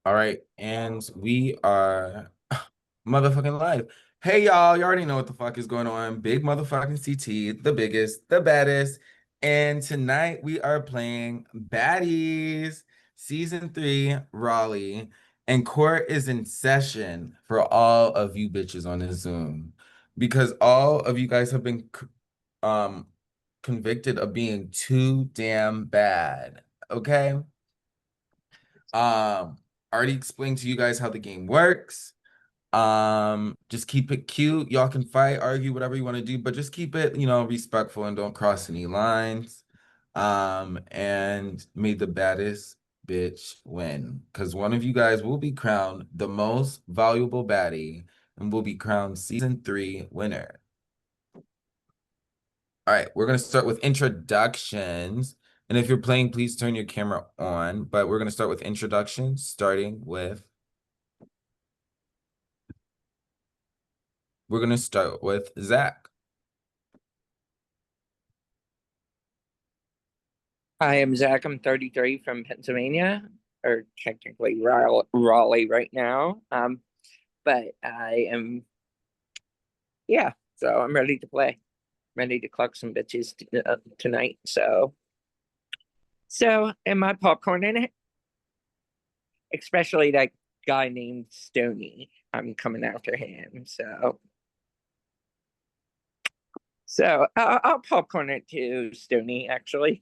All right, and we are motherfucking live. Hey y'all, you already know what the fuck is going on. Big motherfucking CT, the biggest, the baddest. And tonight we are playing Baddies, Season 3, Raleigh. And court is in session for all of you bitches on this Zoom. Because all of you guys have been um convicted of being too damn bad. Okay? Already explained to you guys how the game works. Just keep it cute. Y'all can fight, argue, whatever you want to do, but just keep it, respectful and don't cross any lines. And may the baddest bitch win. Because one of you guys will be crowned the most valuable baddie and will be crowned season 3 winner. All right, we're gonna start with introductions. And if you're playing, please turn your camera on. But we're gonna start with introductions, starting with we're gonna start with Zach. I am Zach. I'm 33 from Pennsylvania, or technically Raleigh right now. But I am, yeah. So I'm ready to play. Ready to cluck some bitches tonight. So am I popcorn in it? Especially that guy named Stony. I'm coming after him. So I'll popcorn it to Stony. Actually.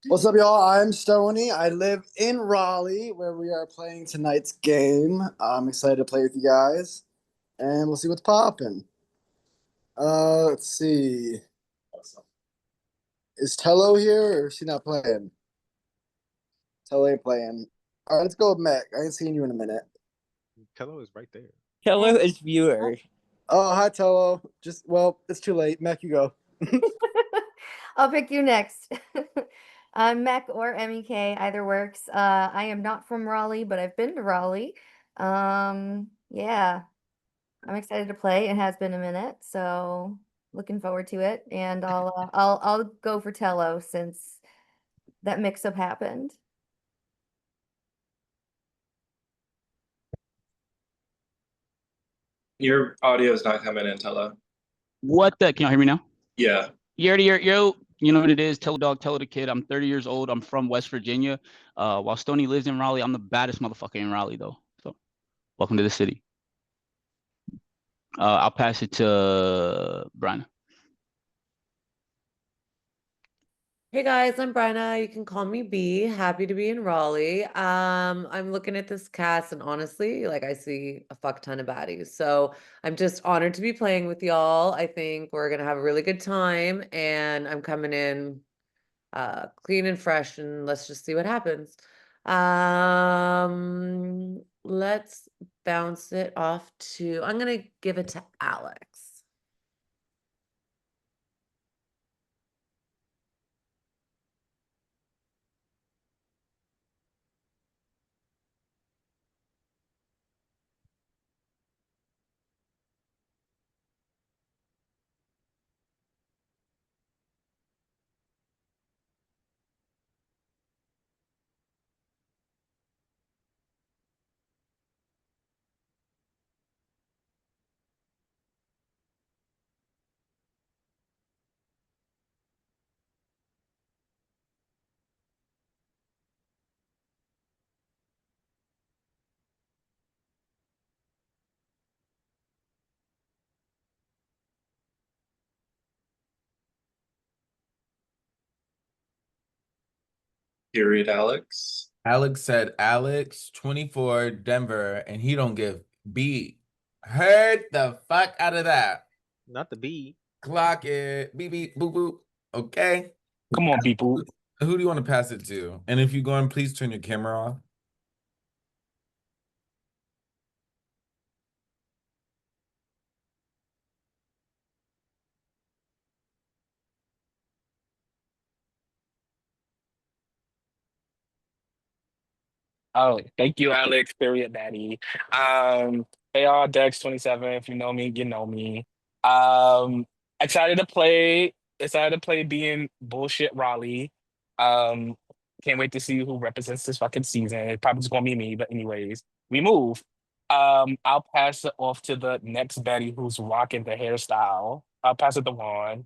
What's up, y'all? I'm Stony. I live in Raleigh, where we are playing tonight's game. I'm excited to play with you guys, and we'll see what's popping. Let's see. Is Tello here, or is she not playing? Tello ain't playing. All right, let's go with Mac. I ain't seen you in a minute. Tello is right there. Hello, is viewer. Oh, hi, Tello. Well, it's too late. Mac, you go. I'll pick you next. Mech or MEK, either works. I am not from Raleigh, but I've been to Raleigh. Yeah, I'm excited to play. It has been a minute, so looking forward to it. And I'll go for Tello since that mix-up happened. Your audio is not coming in, Tello. What the? Can y'all hear me now? Yeah. Yo, you know what it is. Tell the dog, tell the kid. I'm 30 years old. I'm from West Virginia. While Stony lives in Raleigh, I'm the baddest motherfucker in Raleigh, though. So, welcome to the city. I'll pass it to Brian. Hey guys, I'm Brenna. You can call me B. Happy to be in Raleigh. I'm looking at this cast and honestly, like I see a fuck ton of baddies. So I'm just honored to be playing with y'all. I think we're gonna have a really good time and I'm coming in clean and fresh and let's just see what happens. Let's bounce it off to, I'm gonna give it to Alex. Period, Alex. Alex said Alex 24 Denver, and he don't give B. Heard the fuck out of that. Not the B. Clock it. Beep beep boop boop. Okay. Come on, people. Who do you want to pass it to? And if you're going, please turn your camera off. Oh, thank you, Alex. Period, Daddy. Hey, y'all, Dex27. If you know me, you know me. Um, excited to play. Excited to play being bullshit Raleigh. Um, Can't wait to see who represents this fucking season. It's probably just gonna be me, but anyways, we move. I'll pass it off to the next Betty who's rocking the hairstyle. I'll pass it to Juan.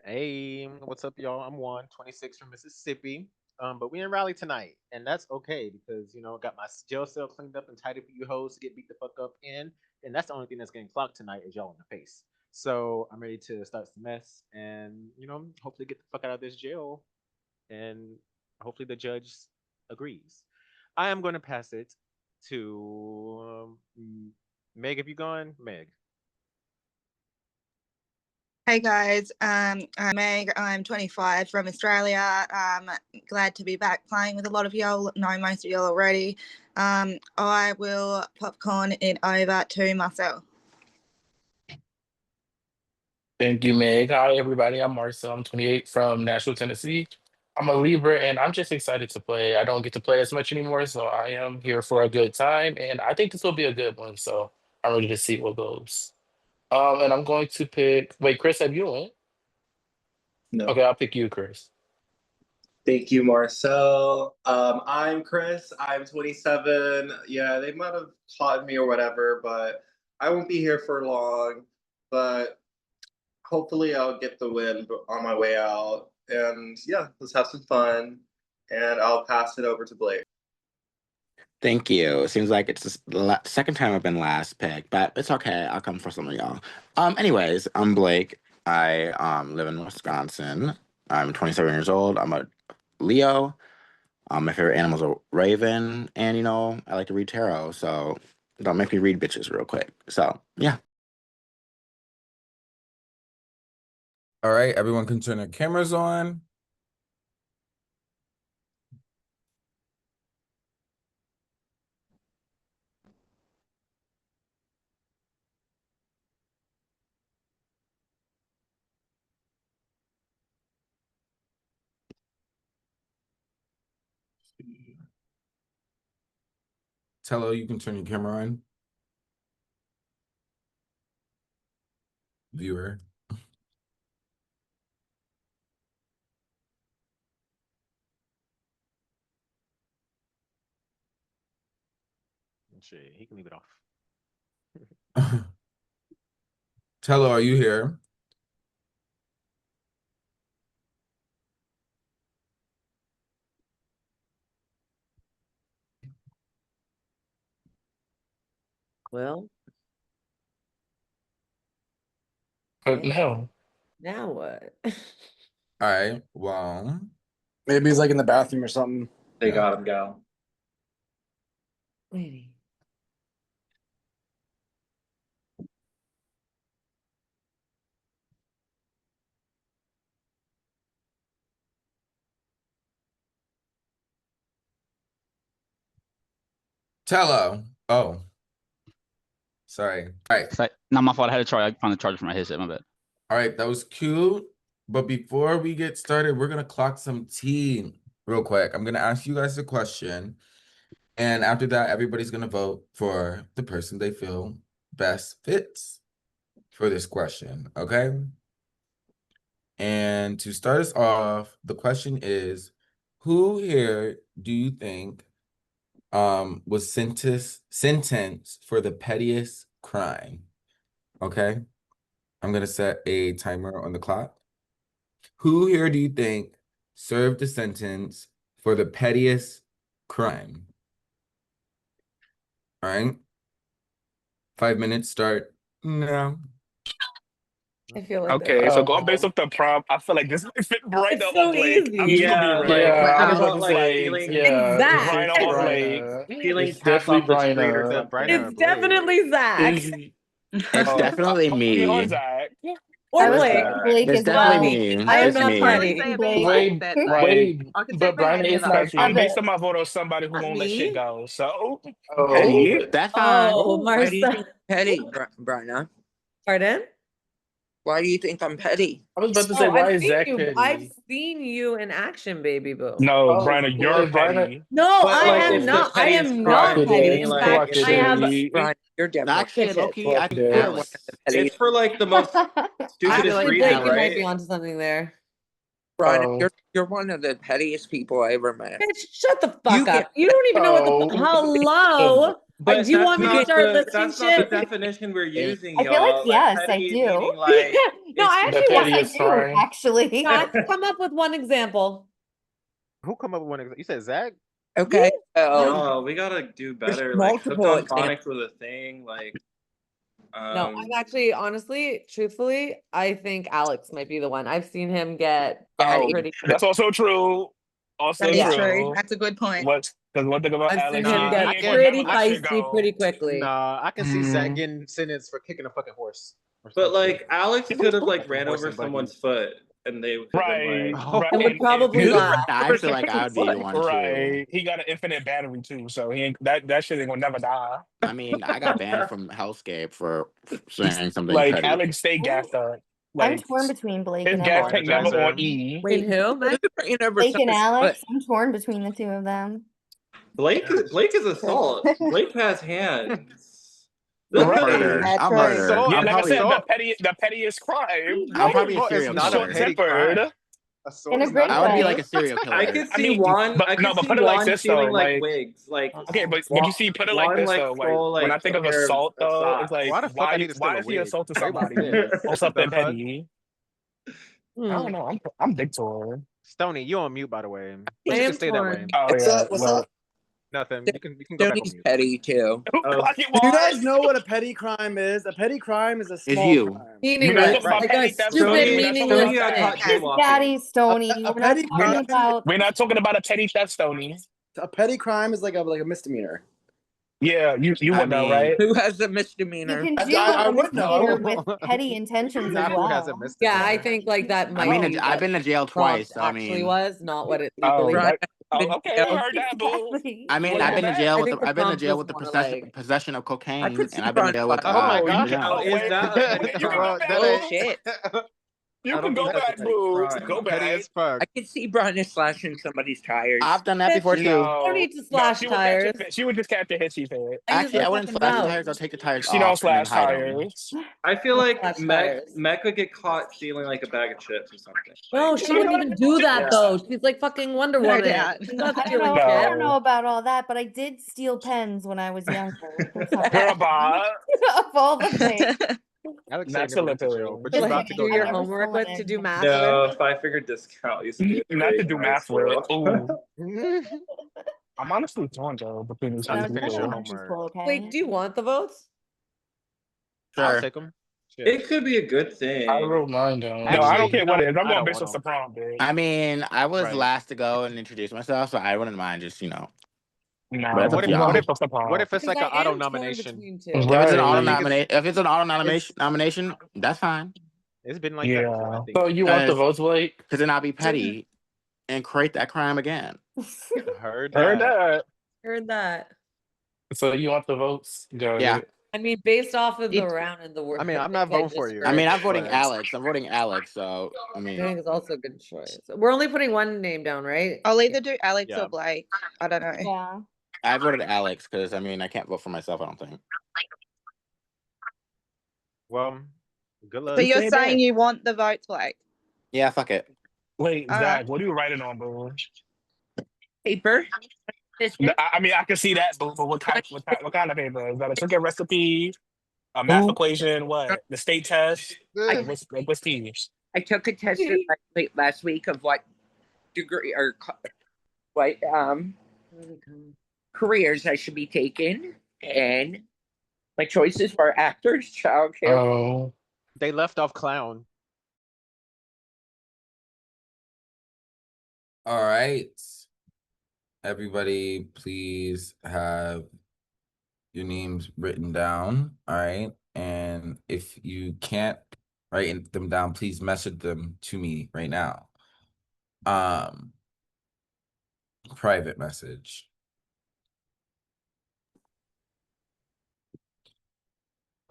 Hey, what's up, y'all? I'm Juan, 26 from Mississippi. But we in Raleigh tonight, and that's okay because got my jail cell cleaned up and tidy for you hoes to get beat the fuck up in, and that's the only thing that's getting clocked tonight is y'all in the face. So I'm ready to start some mess, and hopefully get the fuck out of this jail, and hopefully the judge agrees. I am going to pass it to Meg. Have you gone, Meg? Hey guys, I'm Meg. I'm 25 from Australia. Glad to be back playing with a lot of y'all. Know most of y'all already. I will popcorn it over to Marcel. Thank you, Meg. Hi, everybody. I'm Marcel. I'm 28 from Nashville, Tennessee. I'm a Libra, and I'm just excited to play. I don't get to play as much anymore, so I am here for a good time, and I think this will be a good one. So I'm ready to see what goes. And I'm going to pick. Wait, Chris, have you went? No. Okay, I'll pick you, Chris. Thank you, Marcel. I'm Chris. I'm 27. Yeah, they might have caught me or whatever, but I won't be here for long. But hopefully, I'll get the win on my way out. And yeah, let's have some fun. And I'll pass it over to Blake. Thank you. It seems like it's the second time I've been last pick, but it's okay. I'll come for some of y'all. Anyways, I'm Blake. I live in Wisconsin. I'm 27 years old. I'm a Leo. My favorite animal's a raven, and I like to read tarot. So don't make me read bitches real quick. So yeah. All right, everyone can turn their cameras on. Tello, you can turn your camera on. Viewer. Shit, he can leave it off. Tello, are you here? Well, But yeah. no. Now what? All right, well. Maybe he's like in the bathroom or something. They Yeah. got him, gal. Waiting. Tello. Oh. Sorry. All right. It's like, not my fault. I had to try. I found the charger for my headset. My bad. All right, that was cute. But before we get started, we're gonna clock some tea real quick. I'm gonna ask you guys a question. And after that, everybody's gonna vote for the person they feel best fits for this question. Okay. And to start us off, the question is, who here do you think was sentenced for the pettiest crime? Okay. I'm gonna set a timer on the clock. Who here do you think served the sentence for the pettiest crime? All right. 5 minutes start now. I feel like Okay, that's so going based off the prompt, I feel like this might fit right It's up so on Blake. I'm easy. just gonna be Yeah, real. like I'm how just about about to like say, feeling Exact. right off of Blake. feeling It's tapped definitely off the street or Bryna. something? It's Blake. definitely Zach. Is It's definitely me or me. Zach? I Or was Blake. thinking Blake It's as definitely well. me. I am It's I not could probably me. petty. say a Blake. baby, Wait, but wait, I could say but Brian behavior is though. petty. Love I'm based it. on my vote on somebody who That's won't let shit me. go. So I'm Oh, petty. that's fine. Oh, Why do you Marcel. think I'm petty, Bryna? Pardon? Why do you think I'm petty? I was about to say, Oh, why is Zach I've petty? seen you in action, baby boo. No, Oh, Brian, well, you're if Bryna, petty. No, But I like am if the not. I pettiest am Clock not crime, it petty. meaning is. In like fact, Clock it it I should have is. be Bryna, you're definitely Actually, tickets. Loki, I can yeah. feel it. petty. It's for like the most stupidest Actually, reason, Blake, you might right? be onto something there. Brian, Oh. you're one of the pettiest people I ever met. Bitch, shut the fuck get- up. You don't even know what Oh. the hello. But Do you want me to start listing that's not the shit? definition we're using, I feel like, y'all. yes, I petty do. meaning like No, I it's- actually The want pettiest Yes, I do, crime. actually. Zach, come up with one example. Who come up with one? You said Zach? Okay, so No, we gotta do better. Like hooked multiple on examples. phonics was a thing. Like No, I'm actually, honestly, truthfully, I think Alex might be the one. I've seen him get Oh. pretty. That's also true. Also That is Yeah. true. That's a good point. Because one thing about I've Alex, seen him Nah, get I get- pretty I should feisty go. pretty quickly. Nah, I can see Zach Mm. getting sentenced for kicking a fucking horse. or But something. like Alex could have like ran Horse over and buggy. someone's foot and they could have Right, been like, right. And would probably and- laugh. I feel like I would be the one too. Right, he got an infinite battery too, so he ain't, that shit ain't gonna never die. I mean, I got banned from Hellscape for saying something Like petty. Alex stay gassed up. I'm Like torn between Blake his and gas Alex. tank never Energizer. on E. Wait, who? Matt? ran over Blake and someone's Alex, foot. I'm torn between the two of them. Blake is assault. Blake has hands. Right. That's I'm right. murdered. So- Yeah, I'm like probably, I said, the pettiest crime. I'm probably a Assault is serial not a killer. petty Short-tempered. crime. Assault In a is great not I would be way. like a serial killer. I could I see mean, Juan. but I could no, but see put it like Juan this, stealing though, like like- wigs. Like Okay, but Juan- you see, put it like Juan, this like, though. Like stole, when I like, think a of pair of assault, though, socks. it's like Why the fuck I need to steal why a is he wig? assaulting Wait, somebody this. or something The fuck? petty? I Hmm. don't know. I'm Dictor. Stony, you on mute by the way. I But you am can stay that way. torn. Oh What's yeah. up? What's well, up? Nothing. You can go back on Tony's mute. petty too. Oh. fuck it, Do you guys Juan. know what a petty crime is? A petty crime is a small you. crime. We're not Meaningless. talking about Like a petty theft, stupid, Stony. We're not talking meaningless Stony got thing. caught jaywalking. Daddy, Stony. A We're not petty talking crime. about. We're not talking about a petty theft, Stony. A petty crime is like a misdemeanor. Yeah, you I would know, mean- right? Who has a You misdemeanor? can I- do I a would know. misdemeanor with petty intentions as Not who has a well. misdemeanor. Yeah, I think like that I might mean, be I've what been to jail prompt twice. So I actually mean, was, not what it Oh, legally. Right. okay, I heard that, boo. Exactly. I mean, Wanna I've go been to back? jail I with think the, the I've been to prompt jail was with the more possession of I cocaine, could see and I've been to jail with. Brian- Oh my god. yeah. Oh, Is wait, that wait, a petty you can crime? go back, That boo. ain't- Shit. You I can don't go think that's a back, petty boo. crime. Go petty back. as fuck. I could see Brian slashing somebody's tires. I've done that before too. Don't need to slash she would catch tires. she would just catch a hit, she said. I use Actually, my I wouldn't fucking slash the mouth. tires. I'll take the tires She don't off and then slash hide them. tires. I feel Don't like slash Meg tires. Meg could get caught stealing like a bag of chips or something. No, Like, she wouldn't even do that Yeah. though. She's like fucking Wonder No Woman. doubt. She's not I don't stealing know. shit. I don't know about all that, but I did steal pens when I was younger. For some Girl, reason. Bob. Of all the things. Alex Not never went to Philippa. jail, but Just you're Like about to kidding. go do to your I've never jail. homework stolen with to do anything. math No, with. 5-figure discount used to be a Not to thing do in high math with. school. Ooh. I'm honestly torn though between these When I Time was to two finish in your people. elementary homework. school, okay? Wait, do you want the votes? I'll Sure. take them. It could be a good thing. I wrote mine down. No, I Actually, don't care what it is. I'm I going don't Bishop want to prom, bitch. I mean, I was Right. last to go and introduce myself, so I wouldn't mind just Nah, But it's up What to if y'all. what if Bishop to prom. what if it's Because like an I auto am torn nomination? between two. If it's an auto Right. nomination, nomination, that's fine. It's been like that before, I Yeah. think. So you want the Because votes, Blake? because then I'll be petty and create that crime again. Heard Heard that. that. Heard that. So you want the votes? Go Yeah. ahead. I mean, based off of the It's- round and the word. I mean, I'm not voting for you. I mean, I'm voting But- Alex. I'm voting Alex. So I I mean, think it's also a good choice. We're only putting one name down, right? I'll either do Alex Yeah. or Blake. I don't know. Yeah. I voted Alex because I mean I can't vote for myself. I don't think. Well, good luck. So you're say saying that. you want the votes, Blake? Yeah, fuck it. Wait, All Zach, right. what are you writing on, boo? Paper. I mean, I can see that, but what kind of paper? Is that a cooking recipe? A math equation? What? The state test? Like, what's these? I took a test last week of what degree or what careers I should be taking, and my choices were actors, childcare. Oh, They left off clown. All right. Everybody, please have your names written down. All right. And if you can't write them down, please message them to me right now. Private message.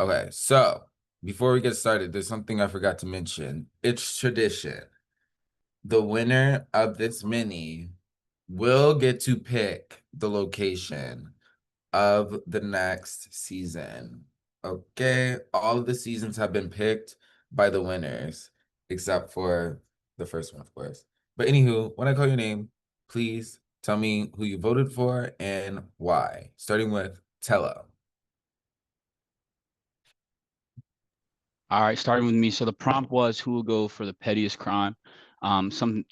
Okay, so before we get started, there's something I forgot to mention. It's tradition. The winner of this mini will get to pick the location of the next season. Okay, all of the seasons have been picked by the winners, except for the first one, of course. But anywho, when I call your name, please tell me who you voted for and why. Starting with Tello. All right, starting with me. So the prompt was who will go for the pettiest crime. Some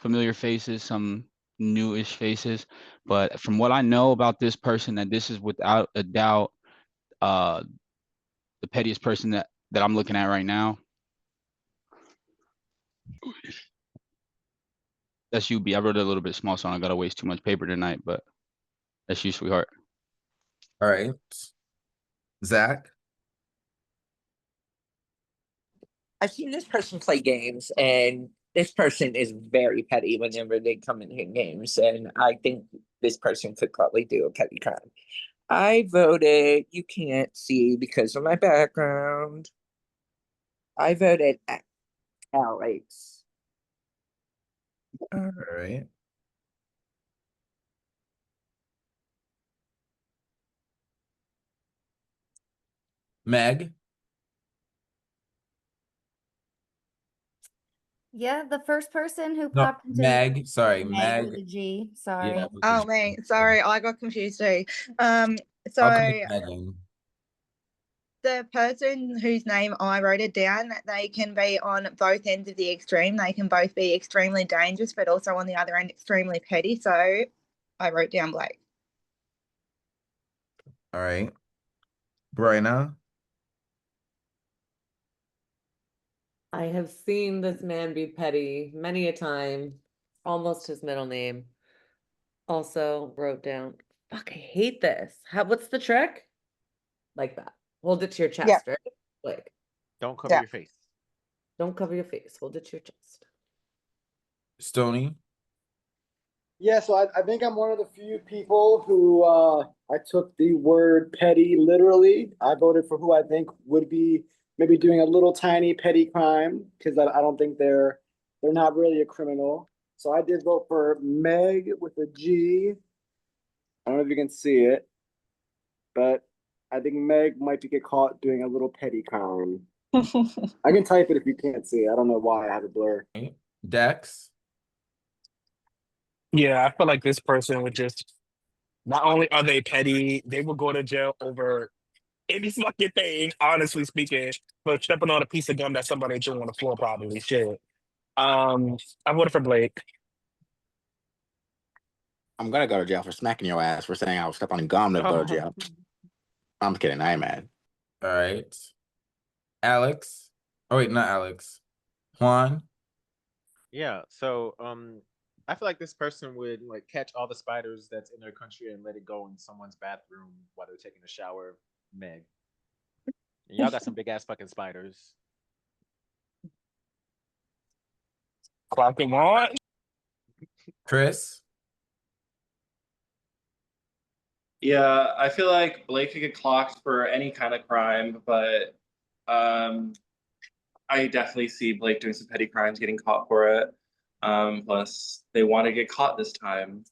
familiar faces, some newish faces, but from what I know about this person, that this is without a doubt the pettiest person that I'm looking at right now. That's you, B. I wrote it a little bit small, so I don't gotta waste too much paper tonight, but that's you, sweetheart. All right. Zach. I've seen this person play games, and this person is very petty whenever they come in here games, and I think this person could probably do a petty crime. I voted, you can't see because of my background. I voted Alex. All right. Meg. Yeah, the first person who No, popped into Meg. Sorry, Meg Meg. with a G. Yeah. Sorry. with Oh the- mate, sorry, I got confused too. So I'll call you Megan. the person whose name I wrote it down, they can be on both ends of the extreme. They can both be extremely dangerous, but also on the other end, extremely petty. So I wrote down Blake. All right. Bryna. I have seen this man be petty many a time. Almost his middle name. Also wrote down, fuck, I hate this. What's the trick? Like that. Hold it to your Yeah. chest, right? Like, Don't cover Yeah. your face. don't cover your face. Hold it to your chest. Stony. Yeah, so I think I'm one of the few people who I took the word petty literally. I voted for who I think would be maybe doing a little tiny petty crime because I don't think they're not really a criminal. So I did vote for Meg with a G. I don't know if you can see it, but I think Meg might get caught doing a little petty crime. I can type it if you can't see it. I don't know why I have a blur. Dex. Yeah, I feel like this person would just not only are they petty, they will go to jail over any fucking thing, honestly speaking, for stepping on a piece of gum that somebody chewing on the floor probably. Shit. I voted for Blake. I'm gonna go to jail for smacking your ass for saying I was step on gum to go to jail. I'm kidding. I ain't mad. All right. Alex. Oh wait, not Alex. Juan. Yeah, so I feel like this person would like catch all the spiders that's in their country and let it go in someone's bathroom while they're taking a shower. Meg. And y'all got some big ass fucking spiders. Clock him on. Chris. Yeah, I feel like Blake could get clocked for any kind of crime, but I definitely see Blake doing some petty crimes, getting caught for it. Plus, they want to get caught this time,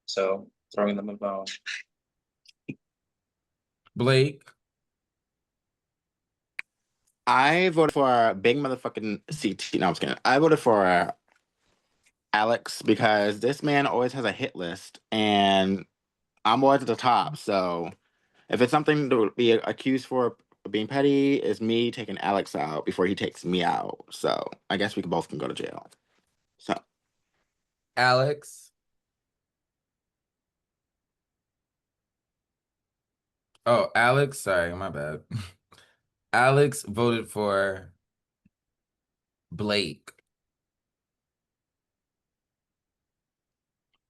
so throwing them a bone. Blake. I voted for big motherfucking CT. No, I'm just kidding. I voted for Alex because this man always has a hit list, and I'm always at the top. So if it's something to be accused for being petty, it's me taking Alex out before he takes me out. So I guess we both can go to jail. So Alex. Oh, Alex. Sorry, my bad. Alex voted for Blake.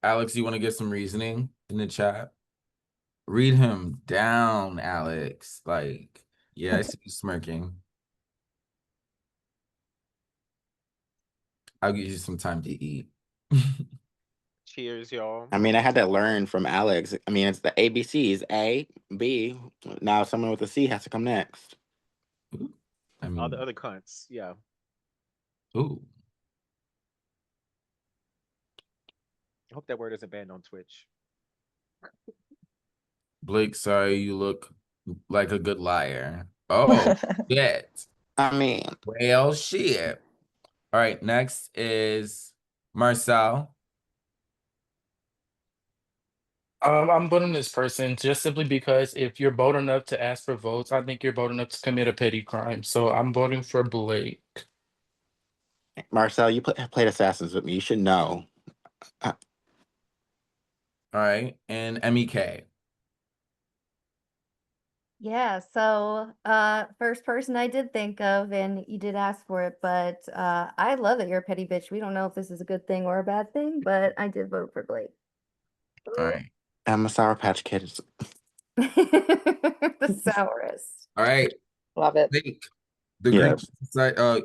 Alex, you want to get some reasoning in the chat? Read him down, Alex. Like, yeah, I see you smirking. I'll give you some time to eat. Cheers, y'all. I mean, I had to learn from Alex. I mean, it's the ABCs: A, B. Now someone with a C has to come next. I All the mean, other cunts, yeah. ooh. I hope that word isn't banned on Twitch. Blake, sorry, you look like a good liar. Oh, shit. I mean, Well, shit. All right, next is Marcel. I'm voting this person just simply because if you're bold enough to ask for votes, I think you're bold enough to commit a petty crime. So I'm voting for Blake. Marcel, you played Assassins with me. You should know. All right. And MEK. Yeah, so first person I did think of, and you did ask for it, but I love that you're a petty bitch. We don't know if this is a good thing or a bad thing, but I did vote for Blake. All right. I'm a Sour Patch Kid. The sourest. All right. Love it. Blake. The Yeah. group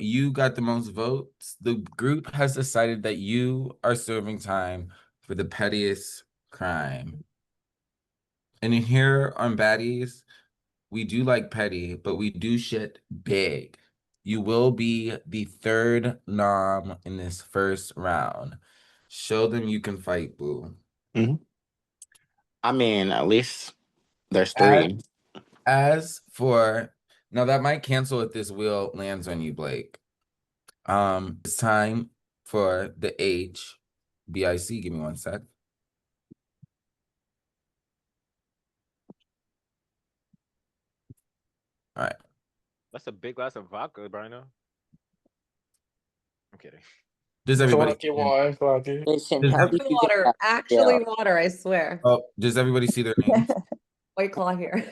you got the most votes. The group has decided that you are serving time for the pettiest crime. And here on Baddies, we do like petty, but we do shit big. You will be the third nom in this first round. Show them you can fight, boo. I mean, at least there's As, 3. as for now, that might cancel if this wheel lands on you, Blake. It's time for the HBIC. Give me one sec. All right. That's a big glass of vodka, Brino. I'm kidding. Does everybody Clock it, one, clock it. Listen, Does how every- did you get Water, that? actually water, I swear. oh, does everybody see their names? White claw here.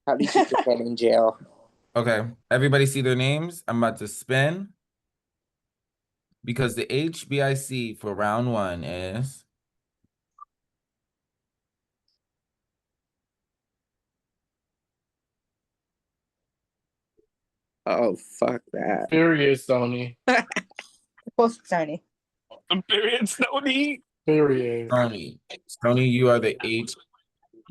How did you get that in jail? Okay. Everybody see their names? I'm about to spin. Because the HBIC for round 1 is Oh, fuck that. Period, Sony. Of course, Sony. Period, Sony. Period. Tony. Tony, you are the HBIC.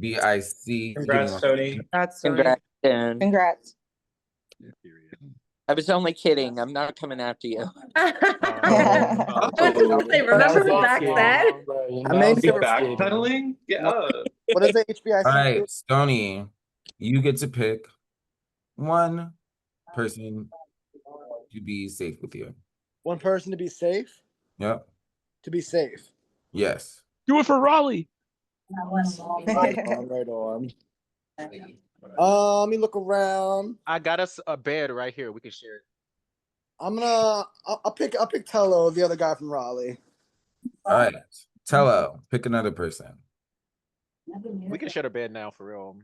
Give me Congrats, one Tony. second. That's Congrats, Dan. Congrats. I was only kidding. I'm not coming after you. I was gonna say, remember That me was back awesome, then? bro. I That may was You never- awesome. backpedaling? Get up. What does the HBIC All do? right, Stony, you get to pick one person to be safe with you. One person to be safe? Yep. To be safe. Yes. Do it for Raleigh. Right on. Let me look around. I got us a bed right here. We can share it. I'll pick Tello, the other guy from Raleigh. All right. Tello, pick another person. We can share a bed now for real.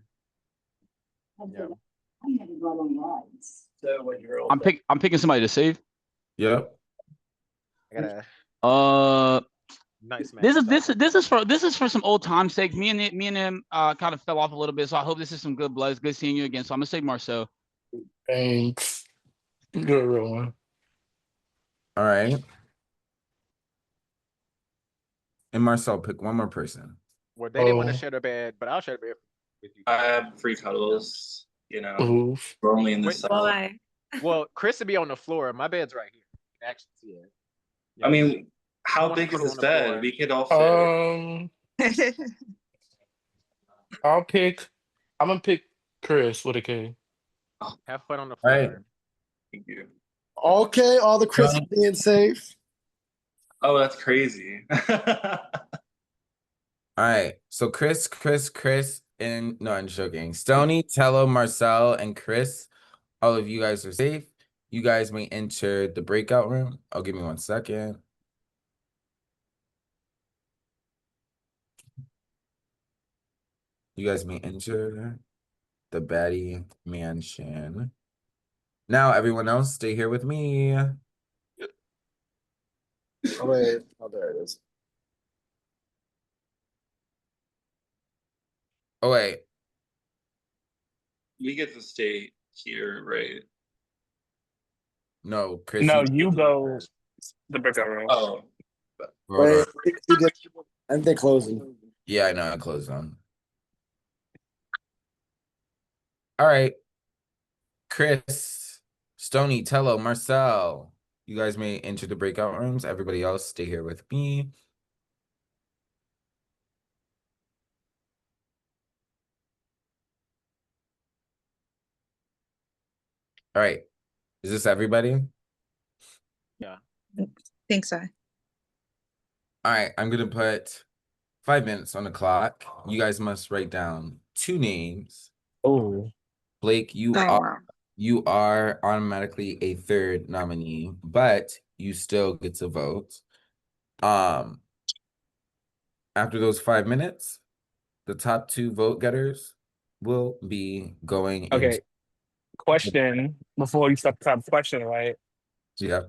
Yeah. I'm picking somebody to save. Yep. I got a nice man. This is for some old time's sake. Me and him kind of fell off a little bit, so I hope this is some good blood. It's good seeing you again. So I'm gonna say Marcel. Thanks. Good real one. All right. And Marcel, pick one more person. Well, they didn't want to Oh. share the bed, but I'll share the bed with you. I have free cuddles. You know, Oof. we're only in this Wait, cell. Why? Well, Chris would be on the floor. My bed's right here. You can actually see it. I mean, how wanna big is cuddle this on the bed? floor. We could all fit. I'm gonna pick Chris with a K. Have fun on the All right. floor. Thank you. Okay, all the Chris Johnny. being safe. Oh, that's crazy. All right. So Chris, and no, I'm joking. Stony, Tello, Marcel, and Chris. All of you guys are safe. You guys may enter the breakout room. Oh, give me 1 second. You guys may enter the Baddie Mansion. Now, everyone else, stay here with me. Oh, wait. Oh, there it is. Oh, wait. We get to stay here, right? No, Chris. No, you go the breakout room. Oh, Hold Wait, on. he did. And they closing. Yeah, I know. I closed on. All right. Chris, Stony, Tello, Marcel. You guys may enter the breakout rooms. Everybody else, stay here with me. All right. Is this everybody? Yeah. Think so. All right, I'm gonna put 5 minutes on the clock. You guys must write down 2 names. Oh, Blake, Oh, wow. you are automatically a third nominee, but you still get to vote. After those 5 minutes, the top 2 vote getters will be going into okay. Question before you start the top question, right? yeah.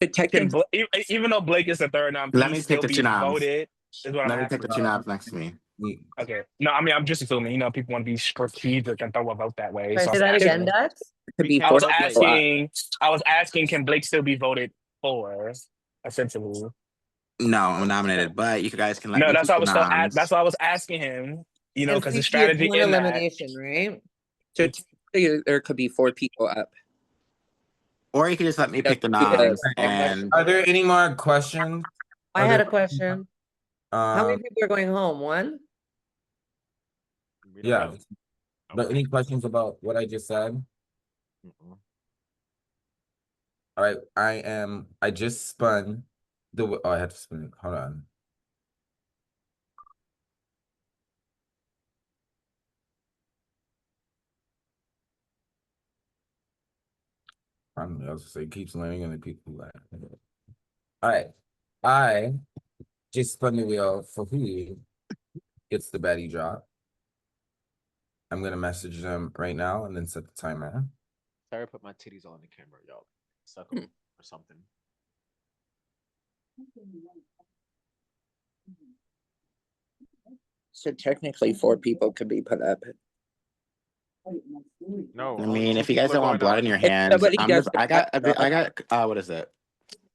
But Can technically, even though Blake is the third nom, can Let he me pick still the be two noms. voted? Is what I'm Let me pick the asking. two noms next to me. Okay. No, I mean I'm just assuming. You know, people want to be strategic and throw a vote that way. Can I So I say was that again, asking. Dex? could We be can't I was four vote Blake. people up. asking, can Blake still be voted for? Essentially. No, I'm nominated, but you guys can let No, me that's keep why I the was that's noms. why I was asking him. You know, And because the CT, it's strategy one in that. elimination, right? So technically, there could be 4 people up. Or you can just let me So pick the do the noms almost. and Are there any more questions? I Are had there a question. How many people are going home? One? We don't yeah. know. But any questions about what I just said? Mm-mm. All right, I just spun oh, I had to spin it. Hold on. I don't know, I was gonna say keeps learning and the people who laugh. All right. I just spun the wheel for who gets the baddie drop. I'm gonna message them right now and then set the timer. Sorry, I put my titties on the camera, y'all. Suck 'em or something. So technically, 4 people could be put up. No, I only mean, 2 if you people guys are don't want going blood up. in your If hands, nobody does the I baddie got drop, what is it?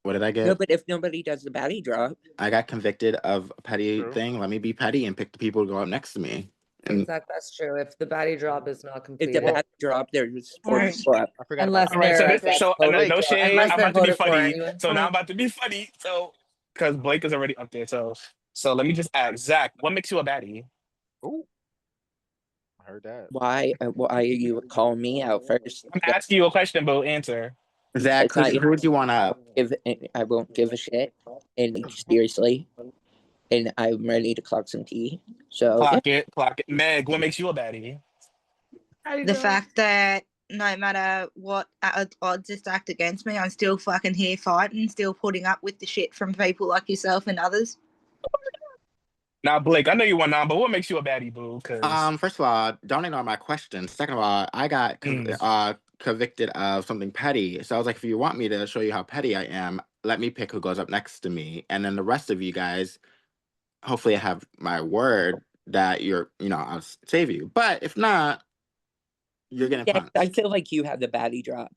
What did I no, get? but if nobody does the baddie drop, I got convicted of a petty True. thing. Let me be petty and pick the people to go up next to me. And Exactly, that's true. If the baddie drop is not if the completed, baddie drop, there's 4 Alright. people up. I forgot unless about All right, that. so they're this so Blake, no shade. unless I'm they're about to be voted for funny. anyway. So now I'm about to be funny. So because Blake is already up there. So let me just ask Zach, what makes you a baddie? Ooh, I heard that. why are you calling me out first? I'm asking you a question, but answer. Zach, It's not who would you want up? I won't give a shit. And seriously, and I'm ready to clock some tea. So yeah, Clock it. Meg, what makes you a baddie? The fact that no matter what odds are stacked against me, I'm still fucking here fighting, still putting up with the shit from people like yourself and others. Now, Blake, I know you want none, but what makes you a baddie, boo? Because First of all, don't ignore my question. Second of all, I got convicted of something petty. So I was like, if you want me to show you how petty I am, let me pick who goes up next to me. And then the rest of you guys, hopefully I have my word that I'll save you. But if not, you're getting yeah, I punched. feel like you have the baddie drop.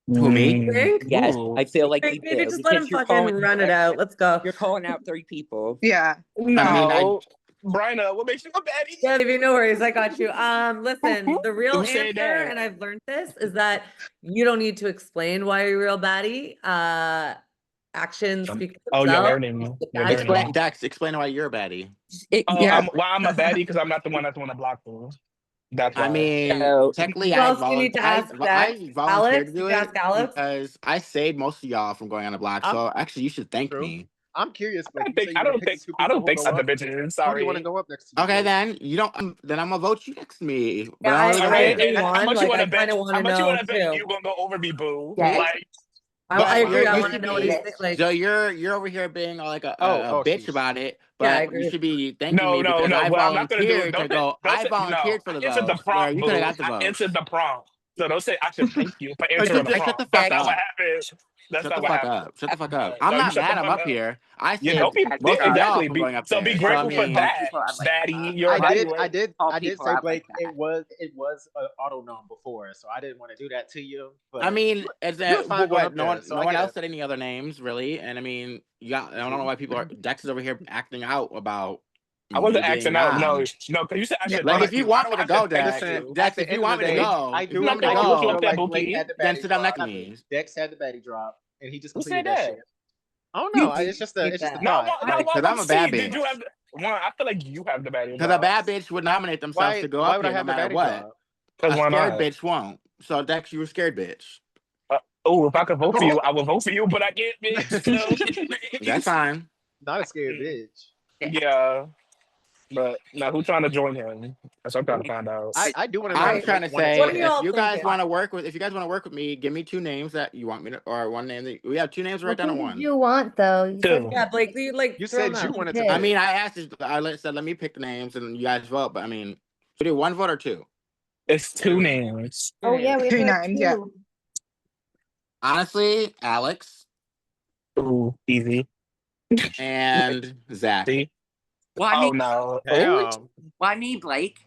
Who, me? Think? Yes, Ooh. I feel like you Maybe do just let because him fucking run it out. Let's go. you're calling out 3 people. Yeah. I mean, No, Bryna, what makes you a baddie? Yeah, baby, no worries. I got you. Listen, the real Who said answer, that? and I've learned this, is that you don't need to explain why you're a real baddie. Actions speak for Oh, you're themselves. learning. The You're baddie learning. Dex, explain why you're a baddie. Oh, Yeah. I'm a baddie because I'm not the one that's the one to block them. That's I why. mean, So technically, Who else do you need to ask, Dex? I volunteered Alex? to Did do you ask it Alex? because I saved most of y'all from going on the block. I'm So actually, you should thank true. me. I'm curious, Blake. I You say you want to pick the 2 I people don't who think go other up. bitches. Who do you want to Sorry. go up next to you? Okay, Blake? then you don't. Then I'm gonna vote you next to me. But Yeah, I'm really All I gonna right. vote. agree And how one. much you Like, want I to bet? kind of want How to much you want know to bet too. you gonna go over me, boo? Yes. Like, I But agree. I you want to should know what he's be. like. So you're over here being like a bitch Sheesh. about it, Yeah, I but you agree. should be thanking no, me no, because no. I What I'm not gonna do? volunteered to go. Don't I say no. volunteered for the I answered the votes where prompt, you could have boo. got the I answered votes. the prompt. So don't say I should thank you for answering the Shut the prompt. That's fuck not what up. happened. That's Shut not the what fuck happened. up. Shut the fuck up. I'm No, you not shut the mad. I'm fuck up up. here. I Yeah, don't saved be. Yeah, most of y'all exactly. from going up So be there. So I grateful for mean, Call that, people out like Daddy. that. You're a baddie. Call I did people say, out like Blake, that. it was an auto nom before, so I didn't want to do that to you. I But mean, is you was that fine going what? up there, so No I one get else it. said any other names, really. And I mean, I don't know True. why people are. Dex is over here acting out about I me wasn't being asking out. No, non. no, because you said I should Like, if thank you you. Why want do me to I go, should thank Dex, Listen, you? at Dex, the if you end of the want me to day, go, I if you do want me to I'm not gonna put you up go, there, like Blake Bookie. had the then baddie sit down drop next to and me. Dex had the baddie drop, and he just Who said completed that that? shit. I don't You know. do need It's just a that. No, thought. Like, why Because I'm would a bad see? Did bitch. you have one? I feel like you have the baddie Because a drop. bad bitch would nominate themselves to go why up would I here no have the matter baddie what. drop? Because A why scared not? bitch won't. So Dex, you were scared bitch. Oh, if I could vote for you, I would vote for you, but I can't, bitch. So That's fine. Not a scared bitch. yeah. But now who's trying to join him? That's what I'm trying to find out. I do want to know. I'm Alright, trying to One of say, what are the- you all if you guys thinking? want to work with, if you guys want to work with me, give me 2 names that you want me to, or 1 name that we have 2 names Well, right down to who did 1. you want though? You said Two. Yeah, Blake, you like You throw said them you out. wanted to pick. I pick. mean, I asked, said, let me pick the names and you guys vote. But I mean, we do 1 vote or 2. It's 2 names. Oh yeah, we have Two to have names, yeah. 2. Honestly, Alex Ooh, easy. and Zach. See? Why Oh me? no. Oh, Damn. Why me, Blake?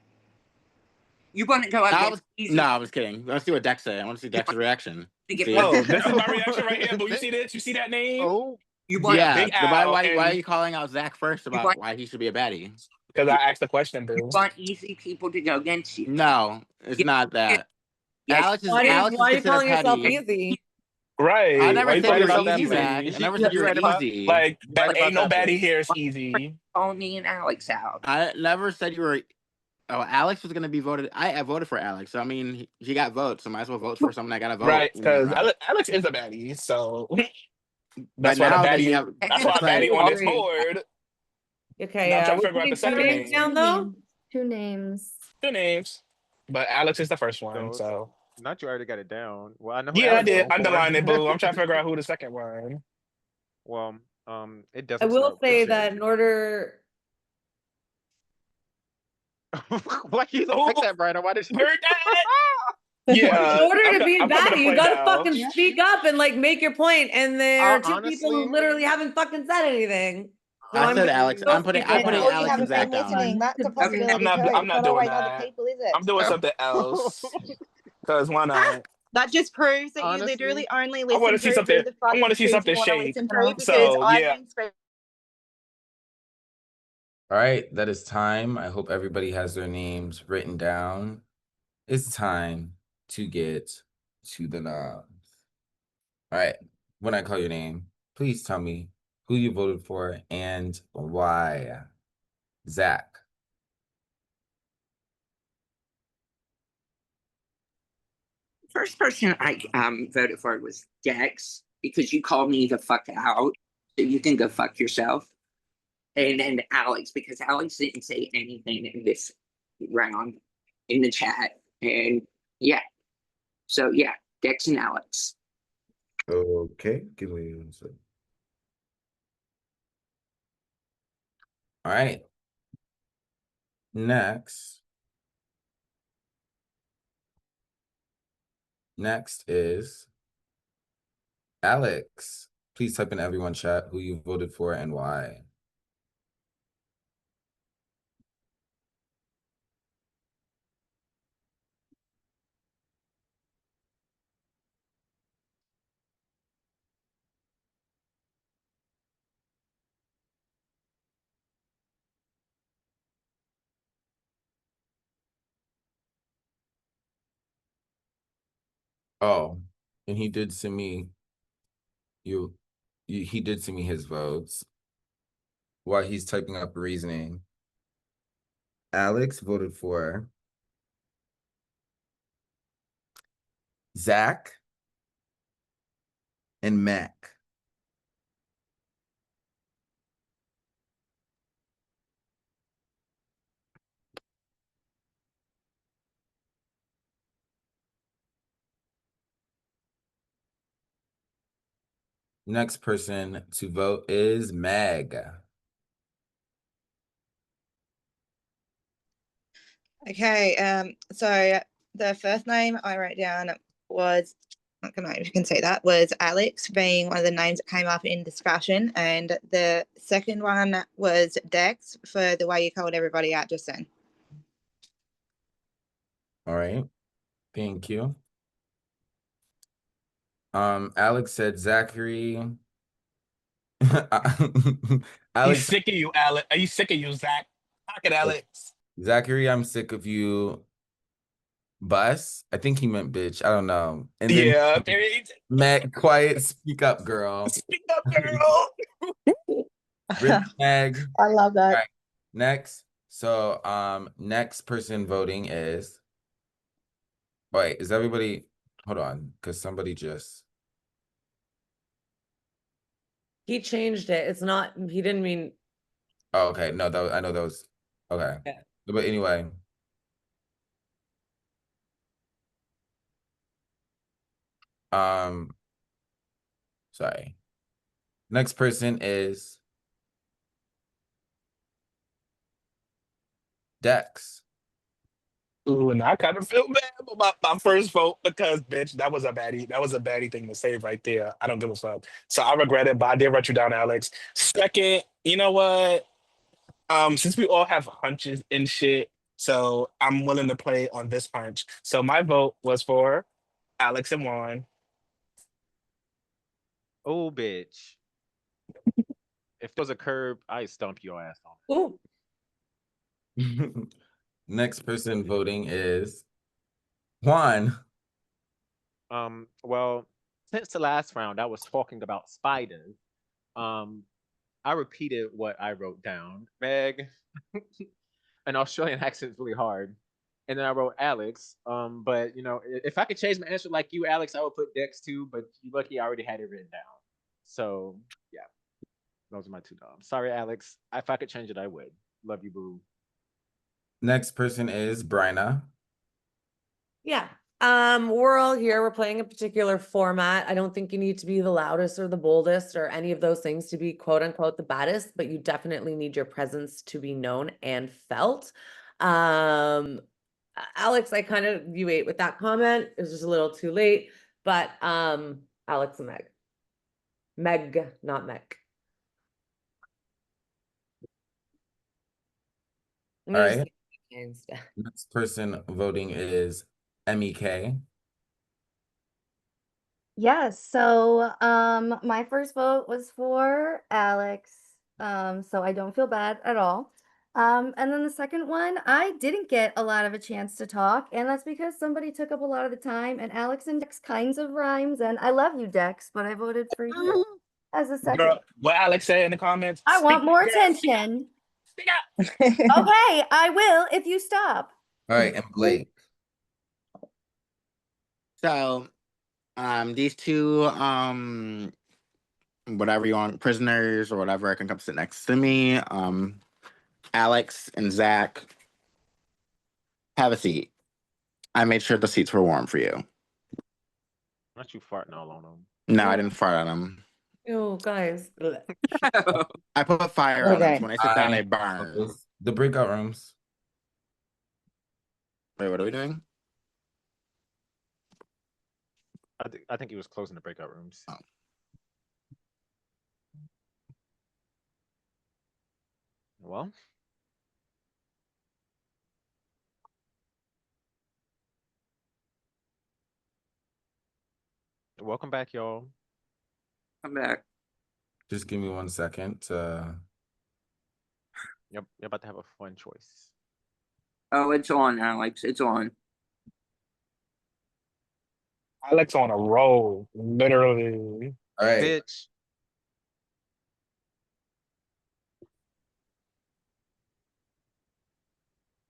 You want to go against easy No, I was kidding. Let's see what Dex say. I want to see Dex's reaction. to get See? rid of? oh, this is my reaction right here. But you see this? You see that name? Oh, You want Yeah. Big Why, Al, why are and you calling out Zach first you about want why he should be a baddie? because I asked the question, you boo. want easy people to go against you? No, it's Yes, not that. yes. Alex is Why are you considered calling yourself petty. easy? I Right. Why never you said calling you were yourself that, easy, Blake. Zach. easy? I never You said you were right about easy. Like you right that about ain't no that, Blake. baddie here is easy. Call me and Alex out. I never said you were. Oh, Alex was gonna be voted. I voted for Alex. So I mean, he got votes. So might as well vote for someone that got a vote. Right. You know. Because Alex is a baddie. So But that's why the now that you baddie have, that's it's why like baddie on this Agreed. board. Okay, Now I'm yeah. trying to We figure out the need 2 second names name. down though. 2 names. 2 names. But Alex is the first one. So So not you already got it down. Well, I know who yeah, I Alex did voting for. underline it, boo. I'm trying to figure out who the second one. Well, it I doesn't will start with say J. that in order Why you look like Oh, that, Brian? Why did you? heard that? in Yeah, order to be a I'm coming to baddie, you play gotta now. fucking Yeah. speak up and like make your point. And there are 2 people Honestly, who literally haven't fucking said anything. So I I'm said gonna Alex. go I'm speak And putting up. or you Alex and haven't been Zach down. listening. That's a Okay. possibility too. I'm It's not not doing always other that. people, is I'm it? doing something else. Cause why not? That just proves that you honestly, literally only I want listen to see to something. who the I fuck want you to see choose you something want to shake. listen to Oh. because So I've yeah. been speaking. All right, that is time. I hope everybody has their names written down. It's time to get to the knobs. All right, when I call your name, please tell me who you voted for and why. Zach. First person I voted for was Dex because you called me the fuck out, so you can go fuck yourself. And then Alex because Alex didn't say anything in this round in the chat. And yeah, so yeah, Dex and Alex. Okay, give me 1 second. All right. Next is Alex. Please type in everyone chat who you voted for and why. Oh, and he did send me he did send me his votes while he's typing up reasoning. Alex voted for Zach and Mac. Next person to vote is Meg. Okay, so the first name I wrote down was, I don't know if you can say that, was Alex, being one of the names that came up in discussion. And the second one was Dex for the way you called everybody out just then. All right. Thank you. Alex said Zachary. He's Alex, sick of you, Alex. Are you sick of you, Zach? Fuck it, Alex. Zachary, I'm sick of you. Bus? I think he meant bitch. I don't know. And then Yeah, Mac, quiet, speak up, girl. speak up, girl. Rich Mag. I love that. All right. Next. So next person voting is wait, is everybody hold on, because somebody just He changed it. It's not, he didn't mean. Oh, okay. No, I know that was okay. Yeah. But anyway. Sorry. Next person is Dex. Ooh, and I kind of feel bad about my first vote because, bitch, that was a baddie. That was a baddie thing to say right there. I don't give a fuck. So I regret it, but I did write you down, Alex. Second, you know what? Since we all have hunches and shit, so I'm willing to play on this hunch. So my vote was for Alex and Juan. Oh, bitch. If there was a curb, I'd stomp your ass on it. Ooh. Next person voting is Juan. Well, since the last round I was talking about spiders, I repeated what I wrote down. Meg, an Australian accent is really hard. And then I wrote Alex. But you know, if I could change my answer like you, Alex, I would put Dex too, but you lucky I already had it written down. So yeah, those are my two noms. Sorry, Alex. If I could change it, I would. Love you, boo. Next person is Bryna. Yeah. We're all here. We're playing a particular format. I don't think you need to be the loudest or the boldest or any of those things to be quote unquote the baddest, but you definitely need your presence to be known and felt. Alex, you ate with that comment. It was just a little too late, but Alex and Meg. Meg, not Meg. All right. Instead. Next person voting is MEK. Yes, so my first vote was for Alex. So I don't feel bad at all. And then the second one, I didn't get a lot of a chance to talk, and that's because somebody took up a lot of the time, and Alex and Dex kinds of rhymes, and I love you, Dex, but I voted for you as a second. Girl, what Alex said in the comments. I want more attention. Okay, I will if you stop. All right, and Blake. So, these two, whatever you want, prisoners or whatever, can come sit next to me. Alex and Zach, have a seat. I made sure the seats were warm for you. Not you farting all on them. No, I didn't fart on them. Oh, guys. I put fire on them, so when I sit down, they burn. The breakout rooms. Wait, what are we doing? I think he was closing the breakout rooms. Oh. Well. Welcome back, y'all. I'm back. Just give me 1 second. Yep, you're about to have a fun choice. Oh, it's on, Alex. It's on. Alex on a roll, literally. All right. Bitch.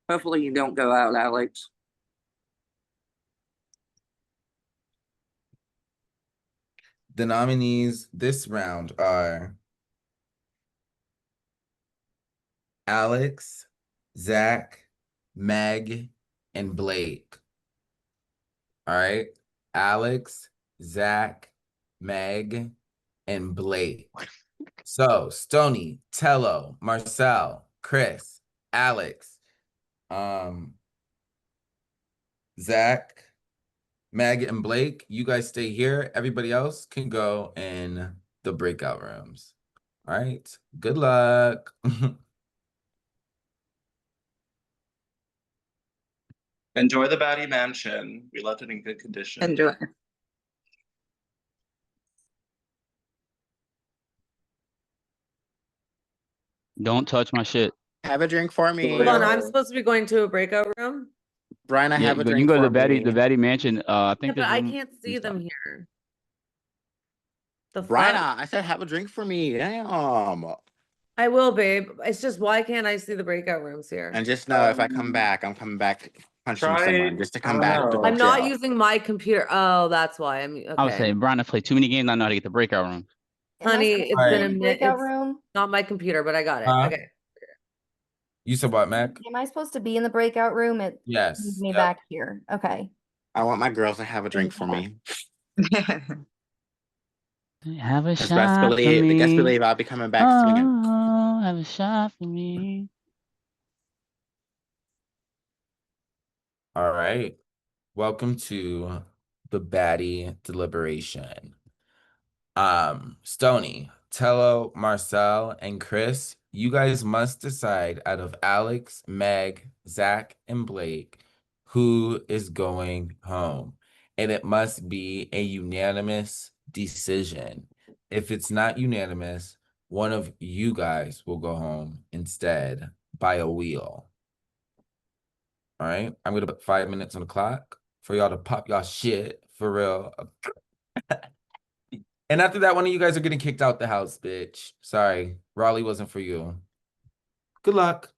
Hopefully you don't go out, Alex. The nominees this round are Alex, Zach, Meg, and Blake. All right. Alex, Zach, Meg, and Blake. So Stony, Tello, Marcel, Chris, Alex, Zach, Meg, and Blake, you guys stay here. Everybody else can go in the breakout rooms. All right. Good luck. Enjoy the Baddie Mansion. We left it in good condition. Enjoy. Don't touch my shit. Have a drink for me. Hold on, I'm supposed to be going to a breakout room. Brian, I Yeah, have a but you drink can go to for me. the Baddy Mansion. I Yeah, think but there's I room can't see and them stuff. here. The Brian, fuck? I said have a drink for me. Damn. I will, babe. It's just why can't I see the breakout rooms here? And just know if I come back, I'm coming back punching Try- someone just to I come don't back to know. the I'm not jail. using my computer. Oh, that's why. I'm okay. I was saying, Brian, I play too many games. I know how to get the breakout room. Am I Honey, supposed to it's be been in a the minute. breakout It's room? not my computer, but I got it. Huh? Okay. You said what, Mac? Am I supposed to be in the breakout room? It Yes. needs me Yep. back here. Okay. I want my girls to have a drink for me. Have a Because shot for best me. believe I'll be coming back swinging. Oh, have a shot for me. All right. Welcome to the baddie deliberation. Stony, Tello, Marcel, and Chris, you guys must decide out of Alex, Meg, Zach, and Blake who is going home. And it must be a unanimous decision. If it's not unanimous, one of you guys will go home instead by a wheel. All right. I'm gonna put 5 minutes on the clock for y'all to pop y'all shit for real. And after that, one of you guys are getting kicked out the house, bitch. Sorry, Raleigh wasn't for you. Good luck.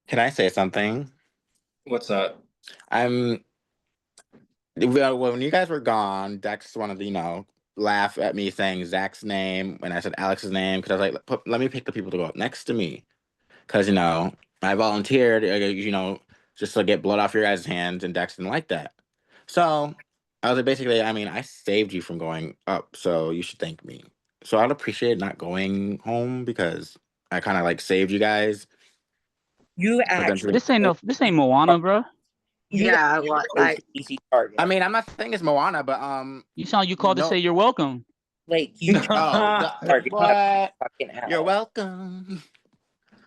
Can I say something? What's that? When you guys were gone, Dex wanted to, laugh at me saying Zach's name when I said Alex's name because I was like, let me pick the people to go up next to me. Because, I volunteered, just to get blood off your guys' hands, and Dex didn't like that. So I was like, basically, I saved you from going up, so you should thank me. So I'd appreciate not going home because I kind of saved you guys. You But then, actually, This ain't Moana, bro. Yeah, like easy target. I'm not saying it's Moana, but You sound you called to no. say you're welcome. Like you What? fucking out. You're welcome.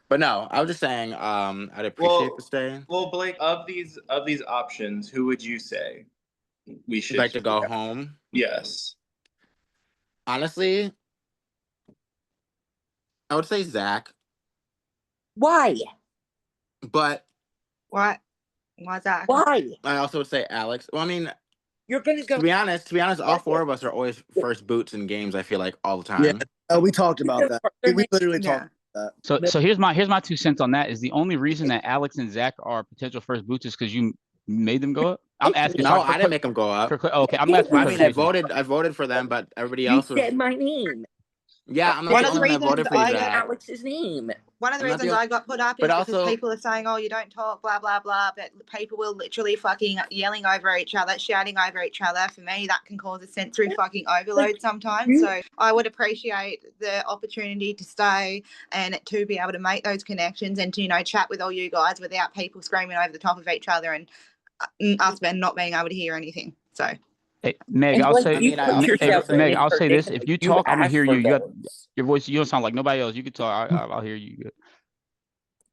But no, I was just saying, I'd appreciate the stay. Well, Blake, of these options, who would you say we should Like to go home. Yes. Honestly, I would say Zach, Why? but what? Why's that? Why? I also would say Alex. Well, You're gonna go. to be honest, all four of us are always first boots in games. I feel like all the time. Yeah, we talked about that. We literally talked about that. So here's my 2 cents on that. Is the only reason that Alex and Zach are potential first boots is because you made them go up? I'm asking. No, I didn't make them go up. Okay, I'm asking. I voted for them, but everybody else was. said my name. Yeah, I'm not One the of the only one that voted reasons for you, I Zach. Alex's name. One of the I'm not reasons the- I got put up is but because also- people are saying, "Oh, you don't talk," blah blah blah. But people will literally fucking yelling over each other, shouting over each other. For me, that can cause a sensory fucking overload sometimes. So I would appreciate the opportunity to stay and to be able to make those connections and to chat with all you guys without people screaming over the top of each other and us men not being able to hear anything. So. Hey, Meg, And I'll like, say. you put yourself in Meg, this I'll say this: if you talk, I'm gonna asked hear for you. You got votes. your voice. You don't sound like nobody else. You can talk. I'll hear you good.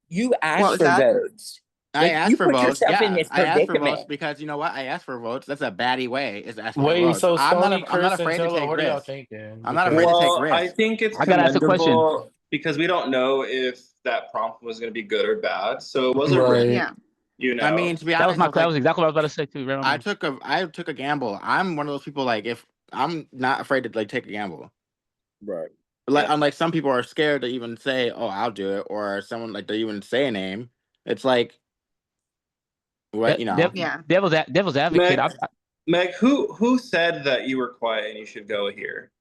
You What asked was for that? votes. I asked you for put votes. yourself in Yeah, this I asked for votes predicament. because you know what? I asked for votes. That's a baddie way. Is asking for Wait, votes. so I'm Stony, not. I'm not Chris, and afraid to Tello, take what are y'all risks. thinking? I'm not afraid to take Well, risks. I think it's I gotta ask a question. commendable because we don't know if that prompt was going to be good or bad. So it was a Right. risk, Yeah. To be That was honest, that was exactly what I was about to say too. Right on. I took a gamble. I'm one of those people if I'm not afraid to take a gamble. Right. Unlike some people are scared to even say, "Oh, I'll do it," or someone they even say a name. It's like, what Yeah. Devil's advocate. Meg, who said that you were quiet and you should go here?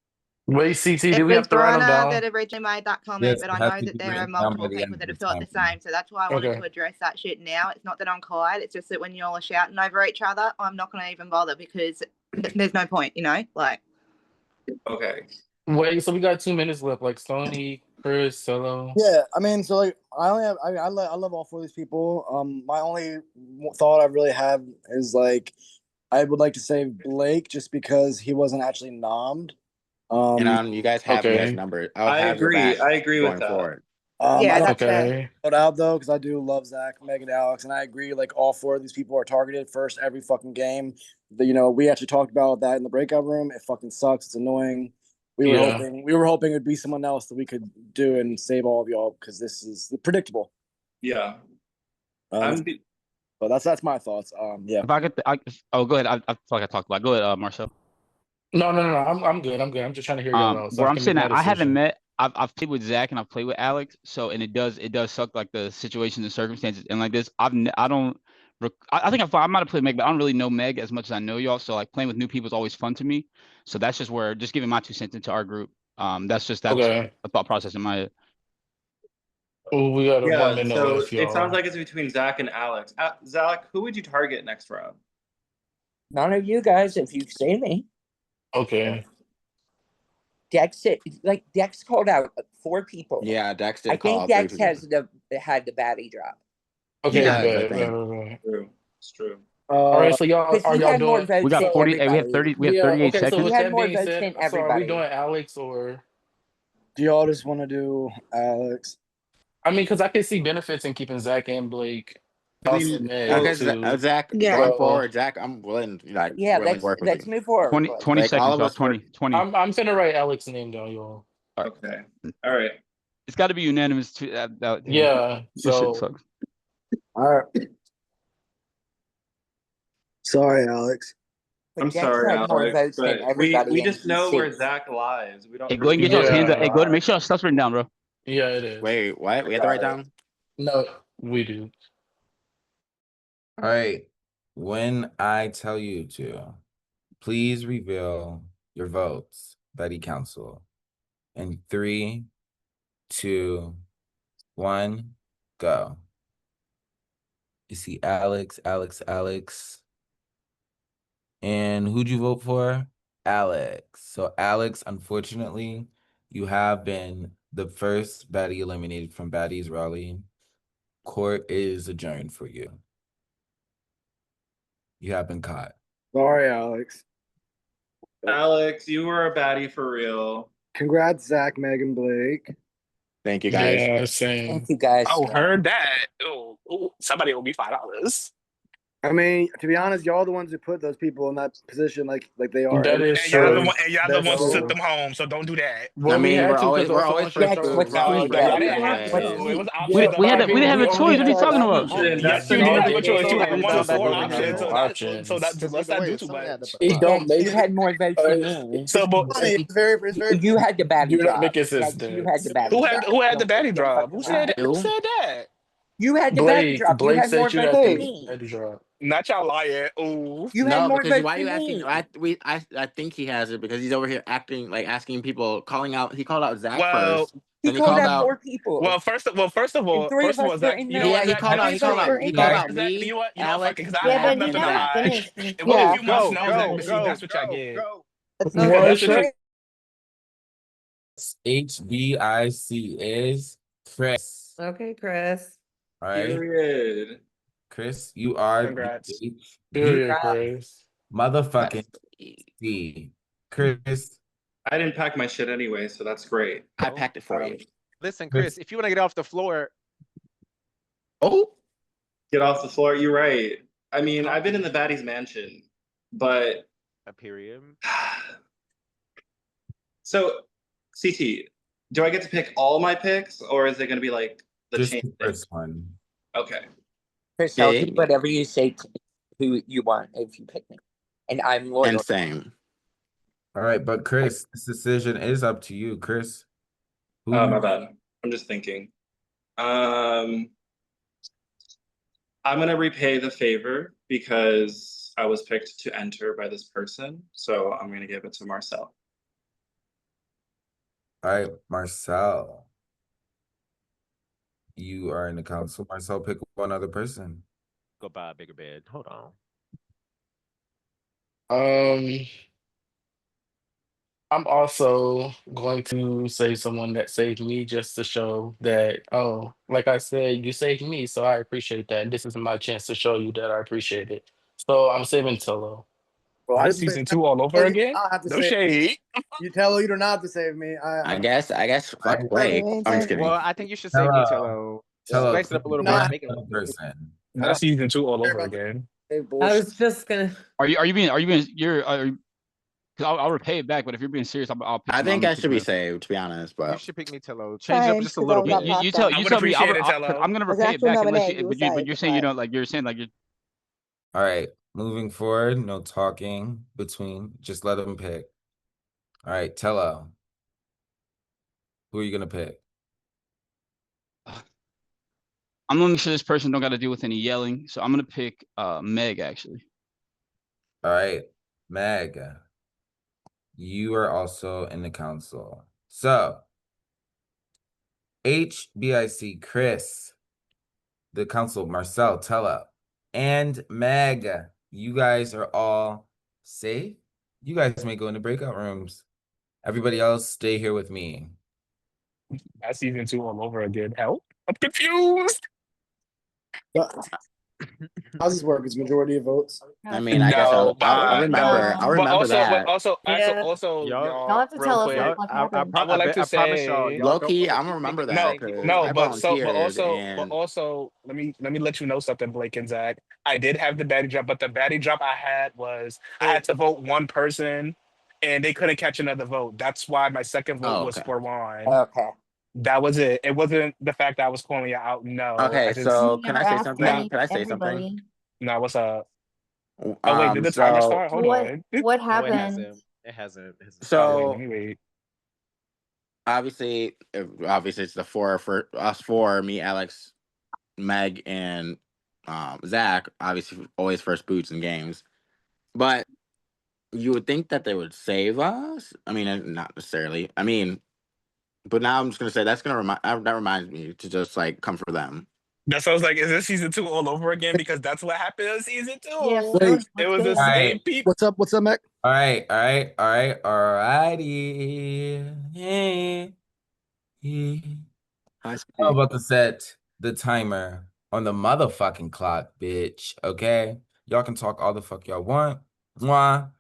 Wait, CT, It do we was have to write them Brenna down? that originally made that comment, Yes, but it I has know to that be there are written down by multiple the end people of that the have felt the time. same. So that's why I wanted Okay. to address that shit now. It's not that I'm quiet. It's just that when you all are shouting over each other, I'm not going to even bother because there's no point, like. Okay. Wait, so we got 2 minutes left. Like Stony, Chris, Tello. Yeah, so I only have I love all four of these people. My only thought I really have is I would like to save Blake just because he wasn't actually nommed. you guys have me as Okay. number. I'll I have your agree. back I agree with going that. forward. Yeah, I don't that's fair. Okay. put out though because I do love Zach, Megan, Alex, and I agree. All four of these people are targeted first every fucking game. We actually talked about that in the breakout room. It fucking sucks. It's annoying. We were hoping it'd be someone else that we could do and save all of y'all because this is predictable. Yeah. But that's my thoughts. Yeah. If I get, go ahead. I feel like I talked about. Go ahead, Marcel. No. I'm good. I'm just trying to hear y'all out so Where I I'm can make saying my that I haven't decision. met. I've played with Zach and I've played with Alex. So and it does suck the situations and circumstances and like this. I don't I think I might have played Meg, but I don't really know Meg as much as I know y'all. So like playing with new people is always fun to me. So that's just where just giving my 2 cents into our group. That's Okay. a thought process in my head. Well, we got a Yeah, 1 minute so left, it sounds y'all. like it's between Zach and Alex. Zach, who would you target next round? None of you guys, if you say me. Okay. Dex, Dex called out 4 people. Yeah, Dex I did call think out 3 Dex people. had the baddie drop. He Okay, does, I bet. think. True. It's true. All right, so y'all Because are he y'all had more doing? We votes got than 40. We have everybody. 30. We have Yeah. 38 Okay. So He seconds. with had that more being votes said, than so are we everybody. doing Alex or? Do y'all just want to do Alex? I mean, because I can see benefits in keeping Zach and Blake, I also mean, Meg well, Okay, too. Zach, Yeah. going So forward, Zach, I'm willing, Yeah, willing to work with let's you. move forward. 20 Like all seconds, of y'all. us work. 20. I'm finna write Alex's name down, y'all. All right. okay. All right. It's got to be unanimous. Yeah. This shit So sucks. All right. Sorry, Alex. But I'm Dex sorry, had more Alex, votes than but everybody we in just know where DC. Zach lies. We don't Hey, go ahead and get really know y'all's where hands he up. Hey, yeah, go ahead and make lies. sure y'all stuff's written down, bro. yeah, it is. Wait, what? I We have to got write it. down? No, we do. All right. When I tell you to, please reveal your votes, Betty Council. In 3, 2, 1, go. You see Alex, Alex, Alex. And who'd you vote for? Alex. So Alex, unfortunately, you have been the first baddie eliminated from Baddies Raleigh. Court is adjourned for you. You have been caught. Sorry, Alex. Alex, you were a baddie for real. Congrats, Zach, Megan, Blake. Thank you, guys. Yeah, Thank same. you guys. Oh, heard that. Oh, somebody owe me $5. I mean, to be honest, y'all the ones who put those people in that position, like they are. That is And y'all the true. one, and y'all the That's ones who took true. them home. So don't do that. I Well, we mean, had to because we're someone always tried first to Dex, to what's rob Raleigh tea, Blake. Y'all baddie Dex? didn't have What's to. anyways. It tea? was We, option we had I we mean, didn't have we a only choice. What are you had talking I about? mean, That's you an did have a option. choice. You so had one two of four eliminated options. So options. let's not do too much. It don't Dex, make you had more votes than me. So, it's but funny. It's very. You had the baddie you're not drop. making sense, Dex, you had the Dex. baddie drop. who had the Don't baddie drop? fuck around. Who You? said that? You had the baddie Blake, drop. You Blake had more said you votes had than Hey, the me. head drop. Not y'all lying. Ooh. You had No, more because votes why are than you asking? me. I think he has it because he's over here acting like asking people, calling out. He called out Zach Well, first, He then he called called out out. 4 people, well, and 3 of first of us all, were Zach, in you know the. what, He Zach, called Zach, out. Three He of us called were out. Zach, He in called Zach, there. out Zach, you me, know what, fuck it, Alex, because Yeah, I'm but not and you're gonna not Zach. lie. finished. It Yeah, wasn't you, Go, Mouse knows it, go, but see, go, that's what y'all go, get. go. okay. What? That's what you. HBIC is Chris. Okay, Chris. All right. Period. Chris, you are the Congrats. Period, HBI Chris. motherfucking C. Chris, I didn't pack my shit anyway, so that's great. I packed it for Um, you. Listen, Chris. Chris, if you want to get off the floor, Oh, get off the floor. You're right. I mean, I've been in the baddies mansion, but a period. so CT, do I get to pick all my picks, or is it going to be like the Just chain the thing? first one. Okay. Chris, I'll do yeah, whatever you say to who you want if you pick me, and I'm and loyal. same. All right, but Chris, this decision is up to you, Chris. Who My you bad. I'm just thinking. I'm gonna repay the favor because I was picked to enter by this person, so I'm gonna give it to Marcel. all right, Marcel. You are in the council. Marcel, pick one other person. Go buy a bigger bed. Hold on. Um, I'm also going to say someone that saved me just to show that, oh, like I said, you saved me, so I appreciate that. This is my chance to show you that I appreciate it. So I'm saving Tillo. well, I This didn't say season 2 all over you do again? not have to No save. shade. You tell her you don't have to save me. I guess. All Fuck right, Blake. I'm just kidding. Well, I think you should save me, Hello. Tillo. Hello, Spice it pick up a little bit. Not one Make it. other person. I Not don't season 2 all care over about the again. save I bullshit. was just gonna. Are you being you're because I'll repay it back, but if you're being serious, I'll pick I someone. I'm think gonna I pick should be someone else. saved, to be honest. You But should pick me, Tillo. Change it up Same, just a because I little was about bit. to ask that. You I would tell me appreciate it, because Tello. I'm gonna I was repay it actually back unless nominate you you, but save. you're saying you don't like you're saying like you're All right, moving forward, no talking between, just let them pick. All right, Tello. Who are you gonna pick? I'm gonna make sure this person don't got to deal with any yelling. So I'm gonna pick Meg actually. All right, Meg, you are also in the council. So, HBIC, Chris, the council, Marcel, Tella, and Meg, you guys are all safe. You guys may go into breakout rooms. Everybody else, stay here with me. That's season 2 all over again. Help! I'm confused. But how's this work? It's majority of votes. I mean, I guess No, I'll remember. No. I'll remember that. Also, Y'all- Y'all have to real tell us quick. what the fuck happened. I would like to I promise y'all, say, y'all Low don't key, wanna I'm keep don't remember making that same because people. I volunteered and also, let me let you know something, Blake and Zach. I did have the baddie drop, but the baddie drop I had was I had to vote one person, and they couldn't catch another vote. That's why my second vote was okay. for Juan. Okay. That was it. It wasn't the fact that I was calling you out. No, Okay, I just so You can never I say asked something? Can I say something? everybody. no. What's up? Oh wait, did the timer So start? Hold What on. what No, it happened? hasn't. It hasn't. It hasn't. Oh wait, let so me wait. obviously it's the four for us four, me, Alex, Meg, and Zach. Obviously, always first boots in games, but you would think that they would save us. I mean, not necessarily. I mean, but now I'm just gonna say that's gonna remind that reminds me to just like come for them. That sounds like, is this season 2 all over again? Because that's what happened in season 2. Yeah, Wait, It let's was the go. All same right. people. What's up, Mac? All right, alrighty. Hi, I'm Speedy. about to set the timer on the motherfucking clock, bitch. Okay? Y'all can talk all the fuck y'all want. Mwah.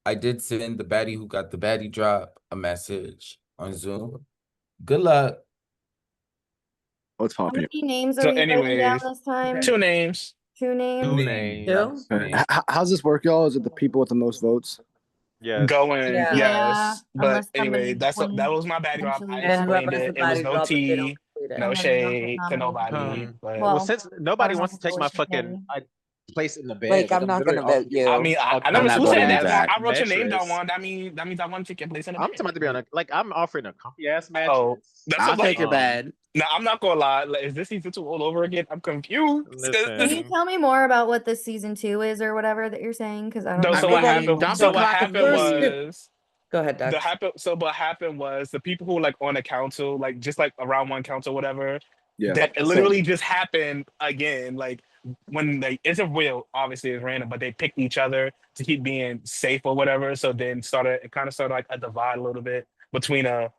I did send the baddie who got the baddie drop a message on Zoom. Good luck. What's How popping? many names are So, we writing down anyways, this time? 2 names. 2 names? Two names. names. Two? Okay. How's this work, y'all? Is it the people with the most votes? Yes. Going, Yeah. Yeah, yes. But unless anyway, somebody that was my bad drop. I potentially And whoever explained has the it. It was body no drop if they don't tea, complete it. no somebody don't get shade to nominated. nobody. But Well, Well, since nobody wants to take my automatically fucking carry. place in the bed, Blake, like I'm I'm not literally gonna vote I you. mean, I'll I tell I'm never not who you said voting you, that. that. Zach. I wrote your name down mattress. one. That means I want to take your place in the I'm bed. talking about to be on a like I'm offering a comfy ass Oh, mattress. that's I'll what take like. your bed. Now I'm not gonna lie. Like, is this season 2 all over again? I'm confused. Can you Listen, tell me more about what this season 2 is or whatever that you're saying? Because I don't No, know. I so what mean, happened? don't So be what clocking happened First, me. was go ahead, Dex. what happened was the people who were like on the council, like just like around one council, whatever. Yeah. That Kept it the same. literally just happened again. Like when they it's a real, obviously it's random, but they picked each other to keep being safe or whatever. So then it kind of started like a divide a little bit between Yeah.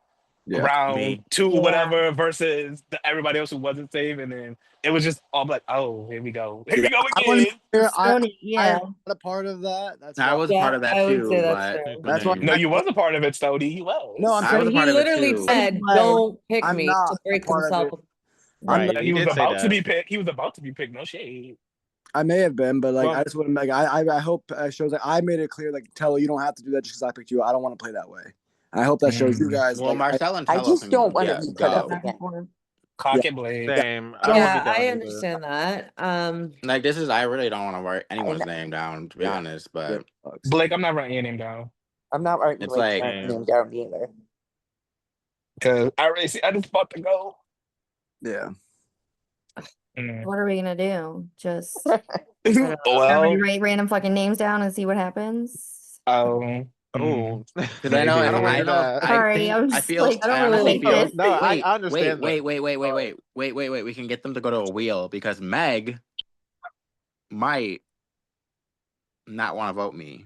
round Me. 2 Yeah. whatever versus everybody else who wasn't safe, and then it was just all like, oh, here we go I want to again. be clear. I Yeah. am not a part of that. That's I why. was a part Yeah, of that I would say too, that's but fair. I That's why. No, mean, you was a part of it, Stody. You No, was. I'm I saying was a He part of it literally too. said, But "Don't pick I'm me," to not a break part of himself. it. right? I'm He He was did say about to that. be picked. He was about to be picked. No shade. I may have been, but like Well, I just want to like I hope shows like I made it clear like Tella, you don't have to do that just because I picked you. I don't want to play that way. And I hope that shows you guys Well, like Marcel and I Tello just don't can want to be put go up go. back and again. forth. yeah, Cock and blade. same. I I don't don't want to Yeah, be I down either. understand that. Like this is I really don't want to write I anyone's name down, to be yeah, honest, yeah, but sucks. Blake, I'm not writing your name down I'm not writing it's Blake's like name Same. down either. because I already see. I just about to go. Yeah. Mm. What are we gonna do? Just I don't know. everybody Well, write random fucking names down and see what happens? mm, Oh, because I don't want to I do maybe. know that. Sorry, I'm I just feel like, I don't I really honestly like feel it. No, I wait understand though. we can get them to go to a wheel because Meg might not want to vote me,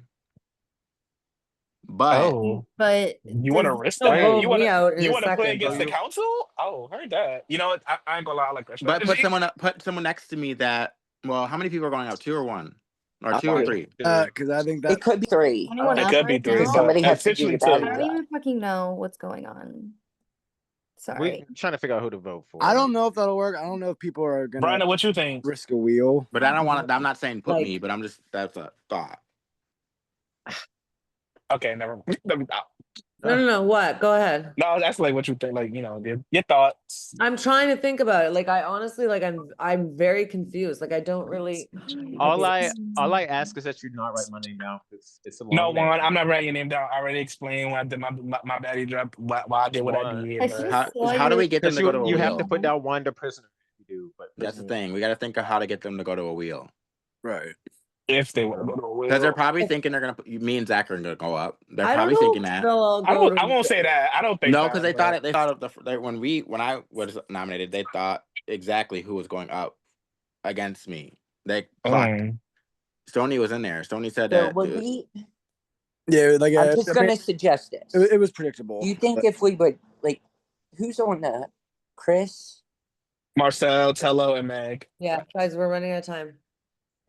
but Oh, but you want to does risk He'll that? vote Wait, me out in You a want to play second, so against the though. you council? Oh, heard that. You know what? I ain't gonna lie. I like that but strategy. put someone next to me that well, how many people are going out? 2 or 1? Or I 2 or think 3? Because I think that It could be 3 anyone It up could be right 3, because now? but somebody has to do officially the baddie I 2. don't drop. even fucking know what's going on. we're Sorry. trying to figure out who to vote I for. don't know if that'll work. I don't know if people are gonna Brian, what you think? risk a wheel. But I don't want to. I'm not saying put me, Like, but I'm just that's a thought. Okay, never mind. no. What? Go ahead. No, that's like what you think. Like, your thoughts. I'm trying to think about it. Like, I honestly, like, I'm very confused. Like, I don't really. All Okay. I ask is that you not write my name down because it's a No long name. one. I'm not writing your name down. I already explained when I did my baddie drop. Why I did what I One. did. I But just saw How do your we get them Because to go to a you have wheel? to put down one the prisoner. do. But That's the prisoners- thing. We got to think of how to get them to go to a wheel. Right. If they want to go to a wheel. Because they're probably thinking they're gonna put me and Zach are gonna go up. They're I don't probably know thinking if that. they'll all I go won't. to I won't say that. I don't think No, that, because they but- thought of when I was nominated, they thought exactly who was going up against me. They clocked. Stoney was in there. Stoney said So that. would we? Yeah, like I'm just gonna suggest this. it was predictable. Do you think but- if we would like, who's on the Chris? Marcel, Tello, and Meg. Yeah, guys, we're running out of time.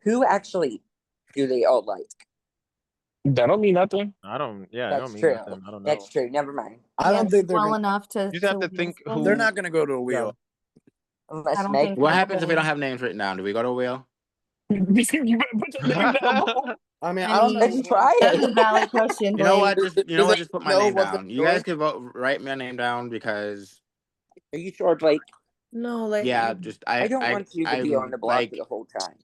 Who actually do they all like? That don't mean nothing. I don't. Yeah, I That's don't mean true. nothing. I don't know. That's true. Never mind. I don't think they're well gonna, enough to. You just have to win think this who- one. they're not gonna go to a wheel. Unless I don't Meg. think What they're happens if we gonna- don't have names written down? Do we go to a wheel? You better put your name down. I mean, I I don't mean, know. Let's try That's a it. valid question, You know Blake. what? Just put my know name what they're down. You guys doing? can vote. Write my name down because Are you sure, Blake? No, like yeah, just I don't want you to be on the block like for the whole time.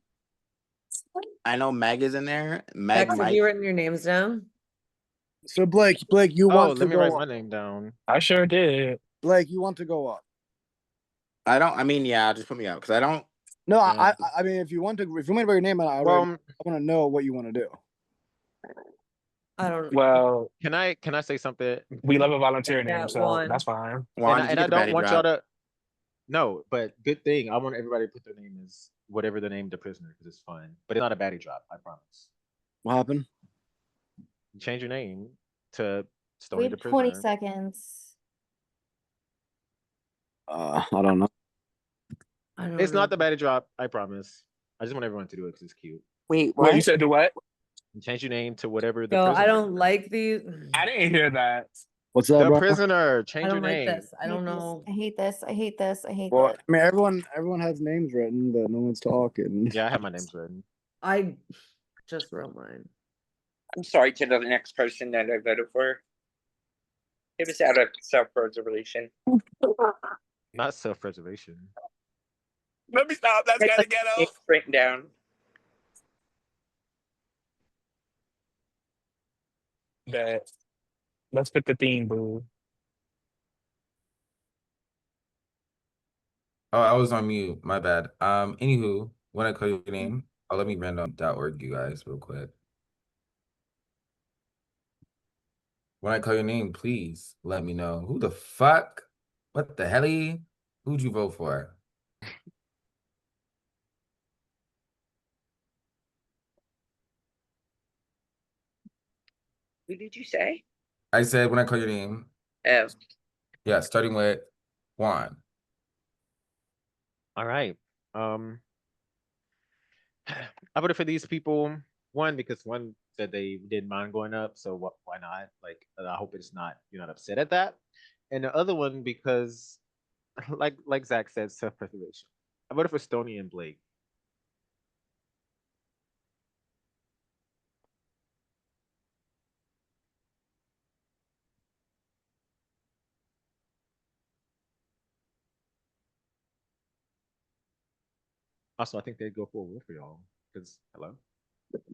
I know Meg is in there. Meg Bex, have might. you written your names down? So Blake, you Oh, want to let me go write up? my name down. I sure did. Blake, you want to go up? I don't. I mean, yeah, just put me out because I don't. No, I mean, if you want to write your name, I want to know what you want to do. I don't. Well, Can I say something? we love a volunteer Yeah, name, so Juan. that's fine. Juan, And did you I get the don't baddie want drop? y'all to. No, but good thing. I want everybody to put their name as whatever the name of the prisoner because it's fun. But it's not a baddie drop. I promise. What happened? Change your name to We Stony have the 20 prisoner. seconds. I don't know. I don't It's know. not the baddie drop. I promise. I just want everyone to do it because it's cute. Wait, What what? you said? Do what? Change your name to whatever the So prisoner. I don't like these. I didn't hear that. What's that, The bro? prisoner. I Change your don't like name. this. I don't know. I hate this. I hate this. I hate Well, this. I mean, everyone has names written, but no one's talking. Yeah, I have my names written. I just wrote mine. I'm sorry to the next person that I voted for. It was out of self-preservation. Not self-preservation. Let me stop. That's gotta get out. It's written down. That. Let's pick the theme, boo. Oh, I was on mute. My bad. Anywho, when I call your name, let me random.org you guys real quick. When I call your name, please let me know. Who the fuck? What the helly? Who'd you vote for? Who did you say? I said when I call your name. Oh. Yeah, starting with Juan. All right. I voted for these people. One, because one said they didn't mind going up, so why not? Like, I hope it's not you're not upset at that. And the other one because, like Zach said, self-preservation. I voted for Stony and Blake. Also, I think they'd go for a win for y'all. Because hello.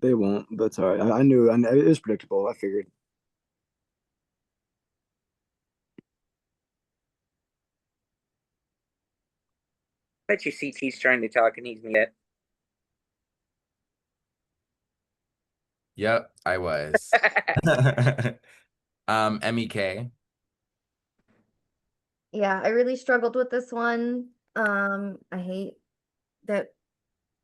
They won't. That's all right. I knew. It was predictable. I figured. Bet you CT's trying to talk and he's muted. Yep, I was. MEK. Yeah, I really struggled with this one. I hate that.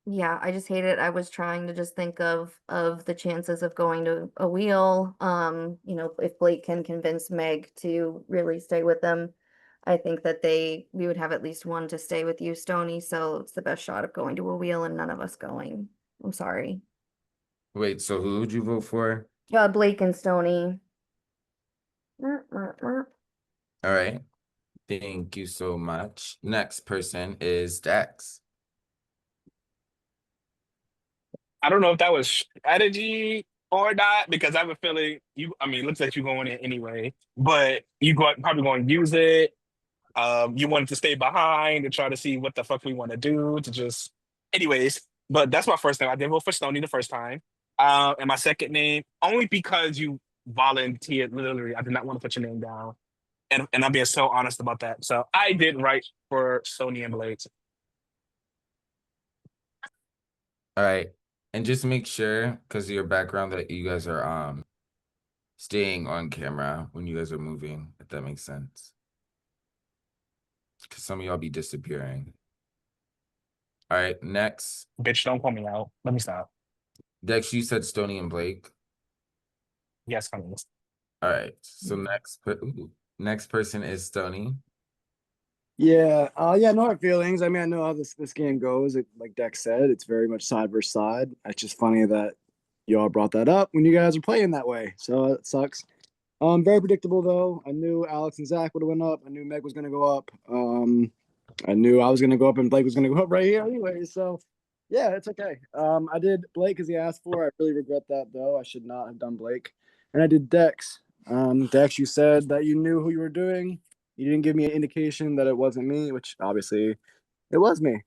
Yeah, I just hate it. I was trying to just think of the chances of going to a wheel. You know, if Blake can convince Meg to really stay with them, I think that we would have at least one to stay with you, Stony. So it's the best shot of going to a wheel and none of us going. I'm sorry. Wait, so who would you vote for? Blake and Stony. All right. Thank you so much. Next person is Dex. I don't know if that was strategy or not because I have a feeling it looks like you're going in anyway, but probably going to use it. You wanted to stay behind and try to see what the fuck we want to do to just, anyways. But that's my first name. I did vote for Stony the first time. And my second name only because you volunteered. Literally, I did not want to put your name down, and I'm being so honest about that. So I did write for Stony and Blake. All right. And just make sure, because of your background, that you guys are staying on camera when you guys are moving, if that makes sense. Because some of y'all be disappearing. All right, next. Bitch, don't call me out. Let me stop. Dex, you said Stony and Blake. Yes, honey. All right. So next person is Stony. Yeah, yeah, no hard feelings. I mean, I know how this game goes. Like Dex said, it's very much side versus side. It's just funny that y'all brought that up when you guys are playing that way. So it sucks. Very predictable though. I knew Alex and Zach would have went up. I knew Meg was gonna go up. I knew I was gonna go up and Blake was gonna go up right here anyway. So yeah, it's okay. I did Blake because he asked for. I really regret that though. I should not have done Blake. And I did Dex. Dex, you said that you knew who you were doing. You didn't give me an indication that it wasn't me, which obviously it was me.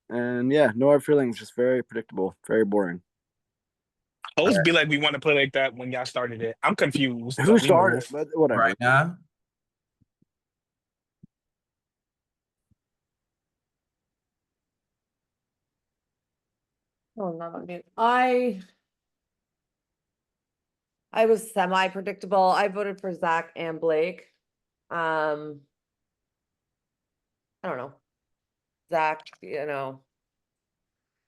And yeah, no hard feelings, just very predictable, very boring. Hosts be like, we want to play like that when y'all started it. I'm confused. Who But we started? move. But whatever. Right now. Oh, not on mute. I was semi-predictable. I voted for Zach and Blake. I don't know. Zach,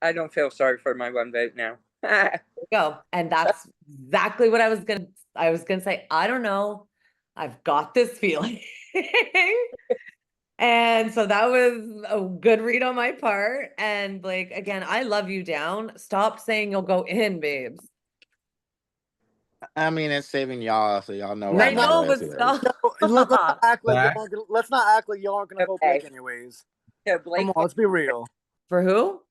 I don't feel sorry for my one vote now. go. And that's exactly what I was gonna say. I don't know. I've got this feeling. And so that was a good read on my part. And Blake, again, I love you down. Stop saying you'll go in, babes. I mean, it's saving y'all, so y'all know I where my know, but loyalty is. stop. Let's not act like Zach? let's not act like y'all aren't gonna vote Okay. Blake anyways. So Blake, Come on, let's be real. For who?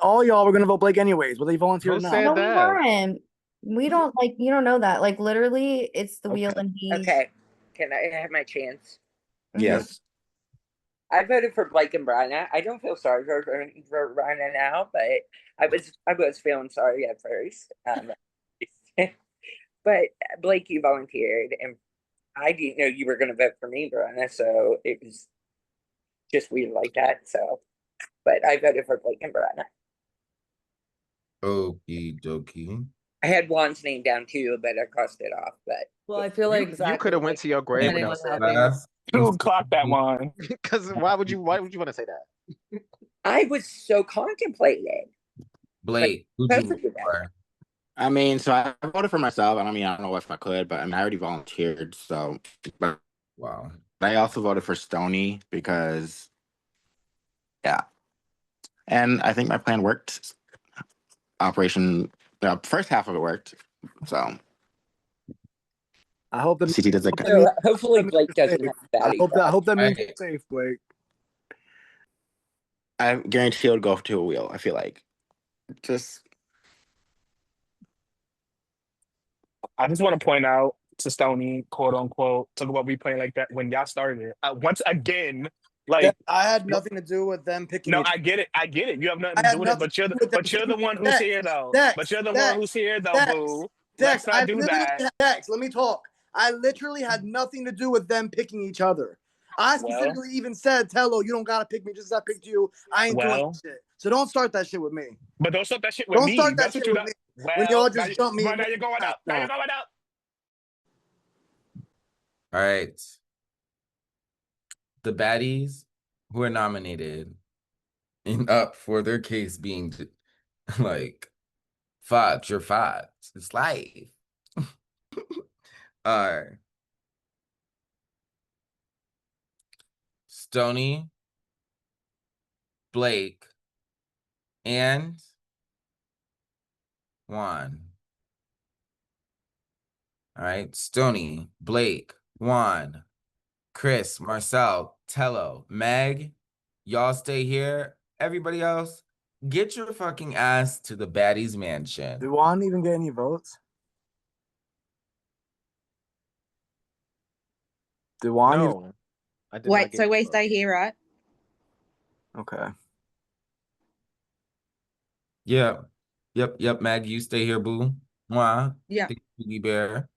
All y'all were gonna vote Blake anyways, whether you volunteer or Who not. said No, we that? weren't. We don't like you don't know that. Like literally, it's the wheel Okay. and he. okay, can I have my chance? Yes. I voted for Blake and Bryna. I don't feel sorry for Bryna now, but I was feeling sorry at first. But Blake, you volunteered, and I didn't know you were going to vote for me, Bryna. So it was just weird like that. So, but I voted for Blake and Bryna. Okie dokie. I had Juan's name down too, but I crossed it off. But Well, I feel like You could have went to your grave anyone without helping. Last. Who clocked that one? Because why would you want to say that? I was so contemplated. Blake, who'd you vote Especially that. for? I mean, so I voted for myself. I mean, I don't know if I could, but I mean, I already volunteered. So, but Wow. I also voted for Stony because, yeah. And I think my plan worked. First half of it worked. So, I hope that CT does a that good. means- Hopefully that means Blake you're doesn't safe. have I hope that means Right. you're safe, Blake. I guarantee it would go to a wheel. I feel like just I just want to point out to Stony, quote unquote, talk about we playing like that when y'all started it. Once again, like I had nothing to do with them picking. no, each I get it. I get it. You have nothing I to had do with it, nothing but you're to do with them but you're the picking one who's Dex, here though. Dex, But you're the Dex, one who's here though, Dex, boo. Dex, Let's not do that. Dex, let me talk. I literally had nothing to do with them picking each other. I Well, specifically even said, Tello, you don't gotta pick me just as I picked you. I ain't doing well, that shit. So don't start that shit with me. but don't start that shit with Don't me. start that That's what shit you with done. me. When Well, y'all now, just jump me. bro, now you're going up. Now Nah. you're going up. All right. The baddies who are nominated and up for their case being like fucked, you're fucked. It's life. Are Stony, Blake, and Juan. All right. Stony, Blake, Juan, Chris, Marcel, Tello, Meg. Y'all stay here. Everybody else, get your fucking ass to the baddies mansion. Did Juan even get any votes? Did Juan even? No, I did not Wait, get so any we votes. stay here, right? Okay. Yeah. Yep, Mag, you stay here, boo. Mwah. Yeah. Big Boogie Bear.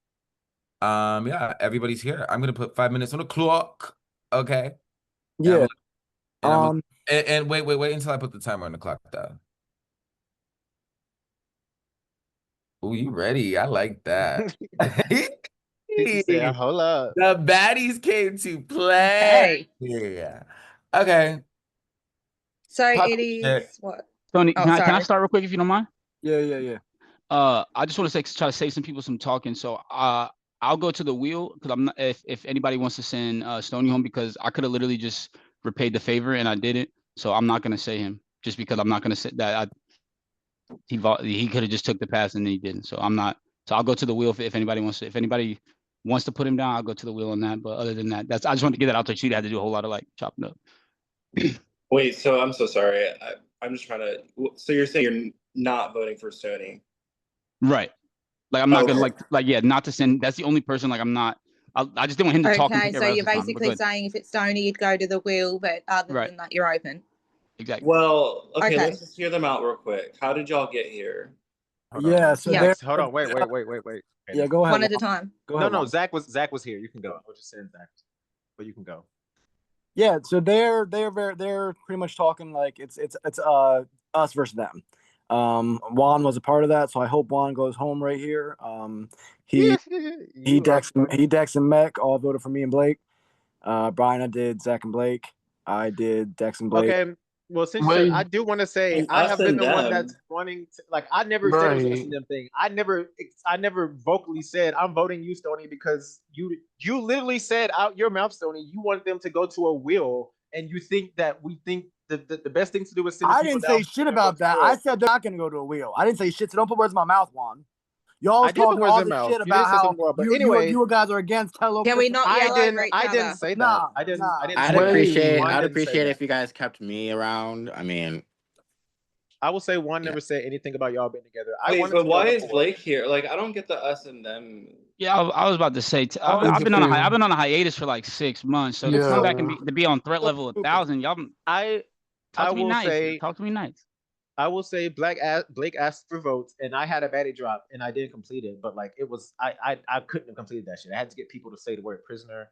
Yeah, everybody's here. I'm gonna put 5 minutes on the clock. Okay. Yeah. And wait until I put the timer on the clock though. Oh, you ready? I like that. She said, hold up. The baddies came to play. Hey. Yeah. Okay. So Talk it shit. is what? Tony, Oh, can I sorry. start real quick if you don't mind? Yeah. I just want to try to save some people some talking. So I'll go to the wheel because I'm not if anybody wants to send Stony home because I could have literally just repaid the favor and I didn't. So I'm not gonna say him just because I'm not gonna say that he could have just took the pass and then he didn't. So I'm not. So I'll go to the wheel if anybody wants to. If anybody wants to put him down, I'll go to the wheel on that. But other than that, I just want to get that out there. She'd had to do a whole lot of like chopping up. Wait, so I'm so sorry. I'm just trying to. So you're saying you're not voting for Stony? Right. Like I'm not Okay. gonna yeah, not to send. That's the only person. Like I'm not. I just didn't want him to talk and Okay, take so everybody you're else's time. But go basically ahead. saying if it's Stony, you'd go to the wheel, but other Right. than that, you're open. Exactly. Well, okay, Okay. let's just hear them out real quick. How did y'all get here? Hold Yeah, on. so Yeah. there. Hold on. Wait. Yeah, go ahead. One at a time. Go ahead. No, Zach was here. You can go. I was just saying Zach, but you can go. Yeah, so they're pretty much talking like it's us versus them. Juan was a part of that, so I hope Juan goes home right here. He Dex and Mech all voted for me and Blake. Brian did Zach and Blake. I did Dex and Blake. Okay. Well, since Wait. I do want to say Wait, I us have been and the one them. that's wanting to, like, I never said it was us Right. and them thing. I never vocally said I'm voting you, Stony, because you literally said out your mouth, Stony, you want them to go to a wheel, and you think that we think the best thing to do is send I people didn't say down shit about that. I said they're not going to go to a wheel. I didn't say shit, so don't put words in my mouth, Juan. Y'all was I did put talking words all in this mouth. shit You did about say how something more, but anyway, you guys are against Hello Can we Christmas. not yell over each I didn't other? say that. Nah, I didn't say I'd that. Wait. Juan I'd didn't say appreciate that. if you guys kept me around. I mean, I will say Juan yeah. never said anything about y'all being together. I Wait, wanted but to be on why the is board. Blake here? Like, I don't get the us and them. Yeah, I was about to say. I've been on a hiatus for like 6 months. So to come back and be on threat level 1,000, y'all talk to me nice. Talk to me nice. I will say Blake asked for votes and I had a baddie drop and I didn't complete it, but like it was I couldn't have completed that shit. I had to get people to say the word prisoner.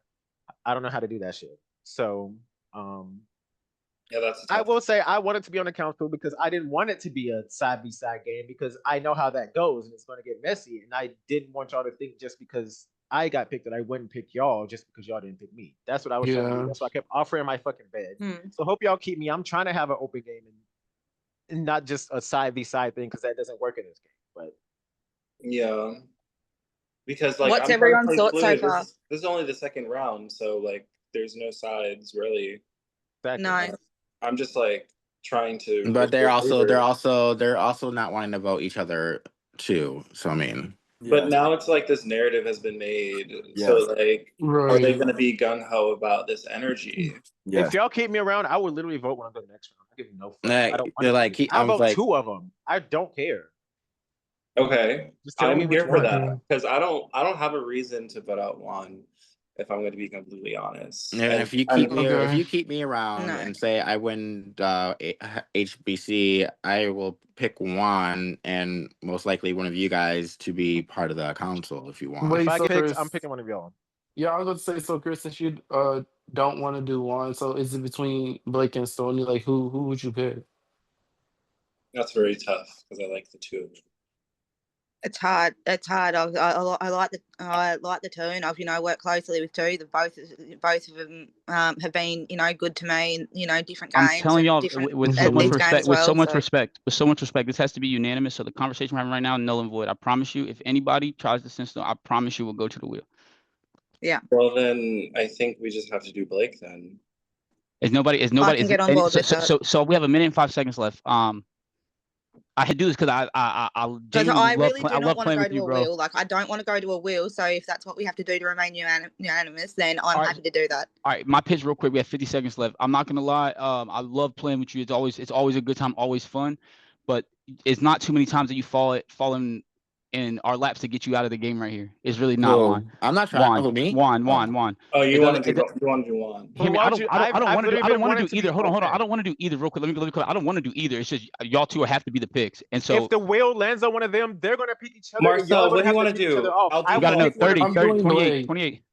I don't know how to do that shit. So Yeah, that's. I will say I wanted to be on the council because I didn't want it to be a side by side game because I know how that goes and it's going to get messy. And I didn't want y'all to think just because I got picked that I wouldn't pick y'all just because y'all didn't pick me. That's what I was trying to do. That's why I kept offering my fucking bed. So hope y'all keep me. I'm trying to have an open game and not just a side by side thing because that doesn't work in this game. But Yeah, because like What's I'm trying to everyone's play thoughts so fluid. far? This is only the second round, so like there's no sides really. No. I'm just like trying to. But they're also not wanting to vote each other too. So I mean, But now it's like this narrative has been made. Yes. So like, are they Right. going to be gung ho about this energy? if y'all keep me around, I would literally vote when I go next round. I give you no fuck. Like, I don't they're want like, to. I'll vote 2 of them. I don't care. Okay, Just tell me I'm which here for one. that because I don't have a reason to vote out one. If I'm going to be completely honest, and if you keep me around and say I win HBC, I will pick one and most likely one of you guys to be part of the council if you want. Wait, If I so get picked, Chris, I'm picking one of y'all. yeah, I was going to say, so Chris, since you don't want to do one, so is it between Blake and Stony? Like, who would you pick? That's very tough because I like the two of them. It's hard. It's hard. I like the two, and I've worked closely with two. Both of them have been good to me in different games. I'm telling y'all with so much respect, with so much respect, this has to be unanimous. So the conversation we're having right now, null and void. I promise you, if anybody tries to send I promise you we'll go to the wheel. Yeah. Well, then I think we just have to do Blake then. Is nobody? I can get on board with that. So we have 1 minute and 5 seconds left. I do this because I genuinely love playing with you, bro. Wheel. Like, I don't want to go to a wheel. So if that's what we have to do to remain unanimous, then I'm happy to do that. All right, my pitch real quick. We have 50 seconds left. I'm not gonna lie. I love playing with you. It's always a good time, always fun. But it's not too many times that you fall in our laps to get you out of the game right here. It's really not Juan. I'm not trying. Juan. Oh, you want to do one? I don't want to do either. Hold on. I don't want to do either. Real quick. Let me I don't want to do either. It's just y'all two have to be the picks. And so if the wheel lands on one of them, they're gonna pick each other. Marcel, what do you want to do? You gotta know 30, 28.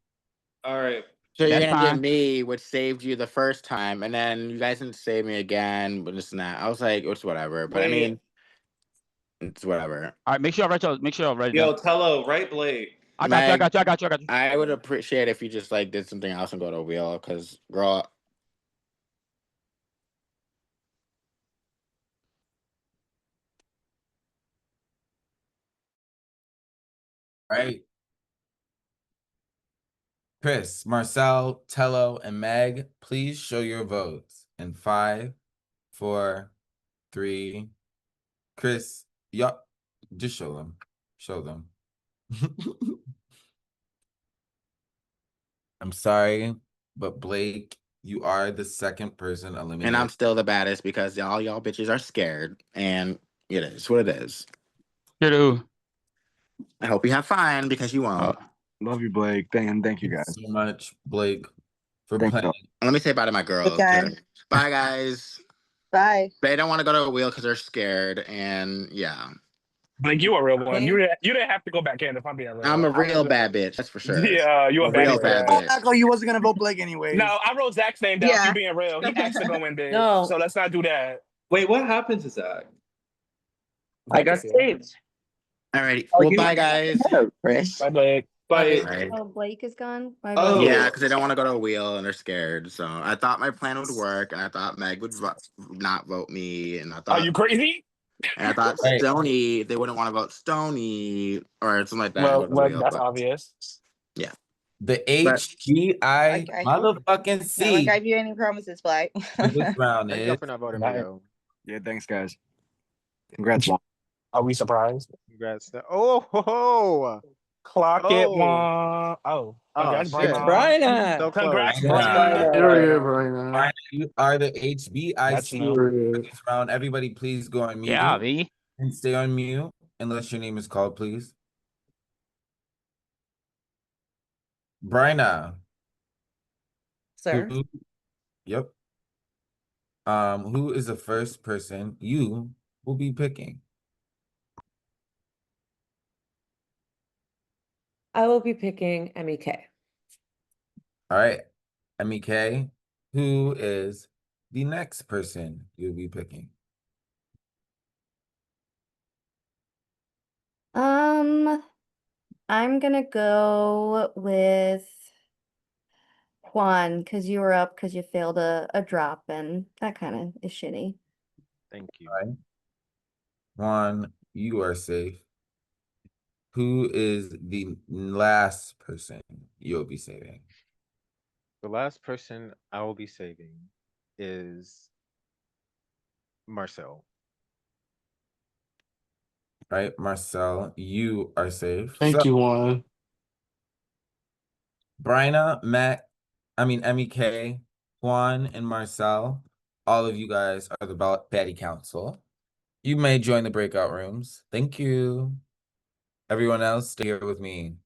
All right. So you're gonna get me, which saved you the first time, and then you guys didn't save me again, but this and that. I was like, it's whatever. But I mean, It's whatever. All right, make sure y'all write it Yo, down. Tello, right, Blake. I got you. Meg, I got you. I would appreciate if you just like did something else and go to a wheel, because girl, Right. Chris, Marcel, Tello, and Meg, please show your votes in 5, 4, 3. Chris, y'all, just show them. Show them. I'm sorry, but Blake, you are the second person eliminated. and I'm still the baddest because y'all bitches are scared, and it is what it is. Here, I hope you have fun because you won't. Love you, Blake. Thank you guys. so much, Blake, for Thank playing. Let me say bye to my girls. Okay. too. Bye, guys. Bye. They don't want to go to a wheel because they're scared, and yeah. Blake, you a real one. Blake? You didn't have to go back in if I'm being real. I'm a I real was- bad bitch, that's for sure. Yeah, you a A baddie real for bad that. bitch. Act like you wasn't gonna vote Blake anyways. No, I wrote Zach's name down. Yeah. You being real. He asked to go in big. No. So let's not do that. Wait, what happened to Zach? I Zach got is here. saved. Alrighty. Oh, Well, you bye, guys. Hello, Chris. Bye, Blake. By Right. Oh, Blake is gone. My Oh. vote. Yeah, because they don't want to go to a wheel and they're scared. So I thought my plan would work, and I thought Meg would not vote me, and I Are thought you crazy? Right. Stony, they wouldn't want to vote Stony or something like that. and go to the Well, wheel, that's but obvious. yeah. The But- HGI Okay. motherfucking No one C gave you any promises, Blake. for this round Thank is y'all for not voting me, Right. yo. Yeah, thanks, guys. Congrats, Juan. Are we surprised? Congrats. Oh, ho, ho. Clock it, Oh. one. Oh, congrats, shit. It's Brian. Bryna. So Congrats, close. Brian. Brian, you are the That's HBIC new. for this round. Everybody, please go on mute Yeah, B. and stay on mute unless your name is called, please. Bryna. Sir. Yep. Who is the first person you will be picking? I will be picking MEK. All right. MEK, who is the next person you'll be picking? I'm gonna go with Juan because you were up because you failed a drop, and that kind of is shitty. Thank you. All right. Juan, you are safe. Who is the last person you'll be saving? The last person I will be saving is Marcel. All right, Marcel, you are safe. Thank So, you, Juan. Bryna, MEK, Juan, and Marcel, all of you guys are the Baddie Council. You may join the breakout rooms. Thank you. Everyone else, stay here with me.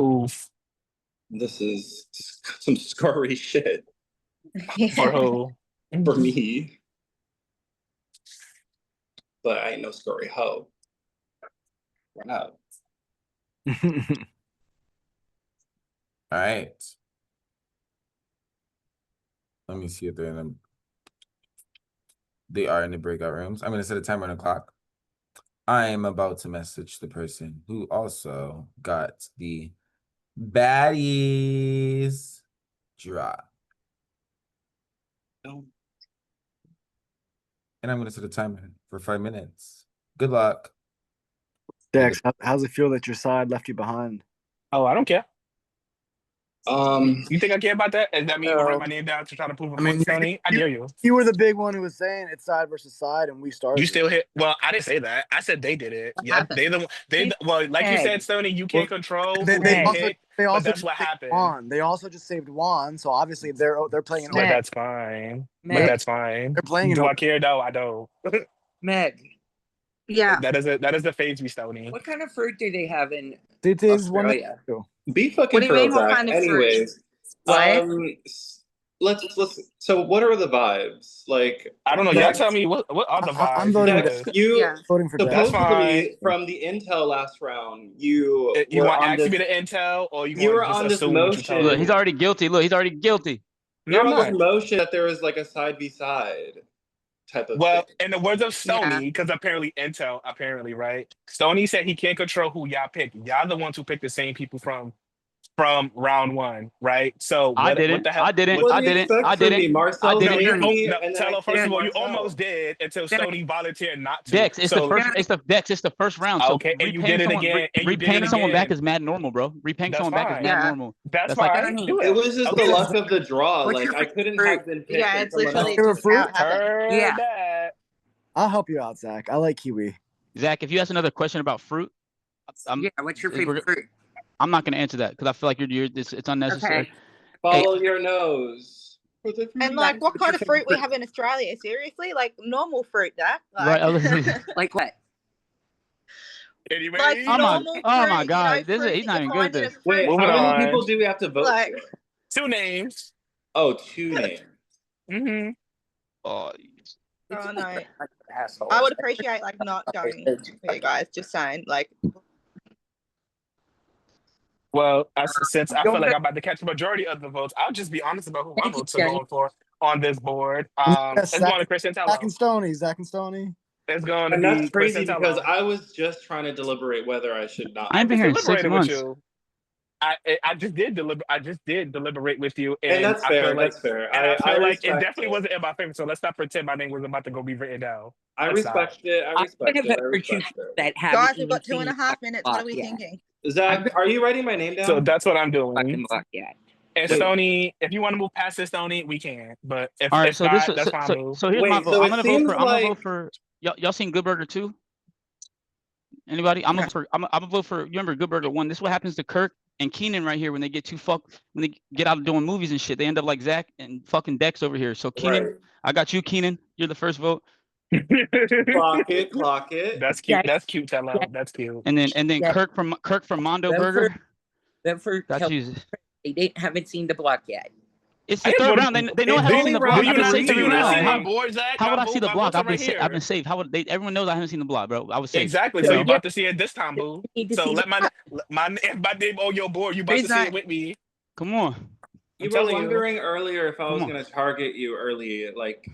Oof. this is some scary shit For who? for me. But I ain't no scary hoe. We're not. All right. Let me see if they're in them. They are in the breakout rooms. I'm going to set a timer on the clock. I am about to message the person who also got the Baddies drop. And I'm going to set a timer for 5 minutes. Good luck. Dex, how's it feel that your side left you behind? Oh, I don't care. Um, You think I care about that? Does that mean you No. write my name down to try to prove a I mean, point, Stoney? I dare you. You were the big one who was saying it's side versus side, and we started. You still hit. Well, I didn't say that. I said they did it. Yeah, well, like you said, Stoney, you can't control who They they also pick, they but also that's just what saved happened. Juan. They also just saved Juan, so obviously they're playing. But Meg. that's fine. But Meg. that's fine. They're playing. Do I care? No, I don't. Meg, Yeah. That is the phase me, Stoney. what kind of fruit do they have in It is one. Australia? be What fucking do you for real, mean, what Zach. kind of fruit? Anyways, What? let's. So, what are the vibes? Like, I don't know. Y'all Dex, tell me what are the vibes? I'm voting Dex, Dex. you Yeah. Voting for Dex. That's supposedly from the intel last round, you You were want to on ask this. me the intel, or you You want were to just on this assume what you tell motion. Look, me? he's already guilty. Look, he's already guilty. You're No, on I'm this not. motion that there was like a side v side. type of Well, thing. in the words of Yeah. Stony, because apparently, right? Stony said he can't control who y'all pick. Y'all the ones who pick the same people from round one, right? So I what didn't. the hell? I didn't. What I do you didn't. expect I from didn't. me? I Marcel No, didn't. made you me, no, and then I Tello, first picked of all, you myself. almost did until That- Stony volunteered not to. Dex, it's the So first. It's the Dex. It's the first round. So okay, and you did it again, and you did it repaying someone back again. is mad normal, bro. Repaying That's someone back is fine. mad Yeah. normal. That's That's like fine. Do It it. was just the Okay. luck of the draw. What's Like your I couldn't fruit? have been picked Yeah, and it's someone literally else. Favorite just fruit? how it happened. Heard Yeah. that. I'll help you out, Zach. I like kiwi. Zach, if you ask another question about fruit, Yeah, what's your we're- favorite fruit? I'm not going to answer that because I feel like it's unnecessary. Okay. Follow your nose. And like, what kind of fruit we have in Australia? Seriously, like normal fruit, that Right. Like what? Anyway, like Oh my- normal fruit. oh my you God, know, this is- fruit he's that not you even good at find in a this. fruit Wait, Moving how many on. people do we have to vote Like- for? 2 names. Oh, 2 names. Mm-hmm. Oh, Oh no, Asshole. I would appreciate like not going for you guys. Just saying, like, Well, since I Don't feel like go- I'm about to catch the majority of the votes, I'll just be honest about who my Thank you, votes are Jenny. going for on this board. Yes, It's going to Chris Zach Santello. and Stony. Zach and Stony. It's going to And be that's Chris crazy because Santello. I was just trying to deliberate whether I should not. I ain't been just here in 6 deliberated with months. you. I just did deliberate with you, And that's I fair. feel like, That's fair. and I feel like it respect definitely wasn't in my favor. So let's not pretend my name was about to go be written down. I Let's not. respect it. I I'm respect gonna it. I vote for two respect people it. that haven't guys, we've even got two seen and a the half fucking minutes. What block are we yet. thinking? Zach, are you writing my name down? So that's what I'm doing. Fucking block yet. And Wait. Stony, if you want to move past this, Stony, we can. But if, All right, if so not, this that's fine. Move. so here's my Wait, vote. so I'm it gonna seems vote for y'all seen Good Burger 2? Anybody? I'm gonna vote for, you remember Good Burger 1. This is what happens to Kirk and Keenan right here when they get when they get out of doing movies and shit. They end up like Zach and fucking Dex over here. So Keenan, Right. I got you, Keenan. You're the first vote. Clock it, clock it. That's cute. Dex- That's cute, Tello. That's cute. And then Dex- Kirk from Mondo Vote Burger. Vote for Got Kel- you. They haven't seen the block yet. It's I the guess third what- round. They know I it's haven't only seen the round block. Do I've you been not, saved do you every not see round. my Right. board, Zach? How would I My see the my block? votes are right I've here. been saved. Everyone knows I haven't seen the block, bro. I was saved. Exactly. You So know? you're about to see it this time, boo. Need to So see let my if my name on your board, you about to see Zach? it with me. Come on. You were telling you. wondering earlier if I was Come on. going to target you early, like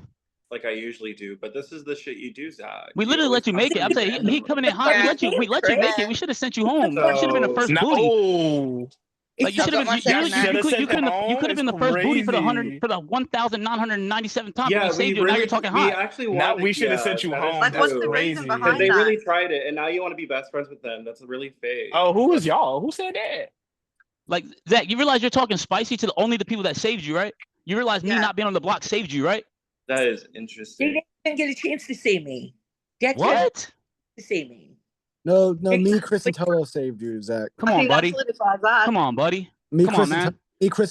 I usually do, but this is the shit you do, Zach. We You literally always let you come make it. to I'm me saying he randomly. coming in hot. Yeah. We let you make it. We should have sent you home. You should have been the first Now, booty. oh, Like you I've should got have my been. second name. You could have been the first booty for the crazy. 1,997th time. Yeah, we we saved you. Now really, you're talking we hot. actually Now wanted. we should have yeah, sent you that is home. Like, That's what's the true. reason crazy. behind Because they that? really tried it, and now you want to be best friends with them. That's really fake. Oh, who was y'all? Who said that? Like Zach, you realize you're talking spicy to only the people that saved you, right? You realize me Yeah. not being on the block saved you, right? That is They interesting. didn't get a chance to see me. Dex didn't What? to see me. No, me, Chris, and Tello saved you, Zach. Come I on, think that buddy. solidifies that. Come on, buddy. Me, Come on, Chris, man.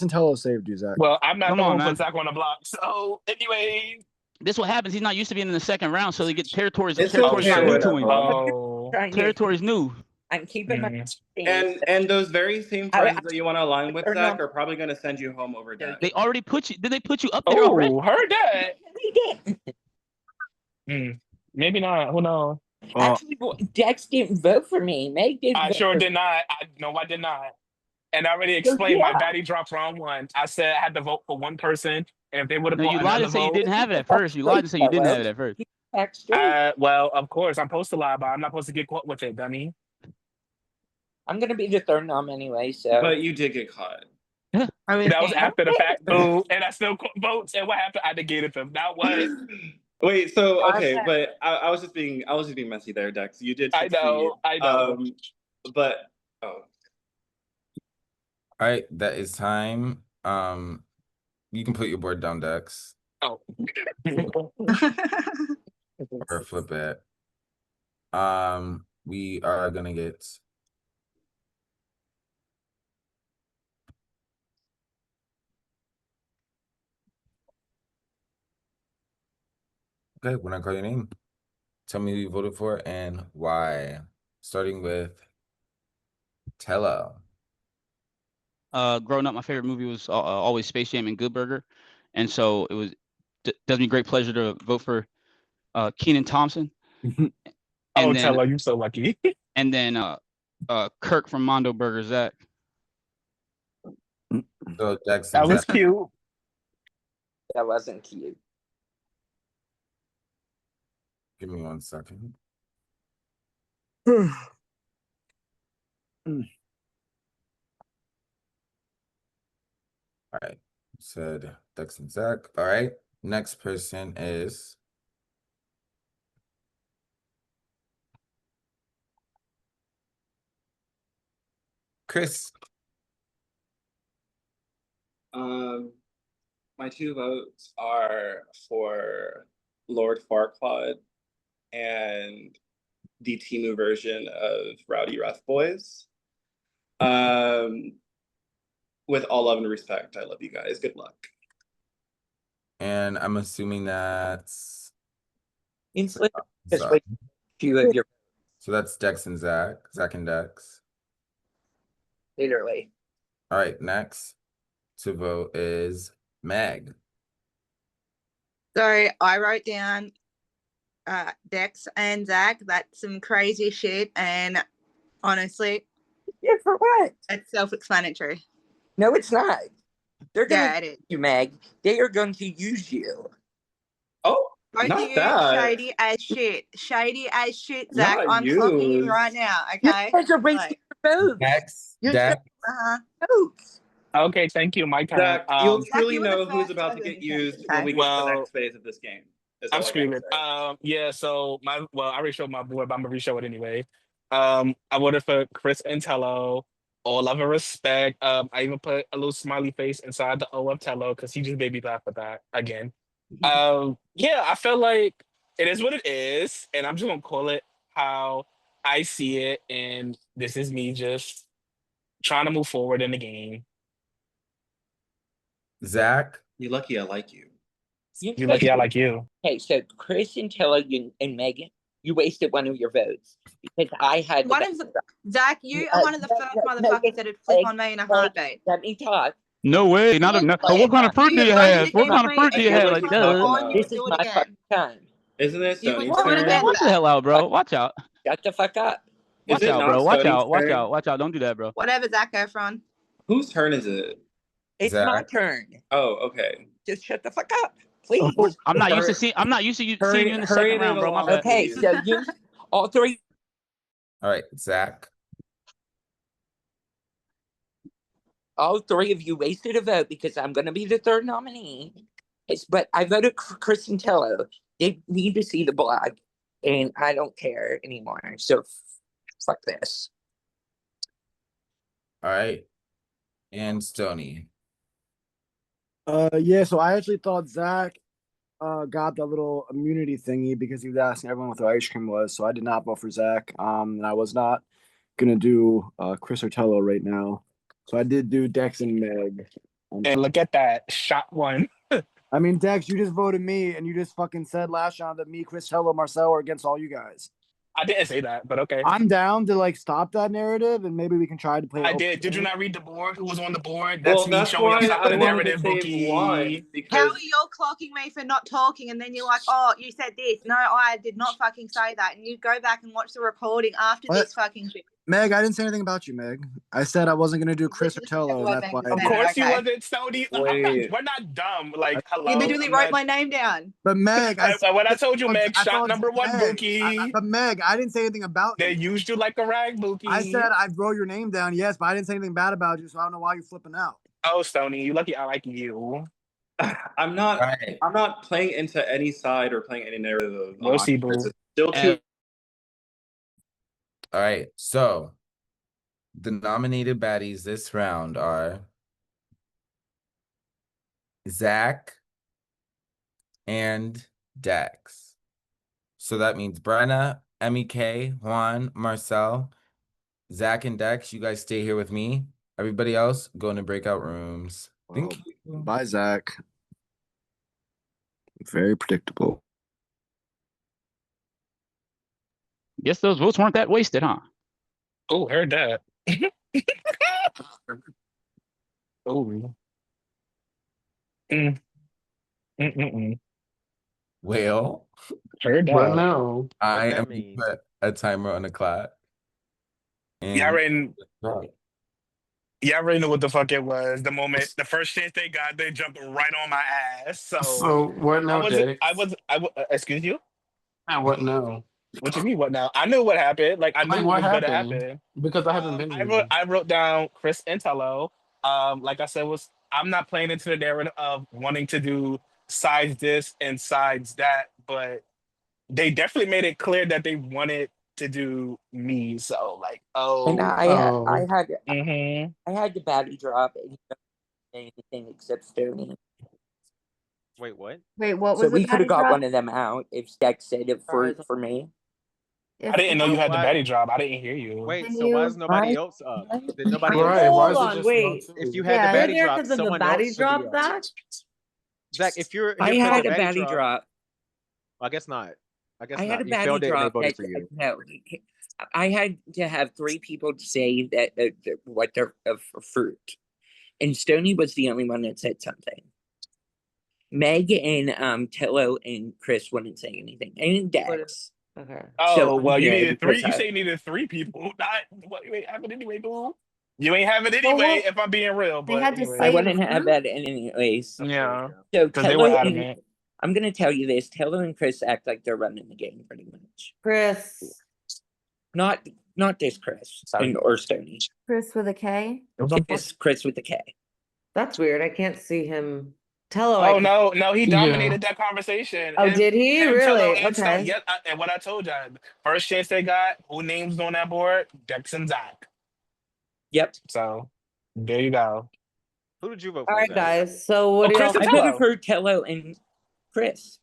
and Tello saved you, Zach. Well, I'm not Come the on, one man. for Zach on the block. So anyway, This is what happens. He's not used to being in the second round, so they get territories. It's Territories okay, not new to him. whatever. oh, Trying to- Territory's new. I'm keeping my And those very same I- friends that you want to align with, or Zach, no. are probably going to send you home over Dex. They already put you. Did they put you up there already? oh, heard that. They did. Maybe not. Who knows? Actually, Dex didn't vote for me. Meg did. I vote sure for did not. I did not. And I already explained my yeah. baddie drop round one. I said I had to vote for one person, and if they would have No, brought you lied another and said you vote, didn't have it at first. You lied and said you didn't have it at first. Back straight. well, of course, I'm supposed to lie, but I'm not supposed to get caught with it, dummy. I'm gonna be the third nom anyway, so. But you did get caught. I mean, That was after the fact, boo, and I still caught votes. And what happened? I negated them. Now what? Wait, so okay, Okay. but I was just being messy there, Dex. You did I succeed. know. But All right, that is time. You can put your board down, Dex, Oh. or flip it. We are gonna get. Okay, when I call your name, tell me who you voted for and why. Starting with Tello. Growing up, my favorite movie was always Space Jam and Good Burger, and so it was does me great pleasure to vote for Kenan Thompson. Oh, Tello, you're so lucky. And then Kirk from Mondo Burger, Zach. So Dex. That was cute. That wasn't cute. Give me 1 second. All right. Said Dex and Zach. All right. Next person is Chris. My 2 votes are for Lord Farquaad and the Timu version of Rowdy Rough Boys. With all love and respect, I love you guys. Good luck. And I'm assuming that's Just Zach. wait few of your So that's Dex and Zach. Zach and Dex. literally. All right. Next to vote is Meg. So I wrote down Dex and Zach. That's some crazy shit, and honestly, Yeah, for what? it's self-explanatory. No, it's not. They're gonna Yeah, it is. use you, Meg. They are going to use you. Oh, Both of not you that. shady as shit. Shady as shit, Zach. Not I'm clocking you used. right now, You okay? guys are wasting your votes. Dex. You're Dex. votes. Okay, thank you. My turn. Zach, you'll Zach, truly you were the know who's first about to person get to used say, when okay? we get to the Well, next phase of this game. Is I'm all I gotta screaming. say. Yeah, so I already showed my board, but I'm gonna re-show it anyway. I voted for Chris and Tello. All love and respect. I even put a little smiley face inside the O of Tello because he just made me laugh at that again. Yeah, I feel like it is what it is, and I'm just gonna call it how I see it, and this is me just trying to move forward in the game. Zach. You're lucky I like you. You're lucky I like you. Okay, so Chris and Tella and Megan, you wasted one of your votes because I had One of the Zach, you are one of the first motherfuckers that would flip on me in a heartbeat. Let me talk. No way, not a. Look, But what kind of fruit do you you voted have? What against kind of me, fruit do and you have? every Like, time I duh. go on, you This would is do it my again. fucking time. Isn't it You would Sony's do it turn? again, Watch the Zach. hell out, bro. Watch out. Shut the fuck up. Is Watch it out, not bro. Watch Sony's out. Watch turn? out. Watch out. Don't do that, bro. Whatever, Zach Efron. Whose turn is it? It's Zach. my turn. Oh, okay. Just shut the fuck up, please. I'm not used to seeing. I'm not used to seeing you in the Hurry second it round, bro. My along, bad. Okay, please. so you all three All right. Zach. of you wasted a vote because I'm gonna be the third nominee. But I voted for Chris and Tello. They need to see the blog, and I don't care anymore. So fuck this. All right. And Stony. Yeah, so I actually thought Zach got that little immunity thingy because he was asking everyone what their ice cream was. So I did not vote for Zach. And I was not gonna do Chris Ortello right now. So I did do Dex and Meg. And look at that shot one. I mean, Dex, you just voted me, and you just fucking said last round that me, Chris Tello, Marcel are against all you guys. I didn't say that, but okay. I'm down to like stop that narrative, and maybe we can try to play. I did. Did you not read the board? Who was on the board? Well, That's me that's showing up. why Stop I the wanted to narrative, save one Bookie. How because are you clocking me for not talking, and then you're like, "Oh, you said this." No, I did not fucking say that. And you go back and watch the recording after What? this fucking shit. Meg, I didn't say anything about you, Meg. I said I wasn't gonna do Chris Literally said Ortello, the and word that's Meg why I Of just did. said it, course you okay? wasn't, Stoney. wait. We're not dumb. Like, You hello. literally wrote my name down. But Meg, When I told you, Meg, I shot thought number one, Meg, Bookie. but Meg, I didn't say anything about They you. used you like a rag, I Bookie. said I wrote your name down, yes, but I didn't say anything bad about you, so I don't know why you're flipping out. Oh, Stoney, you lucky I like you. I'm not. All right. I'm not playing into any side or playing any narrative of We'll see, Chris. boo. It's still too. All right. So the nominated baddies this round are Zach and Dex. So that means Brenna, MEK, Juan, Marcel, Zach, and Dex. You guys stay here with me. Everybody else, go into breakout rooms. Thank you. Bye, Zach. Very predictable. Guess those votes weren't that wasted, huh? Oh, heard that. Oh. Well, Heard that. Well, no. I that am gonna mean? put a timer on the clock. Y'all And already know what the fuck it was. The moment, the first chance they got, they jumped right on my ass. So So what I now, wasn't. Dex? Excuse you. And what now? What you mean? What now? I knew what happened. Like I knew Like what what was going to happened? happen. Because I haven't been I wrote here. I wrote down Chris Intello. Like I said, was I'm not playing into the narrative of wanting to do sides this and sides that, but they definitely made it clear that they wanted to do me. So like, And oh, Oh. mm-hmm. I had the baddie drop and he didn't say anything except Stony. Wait, what? Wait, what So was the we could have baddie got drop? one of them out if Dex said it for me. If I didn't know you what? had the Why? Betty drop. I didn't hear you. Wait, Can so why is you? nobody I, else up? I, Did nobody else? Right. Why Hold is it on, just y'all wait. If two? you had the Yeah. You're baddie there drop, because of the someone else baddie should be drop, up. Zach? Zach, if you're I here for had the a baddie baddie drop, drop. I guess not. I guess I had a not. You baddie failed it and they drop voted that for you. no, I had to have 3 people say that what they're of fruit, and Stony was the only one that said something. Meg and Tillo and Chris wouldn't say anything, and Dex. Okay. So Oh, I'm well, you here needed 3. because You say you needed 3 people. Not what you ain't have it anyway, boo. You ain't have it Well, anyway, if I'm being real. they But had to anyway. I say the wouldn't have fruit. that anyways. Yeah. So Because they were Tillo and adamant. I'm gonna tell you this: Tillo and Chris act like they're running the game pretty much. Chris. Not this Chris Sorry. or Stony. Chris with a K. It's Chris with the K. That's weird. I can't see him. Tello, I Oh can. no, he Yeah. dominated that conversation. Oh, did he? Tello, Really? and Stone. Okay. Yep, and what I told y'all, first chance they got, who names on that board? Dex and Zach. Yep. So there you go. Who did you vote All for, right, Zach? guys. So what do Chris y'all I and think? voted Tello. for Tillo and Chris.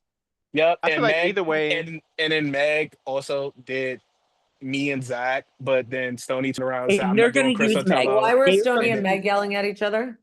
Yep, I feel and like Meg either way, and then Meg also did me and Zach, but then Stoney turned around and said, And "I'm they're not gonna doing Chris use or Meg. Why Tello." were They're Stony gonna and Meg use, yelling at each other?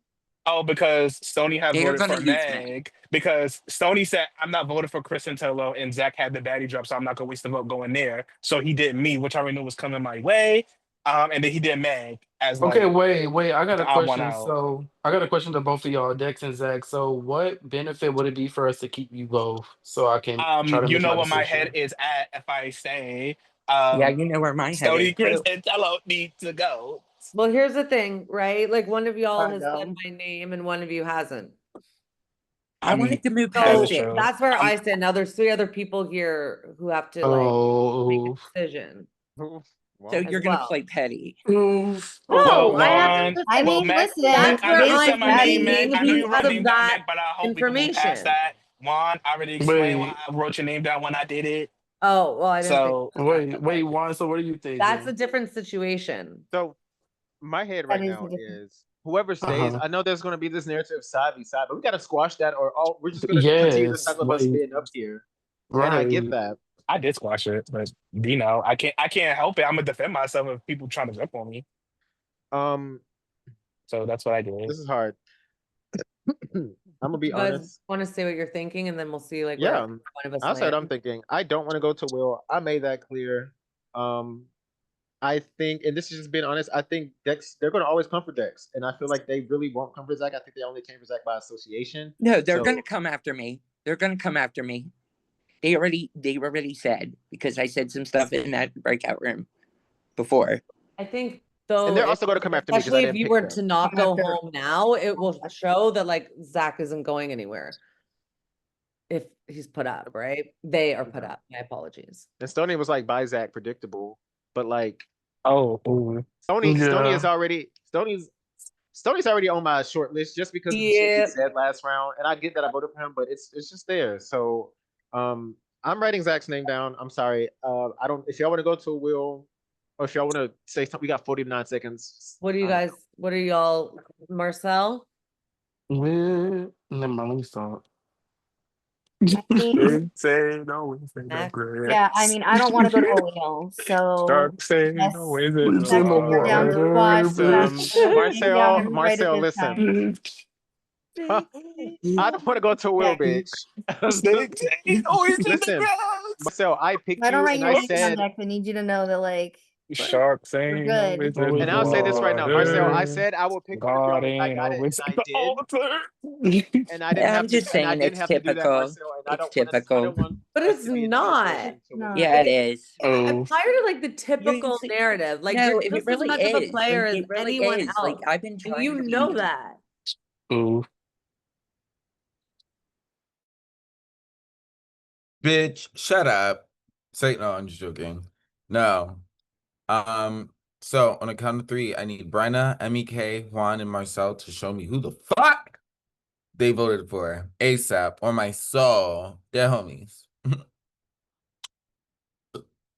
Oh, because Stoney had they're voted gonna for use Meg. Meg. Because Stoney said, "I'm not voting for Chris and Tello," and Zach had the baddie drop, so I'm not gonna waste the vote going there. So he did me, which I already knew was coming my way. And then he did Meg as Okay, like wait. I got a the odd one question. out. So I got a question to both of y'all, Dex and Zach. So what benefit would it be for us to keep you both so I can try to You make know my where my head decision? is at if I say Yeah, you know where my head is Stoney, Chris, too. and Tello need to go. Well, here's the thing, right? Like one of y'all I has said know. my name and one of you hasn't. I wanted to move That past is So it. true. that's where I stand. Now there's 3 other people here who have to like make Oh, a decision who? So Well, as you're gonna well. play petty. No, Well, I have No. to one, just I say well, mean, Meg, listen, that's Meg, I know where big you said I'm my name, Daddy. Meg. I know standing you wrote because my of name down, that Meg, but I hope we can move past information. that. Juan, I already explained why wait, I wrote your name down when I did it. Oh, well, I didn't think So, of that. Okay. Juan. So what are you That's a thinking? different situation. so my head That right is a now different. is whoever stays. Uh-huh. I know there's going to be this narrative side by side, but we got to squash that, or all we're just going to continue to Yes, talk about us like being up here. And I get right. that. I did squash it, but I can't help it. I'm gonna defend myself if people trying to jump on me. Um, So that's what I did. this is hard. I'm gonna be You guys honest. want to say what you're thinking, and then we'll see like where Yeah, one of us I said I'm land. thinking. I don't want to go to Will. I made that clear. Um, I think, and this is just being honest, I think Dex, they're going to always come for Dex. And I feel like they really won't come for Zach. I think they only came for Zach by association. No, they're So, gonna come after me. They're gonna come after me. They already said, because I said some stuff in that breakout room before. I think and though, they're also going to come after me because I especially if didn't you pick were to them. not Come go after. home now, it will show that like Zach isn't going anywhere if he's put up, right? They are put Yeah. up. My apologies. And Stoney was like, by Zach, predictable. But like, Oh, ooh. Stoney Yeah. is already, Stoney's already on my short list just because of the shit he Yeah. said last round. And I get that I voted for him, but it's just there. So, I'm writing Zach's name down. I'm sorry. I don't, if y'all want to go to a Will, or if y'all want to say something, we got 49 seconds. What do you guys? What are y'all, Marcel? Never mind, let me stop. I mean, Say no, is it no Max? great? yeah, I mean, I don't want to go to Oleo, so Start saying yes, no, is it We no say that's no if you're more. down to water? squash. Listen, Maybe I'm Marcel, gonna rewrite it Marcel, this listen. time. I don't want to go to Will, bitch. Say no, is it the Listen, grass? Marcel, I picked If I don't you write and your I name down, said, Dex, I need you to know that like Shark we're saying no, good. is it Always and the I'll in say the this right now, Marcel, I water? said I will pick one of God y'all if I ain't got it, always and at I the did. altar. And I didn't I'm have to, just and I saying didn't it's have to do that, typical. Marcel. And It's I typical. don't want But us it's to be in that not. situation. So No. Yeah, it Like, is. I'm Oh, tired of like the You typical see, narrative. Like no, you're it just as really much of a is. player Like, as it really anyone is. Like, else. I've been And trying you to know be. that. oh. Bitch, shut up. Say no, I'm just joking. No. So on a count of three, I need Brenna, MEK, Juan, and Marcel to show me who the fuck they voted for ASAP on my soul. They're homies.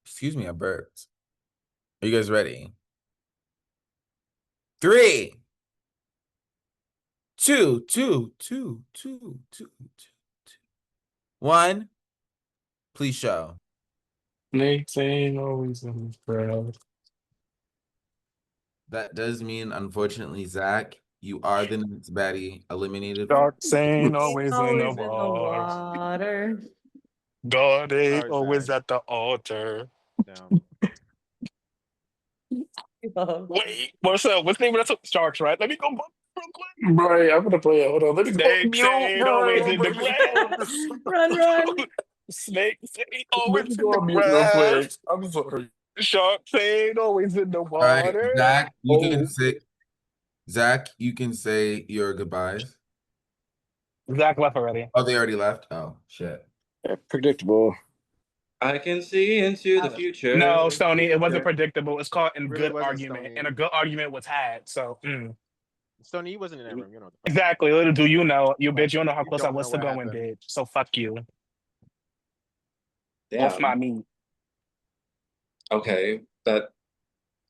Excuse me, I burped. Are you guys ready? 3, 2, 2, 2, 2, 2, 2, 1. Please show. Snakes ain't always in the crowd. That does mean, unfortunately, Zach, you are the next baddie eliminated. Sharks ain't It's always in the always in the water. water. God ain't Sorry, always Zach. at the altar. Down. Wait, what's up? What's the name of that Sharks, right? Let me go back real quick. Right, I'm gonna play it. Hold on. Let me go on Snakes mute, ain't always bro. in the Let me go on, grass. Run. Snakes ain't let me always in go the on mute real quick. grass. I'm sorry. Sharks ain't always in the All right, water. Zach, you can Oh, say Zach, you can say your goodbyes. Zach left already. Oh, they already left? Oh, shit. Predictable. I can see into the No, future. Stoney, it wasn't predictable. It's called in It really good wasn't, argument, Stoney. and a good argument was had. So, Stoney, you wasn't in that room. You know. exactly. Little do you know, you Like, bitch. You don't know how you close I don't was know to what going, happened. bitch. So fuck you. Off my Damn. meat. Okay, that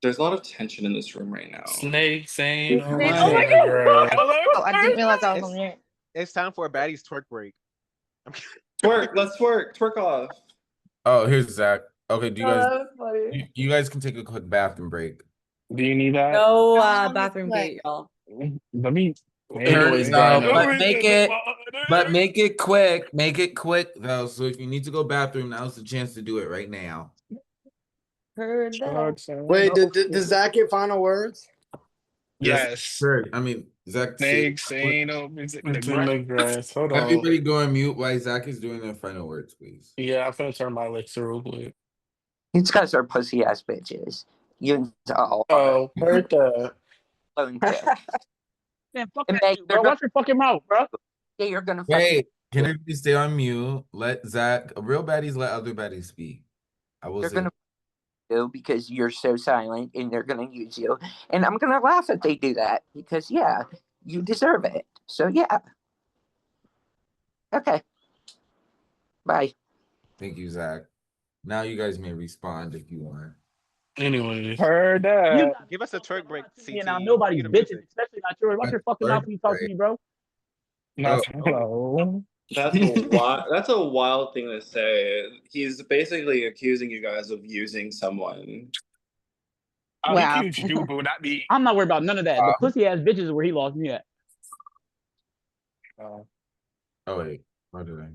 there's a lot of tension in this room right now. snakes ain't Oh my always God. in the grass. Hello. Oh, I didn't realize I was It's on mute. it's time for a Baddies twerk break. Twerk, let's twerk off. Oh, here's Zach. Okay, do you guys that was funny. you guys can take a quick bathroom break. Do you need that? No No, bathroom like- gate, y'all. Let me. Anyways, No, Brian, but make it quick. Make it quick though. So if you need to go bathroom, now's the chance to do it right now. Heard that. Wait, does Zach get final words? Yes, Yes. sure. I mean, Zach, Snakes ain't always in the it's in grass. the grass. Hold on. everybody go on mute while Zach is doing their final words, please. Yeah, I'm finna turn my Alexa real quick. These guys are pussy ass bitches. You all are. Oh, heard that. Lone wolf. Man, fuck And that Meg, shit, bro. you're Watch your fucking mouth, bro. Yeah, you're gonna Wait, can everybody stay on mute? Let Zach, real baddies let other baddies speak. I will they're say gonna do because you're so silent and they're gonna use you. And I'm gonna laugh if they do that because yeah, you deserve it. So yeah. Okay. Bye. thank you, Zach. Now you guys may respond if you want. Anyways, Heard that. Give us a twerk break, CT. Now nobody's Cue the bitching, music. especially not yours. Watch your fucking mouth when you talk to me, bro. Oh, Hello. That's a wild thing to say. He's basically accusing you guys of using someone. Oh, he Wow. accused you, boo, not me. I'm not worried about none of that. The pussy ass bitches is where he lost me at. oh wait, what did I?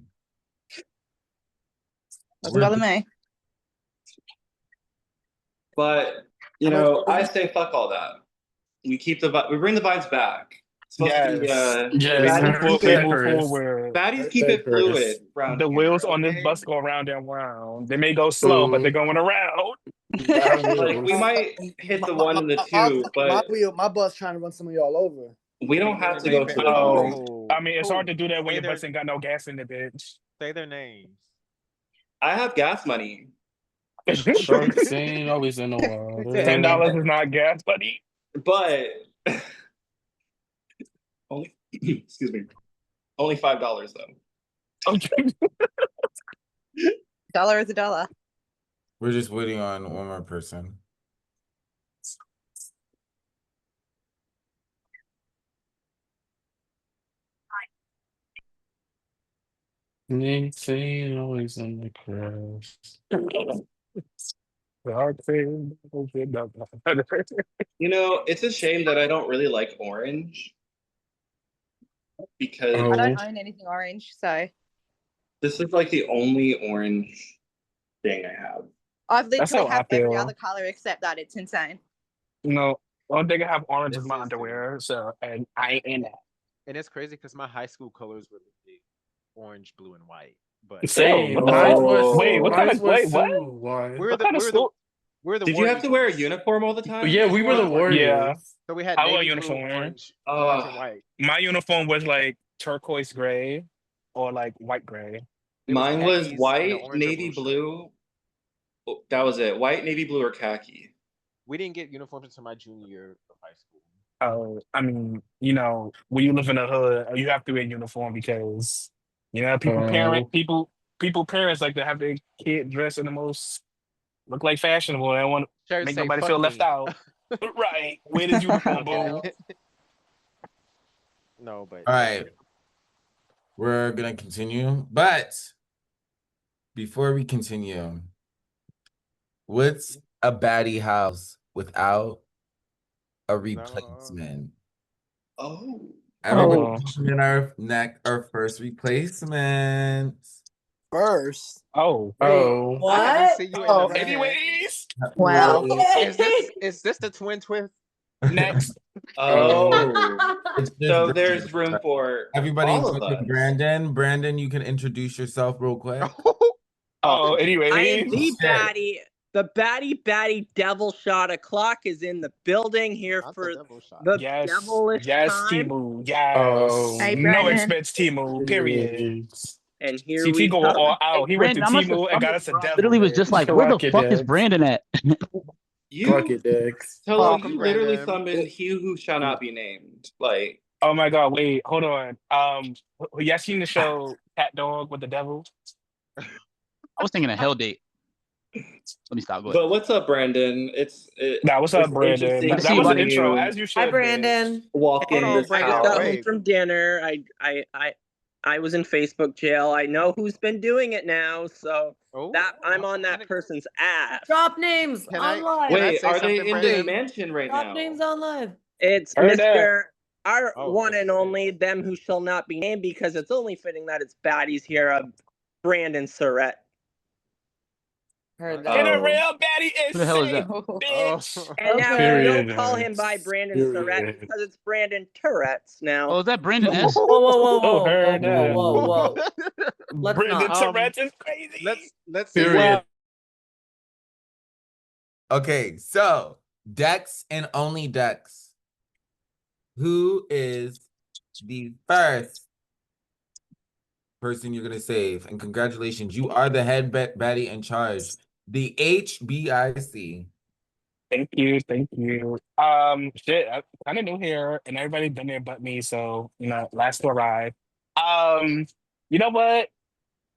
Doesn't bother me. But you know, I say fuck all that. We bring the vibes back. It's supposed to be yes, baddies We that move Chris. forward. baddies keep That it Chris. fluid around The here, wheels on this okay? bus go round and round. They may go slow, but they're going around. Like we might hit the one and the two, but My bus trying to run some of y'all over. we don't have to Wait, go wait, to Oh, it. I mean, it's hard to do that when Say your their, bus ain't got no gas in the bitch. say their names. I have gas money, Sharks ain't always in the water. $10 is not gas, buddy. but only excuse me, only $5 though. Dollar is a dollar. We're just waiting on one more person. Snakes ain't always in the grass. You know, it's a shame that I don't really like orange because I don't Oh, own anything orange, so this is like the only orange thing I have. I've That's literally how I have every feel. other color except that. It's insane. No, one thing I have orange This is my is underwear, so and I ain't in that. And it's crazy because my high school colors were literally orange, blue, and white. But same. What the fuck? Wait, What kind of was what? too. Why? we're What the kind of we're the school? we're the Did you War have to wear a Eagles. uniform all the time? Yeah, we were We're the the War Eagles. Warriors. So we had I wore a navy blue, uniform. orange, and white. My uniform was like turquoise gray or like white gray. It was Mine was khakis and an white, orange or navy blue shirt. blue, That was it. White, navy blue, or khaki. We didn't get uniforms until my junior year of high school. Oh, I mean, when you live in the hood, you have to wear uniform because, people parents like to have their kid dress in the most look like fashionable. They don't want to Shirts make say nobody "fuck feel left me." out. Right. Wear this uniform, boo. Wild. No, but All yeah. right. We're gonna continue, but before we continue, what's a baddie house without a No. replacement? Oh. Everybody Oh. in our first replacement. First. Oh. Wait, Oh. I haven't What? seen you in a Oh. minute. Anyways, Wow. Is this the twin twist? next. Oh. It's just So there's room for everybody, all of including us. Brandon. Brandon, you can introduce yourself real quick. Oh, I am anyways. the Shit. baddie. The baddie devil shot o'clock is in the building here Not the for double shot. the Yes. devilish Yes, time. Timu. Yes. Hey, Oh. No Brandon. expense, Timu. Period. And here CT we going all come. out. He went to Brandon, Timu and got us a devil, literally was just bitch. like, where the Rocket fuck is Dex. Brandon at? You, Dex. Tolo, Welcome, you literally Brandon. summoned he who shall not be named. Like, Oh my god, wait, hold on. Y'all seen the show Cat Dog with the Devil? I was thinking a hell date. Let me stop. Go ahead. but what's up, Brandon? Nah, what's up, It's Brandon? interesting Good to That see you, was the seeing buddy. intro, you as you Hi, should, bitch. Brandon. walk Hold in on, this I Hey, just got house. home wait. from dinner. I was in Facebook jail. I know who's been doing it now, so Oh, that I'm on can that person's ass. Drop names can on I live. can I Wait, say are they something, in this Brandon? mansion right Drop now? names on live. It's Heard that. Mr. Our Oh, one and Mr. only, them who shall not be named, because it's only fitting that it's baddies here of Brandon Surratt. Heard What? And that. a Oh. real baddie Who is the hell is safe, that? bitch. And now we Okay. don't call him by Period. Brandon Surratt Period. because it's Brandon Tourette's now. Oh, is that Brandon S? Whoa, whoa, whoa, Oh, whoa, whoa, heard whoa, that. whoa, Ooh. whoa. Let's Brandon not. Tourette's is crazy. let's say Period. Okay, so Dex and only Dex. Who is the first person you're gonna save? And congratulations, you are the head baddie in charge. The HBIC. Thank you, thank you. Shit, I kind of new here, and everybody been there but me, so last to arrive. You know what?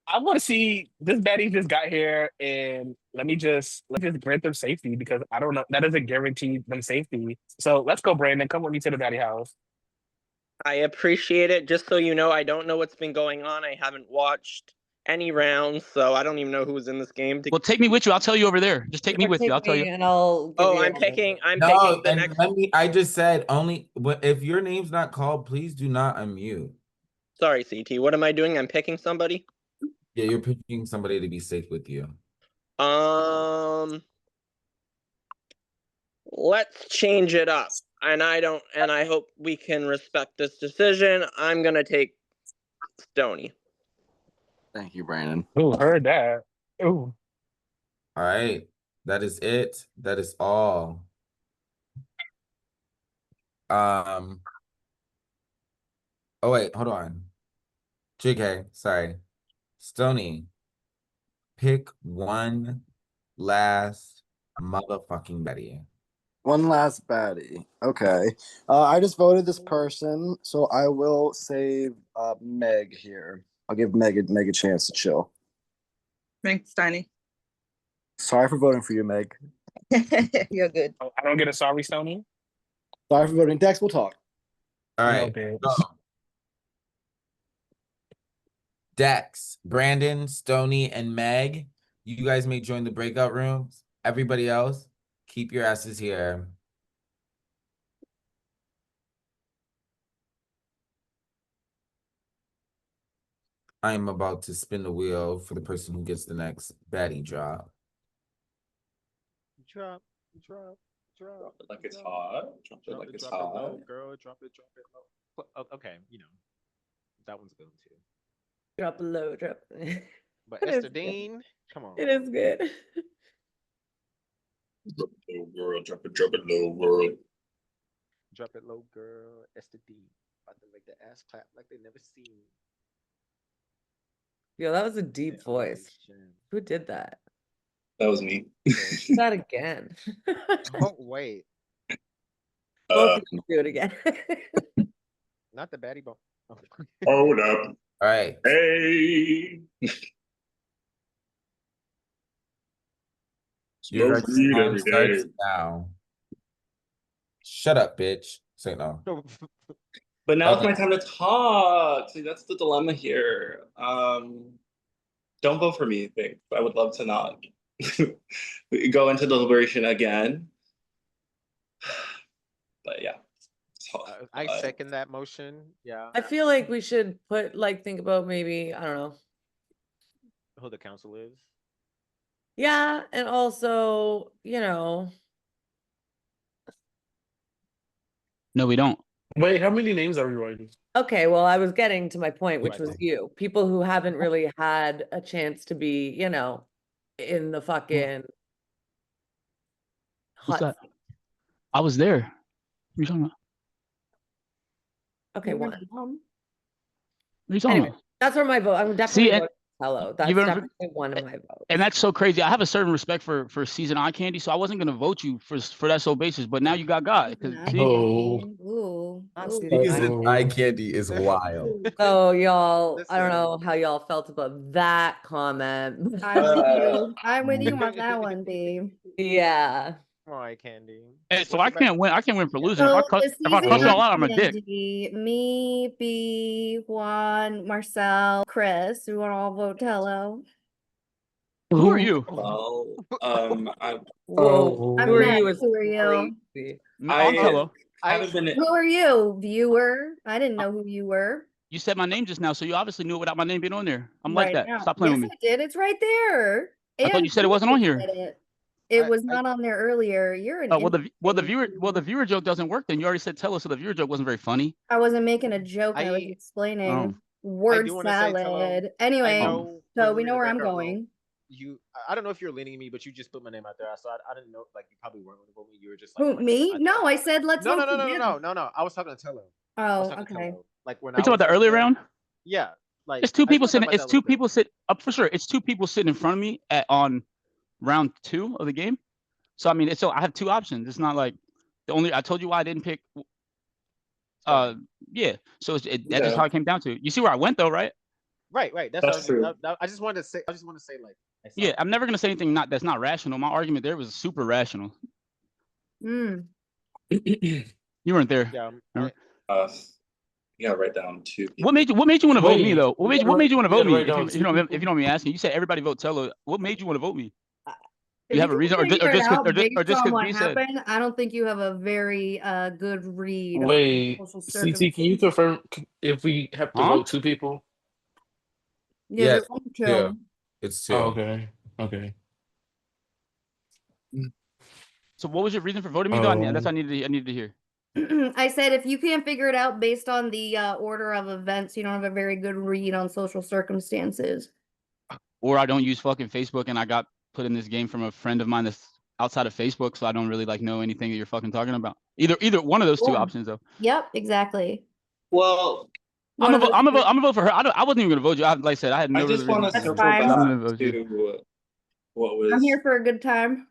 I want to see this baddie just got here, and let's just grant them safety because I don't know that doesn't guarantee them safety. So let's go, Brandon. Come with me to the baddie house. I appreciate it. Just so you know, I don't know what's been going on. I haven't watched any rounds, so I don't even know who's in this game. Well, take me with you. I'll tell you over there. Just take me Or with you. I'll take tell me you. and I'll give Oh, you I'm a- picking No, the and next. I just said only if your name's not called, please do not unmute. Sorry, CT. What am I doing? I'm picking somebody. Yeah, you're picking somebody to be safe with you. Let's change it up. And I hope we can respect this decision. I'm gonna take Stony. Thank you, Brandon. Ooh, heard that. Ooh. All right, that is it. That is all. Oh wait, hold on. JK, sorry. Stony, pick one last motherfucking Betty. One last baddie. Okay. I just voted this person, so I will save Meg here. I'll give Meg a chance to chill. Thanks, Stony. Sorry for voting for you, Meg. You're good. Oh, I don't get a sorry, Stony. Sorry for voting. Dex, we'll talk. All No, right. bitch. So, Dex, Brandon, Stony, and Meg, you guys may join the breakout rooms. Everybody else, keep your asses here. I am about to spin the wheel for the person who gets the next baddie drop. Drop. Drop it like it's hot. Drop it like it's hot. Low, girl. Drop it low. Okay, that one's good too. Drop a low, drop. But It is Esther good. Dean, come on. It is good. Drop it low, girl. Drop it low, girl. Drop it low, girl. Esther Dean. About to make the ass clap like they never seen. Yo, that was a deep voice. Domination. Who did that? That was me. That again. Oh wait, Both of you do it again. not the baddie bone. Oh. Hold up. All right. Hey. Your Smoke guys' weed time every starts day. now. Shut up, bitch. Say no. But now it's my Okay. time to talk. See, that's the dilemma here. Don't vote for me, think. I would love to not go into deliberation again. But yeah. I second that motion. Yeah. I feel like we should think about maybe, I don't know. Who the council is. Yeah, and also, No, we don't. Wait, how many names are we writing? okay, well, I was getting to my point, which was Right. you. People who haven't really had a chance to be, in the fucking What's hot. that? I was there. What are you talking about? Okay, You were one. dumb. What are you talking Anyway, about? that's where my vote. I'm definitely See, and voting Hello. That's remember- definitely one of my votes. and that's so crazy. I have a certain respect for season eye candy, so I wasn't gonna vote you for that sole basis. But now you got because Season eye see, Oh. candy. Ooh. Not Ooh. season Season Oh. eye candy is wild. So y'all, I don't Listen. know how y'all felt about that comment. I'm with you. I'm with you on that one, babe. Yeah. Eye candy. hey, so What's I your back- can't win. I can't win for losing. So If I the cuss season you eye all out, I'm a dick. candy, me, B, Juan, Marcel, Chris. We want to all vote hello. Who are you? Well, Whoa. I'm Who are Meg. you? Is Who are you? crazy. I'm Tello. haven't been. Who are you, viewer? I didn't know who you were. You said my name just now, so you obviously knew it without my name being on there. I'm like Right that. now. Stop playing Yes, with me. I did. It's right there. I thought And you said it wasn't on here. said it. It I- was not on there earlier. You're an Well, the interesting- viewer joke doesn't work. Then you already said Tello, so the viewer joke wasn't very funny. I wasn't making a joke. I was I explaining Oh. word do wanna say, Tello, salad. I Anyway, know so when we were know in the where I'm breakout room, going. I don't know if you're leaning me, but you just put my name out there. So I didn't know, like, you probably weren't going to vote me. You were just like, Who, putting my name me? out No, there. I said let's No, vote no, no, no, no, together. no, no, no. I was talking to Tello. Oh, okay. Like when You're I talking was about the up earlier there. round? Yeah, like It's two I just people wanna talk sitting. about It's that a two little bit. people sit up for sure. It's two people sitting in front of me on round 2 of the game. So I mean, it's so I have two options. It's not like the only. I told you why I didn't pick. Yeah. So that's just how it came down to. You see where I went though, right? Right. That's true. I just wanted to say. I just want to say, like, I saw Yeah. it. I'm never gonna say anything that's not rational. My argument there was super rational. Mm. You weren't there. Yeah. remember? You gotta write down two people. What made you want to vote me Wait, though? What made you want to you vote gotta me? write down two If you people? don't mind me asking, you said everybody vote Tello. What made you want to vote me? If You have a can't reason, or figure it just out or based just on because what B said. happened, I don't think you have a very good read on Wait, social CT, can you circumstances. confirm if we have to Huh? vote two people? Yeah, Yes, there's only two. It's two. Oh, okay. Okay. So what was your reason for voting me though? That's what I needed to hear. I said if you can't figure it out based on the order of events, you don't have a very good read on social circumstances. Or I don't use fucking Facebook, and I got put in this game from a friend of mine that's outside of Facebook, so I don't really like know anything that you're fucking talking about. Either one of those two Yeah. options though. Yep, exactly. Well, One I'm of those gonna vote for her. I wasn't even gonna vote you. Like I said, I had no I just real reason. want to That's circle fine. back I'm gonna vote you. to what was I'm here for a good time.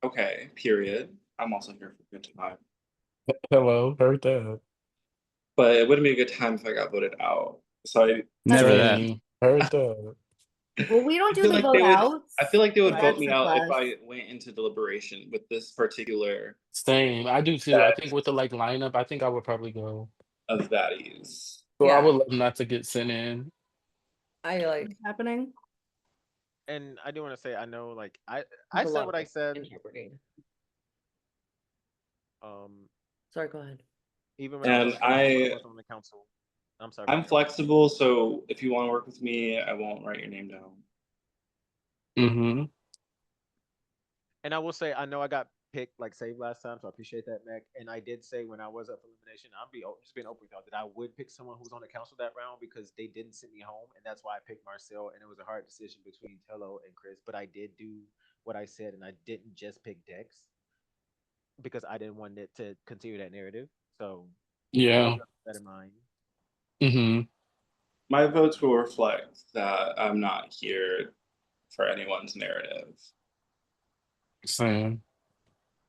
okay. Period. I'm also here for a good time. Hello, heard that. But it wouldn't be a good time if I got voted out. So Never that. Same. Heard that. Well, we don't I do feel the like vote they would. outs. I feel like they would so vote that's me a out if plus. I went into deliberation with this particular Same. I do too. I think with the lineup, I think I would probably go. of baddies. So I Yeah. would love not to get sent in. I like What's happening? And I do want to say, I know, like, I a said lot what of I said. integrity. Um, Sorry, go ahead. even when I was on the council. I'm sorry. I'm flexible, so if you want to work with me, I won't write your name down. Mm-hmm. And I will say, I know I got picked like save last time, so I appreciate that, Mac. And I did say when I was up for elimination, just being open with y'all, that I would pick someone who was on the council that round because they didn't send me home, and that's why I picked Marcel. And it was a hard decision between Tello and Chris, but I did do what I said, and I didn't just pick Dex because I didn't want it to continue that narrative. So Yeah. keep that in mind. Mm-hmm. My votes will reflect that I'm not here for anyone's narrative. Same.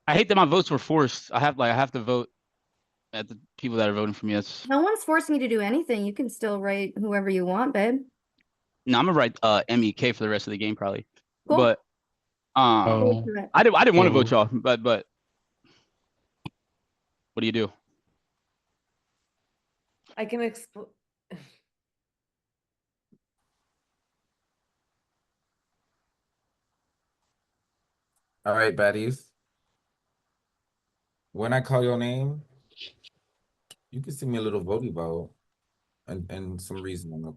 I hate that my votes were forced. I have to vote at the people that are voting for me. That's No one's forcing you to do anything. You can still write whoever you want, babe. no, I'm gonna write MEK for the rest of the game probably. Cool. But Go Oh, for it. I didn't want to vote cool. y'all, but what do you do? I can explain. All right, baddies. When I call your name, you can send me a little votey vote and some reasoning.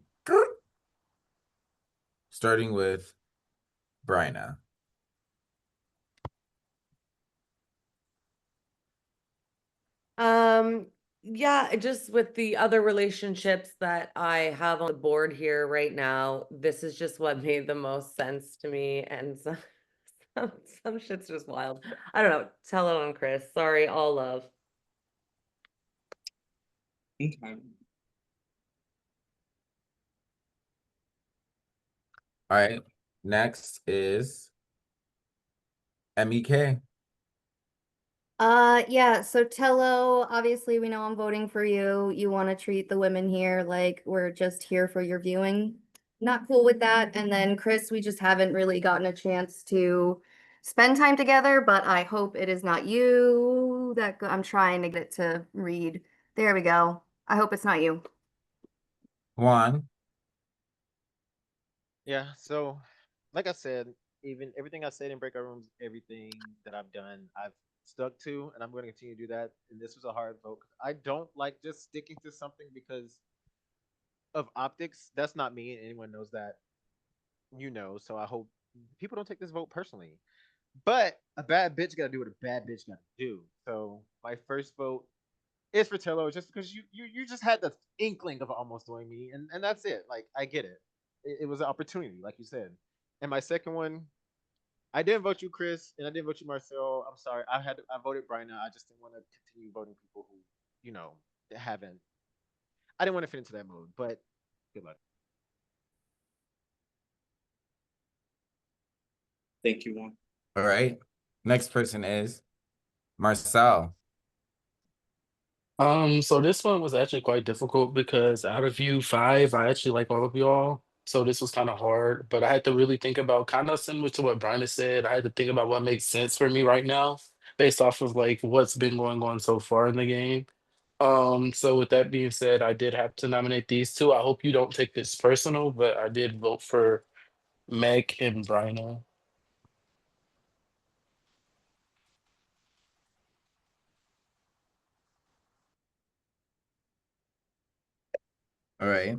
Starting with Bryna. Um, yeah, just with the other relationships that I have on the board here right now, this is just what made the most sense to me. And some, some shit's just wild. I don't know. Tell it on Chris. Sorry, all love. Okay. All right. Next is MEK. Yeah, so Tello, obviously we know I'm voting for you. You want to treat the women here like we're just here for your viewing. Not cool with that. And then Chris, we just haven't really gotten a chance to spend time together, but I hope it is not you that I'm trying to get it to read. There we go. I hope it's not you. Juan. Yeah, so like I said, even everything I said in breakout rooms, everything that I've done, I've stuck to, and I'm going to continue to do that. And this was a hard vote. I don't like just sticking to something because of optics. That's not me, and anyone knows that, So I hope people don't take this vote personally. But a bad bitch got to do what a bad bitch got to do. So my first vote is for Tello, just because you just had the inkling of almost doing me, and that's it. Like I get it. It was an opportunity, like you said. And my second one, I didn't vote you, Chris, and I didn't vote you, Marcel. I'm sorry. I voted Brian. I just didn't want to continue voting people who, haven't. I didn't want to fit into that mode, but good luck. Thank you, Juan. All right. Next person is Marcel. So this one was actually quite difficult because out of you five, I actually like all of y'all. So this was kind of hard, but I had to really think about kind of similar to what Brian said. I had to think about what makes sense for me right now based off of like what's been going on so far in the game. So with that being said, I did have to nominate these two. I hope you don't take this personal, but I did vote for Meg and Brian. All right.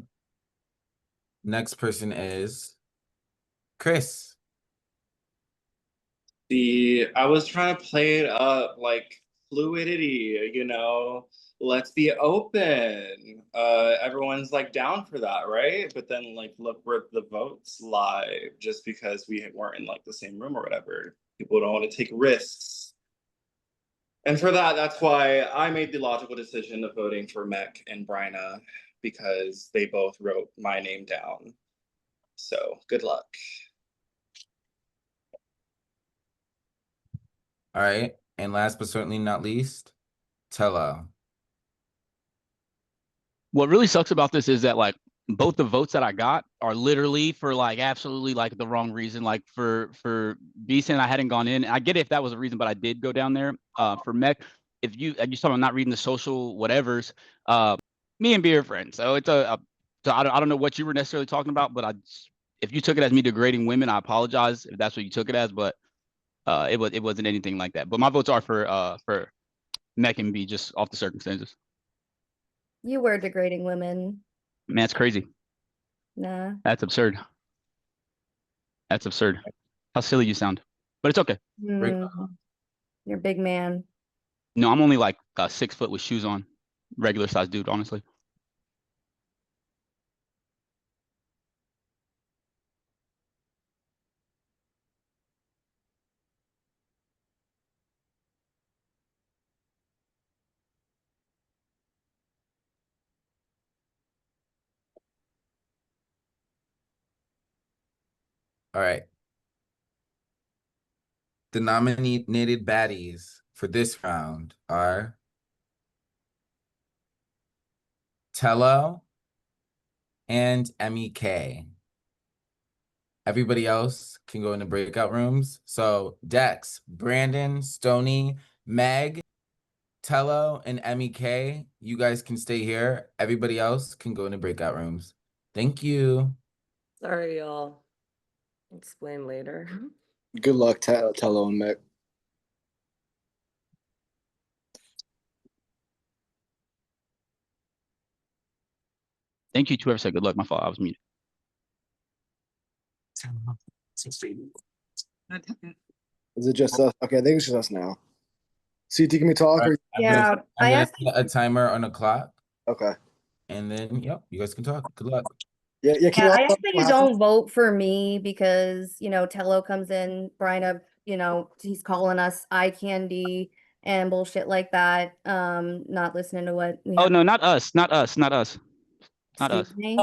Next person is Chris. I was trying to play it up like fluidity, let's be open. Everyone's like down for that, right? But then like look where the votes lie just because we weren't in like the same room or whatever. People don't want to take risks. And for that, that's why I made the logical decision of voting for Mech and Bryna because they both wrote my name down. So good luck. All right. And last but certainly not least, Tello. What really sucks about this is that like both the votes that I got are literally for like absolutely like the wrong reason. Like for B saying I hadn't gone in. I get it if that was a reason, but I did go down there. For Mech, if you talking about not reading the social whatevers, me and B are friends. So it's so I don't know what you were necessarily talking about, but if you took it as me degrading women, I apologize if that's what you took it as, but it wasn't anything like that. But my votes are for Mech and B just off the circumstances. You were degrading women. Man, it's crazy. Nah. That's absurd. That's absurd. How silly you sound. But it's okay. You're a big man. No, I'm only like 6 foot with shoes on. Regular size dude, honestly. All right. The nominated baddies for this round are Tello and MEK. Everybody else can go into breakout rooms. So Dex, Brandon, Stony, Meg, Tello, and MEK, you guys can stay here. Everybody else can go into breakout rooms. Thank you. Sorry, y'all. Explain later. Good luck, Tello and Mick. Thank you to whoever said good luck. My fault. I was muted. Is it just us? Okay, I think it's just us now. CT, can we talk? Or... Yeah, I'm gonna set a timer on the clock. Okay. And then, yep, you guys can talk. Good luck. Yeah. Can Yeah, you I also ask that you don't vote for me because, Tello comes in, Bryna, he's calling us eye candy and bullshit like that. Not listening to what we Oh have. no, not us. Not us. Not us. Not us. Excuse me.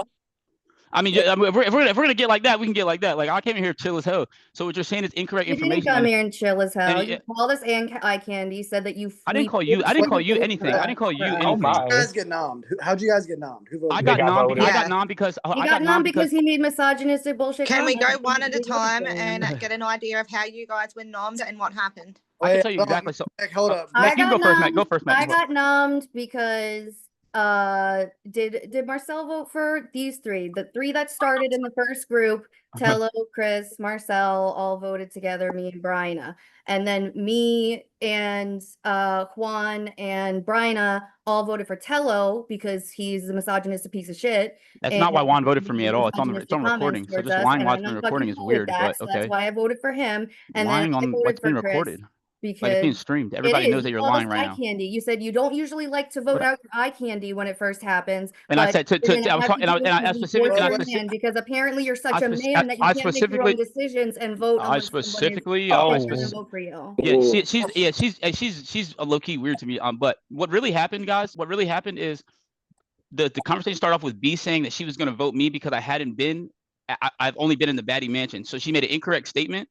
I mean, if we're gonna get like that, we can get like that. Like I came in here chill as hell. So what you're saying is incorrect You didn't information. come here and chill as hell. and You called us eye candy. You said that you. I didn't call you. I didn't call you anything. I didn't call you How'd anything. you guys get nommed? How'd you guys get nommed? Who voted? I got nommed. voted. I got nommed because He got nommed because he made misogynistic bullshit. Can we go comments. one at a time and get an idea of how you guys were nommed and what happened? I can tell you exactly. So Mac, hold up. Mac, you go first. Mac, go first. Mac. I got nommed because did Marcel vote for these three? The three that started in the first group, Tello, Chris, Marcel, all voted together, me and Bryna. And then me and Juan and Bryna all voted for Tello because he's a misogynistic piece of shit. That's not why Juan voted for me made at all. It's on misogynistic recording. comments So towards just us, lying and while I'm it's been not recording fucking is cool with weird. that, But so okay. that's why I voted for him. And Lying then I on voted what's for being Chris. recorded. Because Like it's being streamed. it Everybody is. knows that You you're called us lying right eye now. candy. You said you don't usually like to vote But out your eye candy when it first happens. And I but said you're gonna I was have talking to and do it I because we specific forced and I your specific hand, because apparently you're such I a man that you I can't make your own specifically decisions and vote I unless somebody's specifically gonna vote for you. yeah, she's a low key weird to me. But what really happened, guys? What really happened is the conversation started off with B saying that she was going to vote me because I hadn't been. I've only been in the Baddie mansion, so she made an incorrect statement,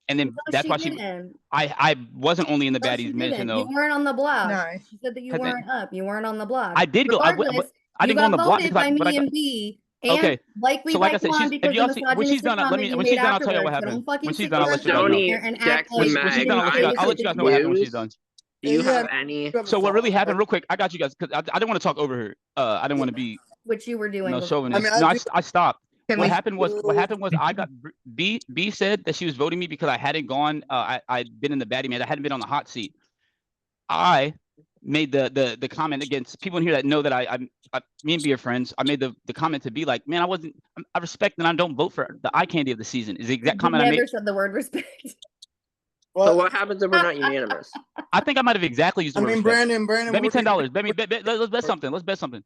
and then No, that's she why didn't. I wasn't only in the No, Baddies she mansion didn't. You though. weren't on the block. No. She said that you 'Cause weren't up. You weren't on the block. I did go. Regardless, I you didn't go on got the block voted because by me and B, and okay. likely So like by I said, Juan if because you the all see when she's misogynistic done, comment you when made she's done, I'll tell you what afterwards. So happened. don't fucking When she's sit done, your I'll ass let you guys down know. Stony, here and act Dex, like and When she's Meg, done, I'll let you guys. I'll let you guys know what happened when she's done. Do you have any? So what really happened, real quick? I got you guys because I didn't want to talk over her. I didn't want to be which you were doing. chauvinist. No, I stopped. Can What we- happened was I got B said that she was voting me because I hadn't gone. I'd been in the Baddie man. I hadn't been on the hot seat. I made the comment against people in here that know that I me and B are friends. I made the comment to be like, man, I respect and I don't vote for the eye candy of the season. Is the exact comment I made. Never said the word respect. So what happens if we're not unanimous? I think I might have exactly used the word respect. Brandon, Bet me $10. Let's bet something. Let's bet something.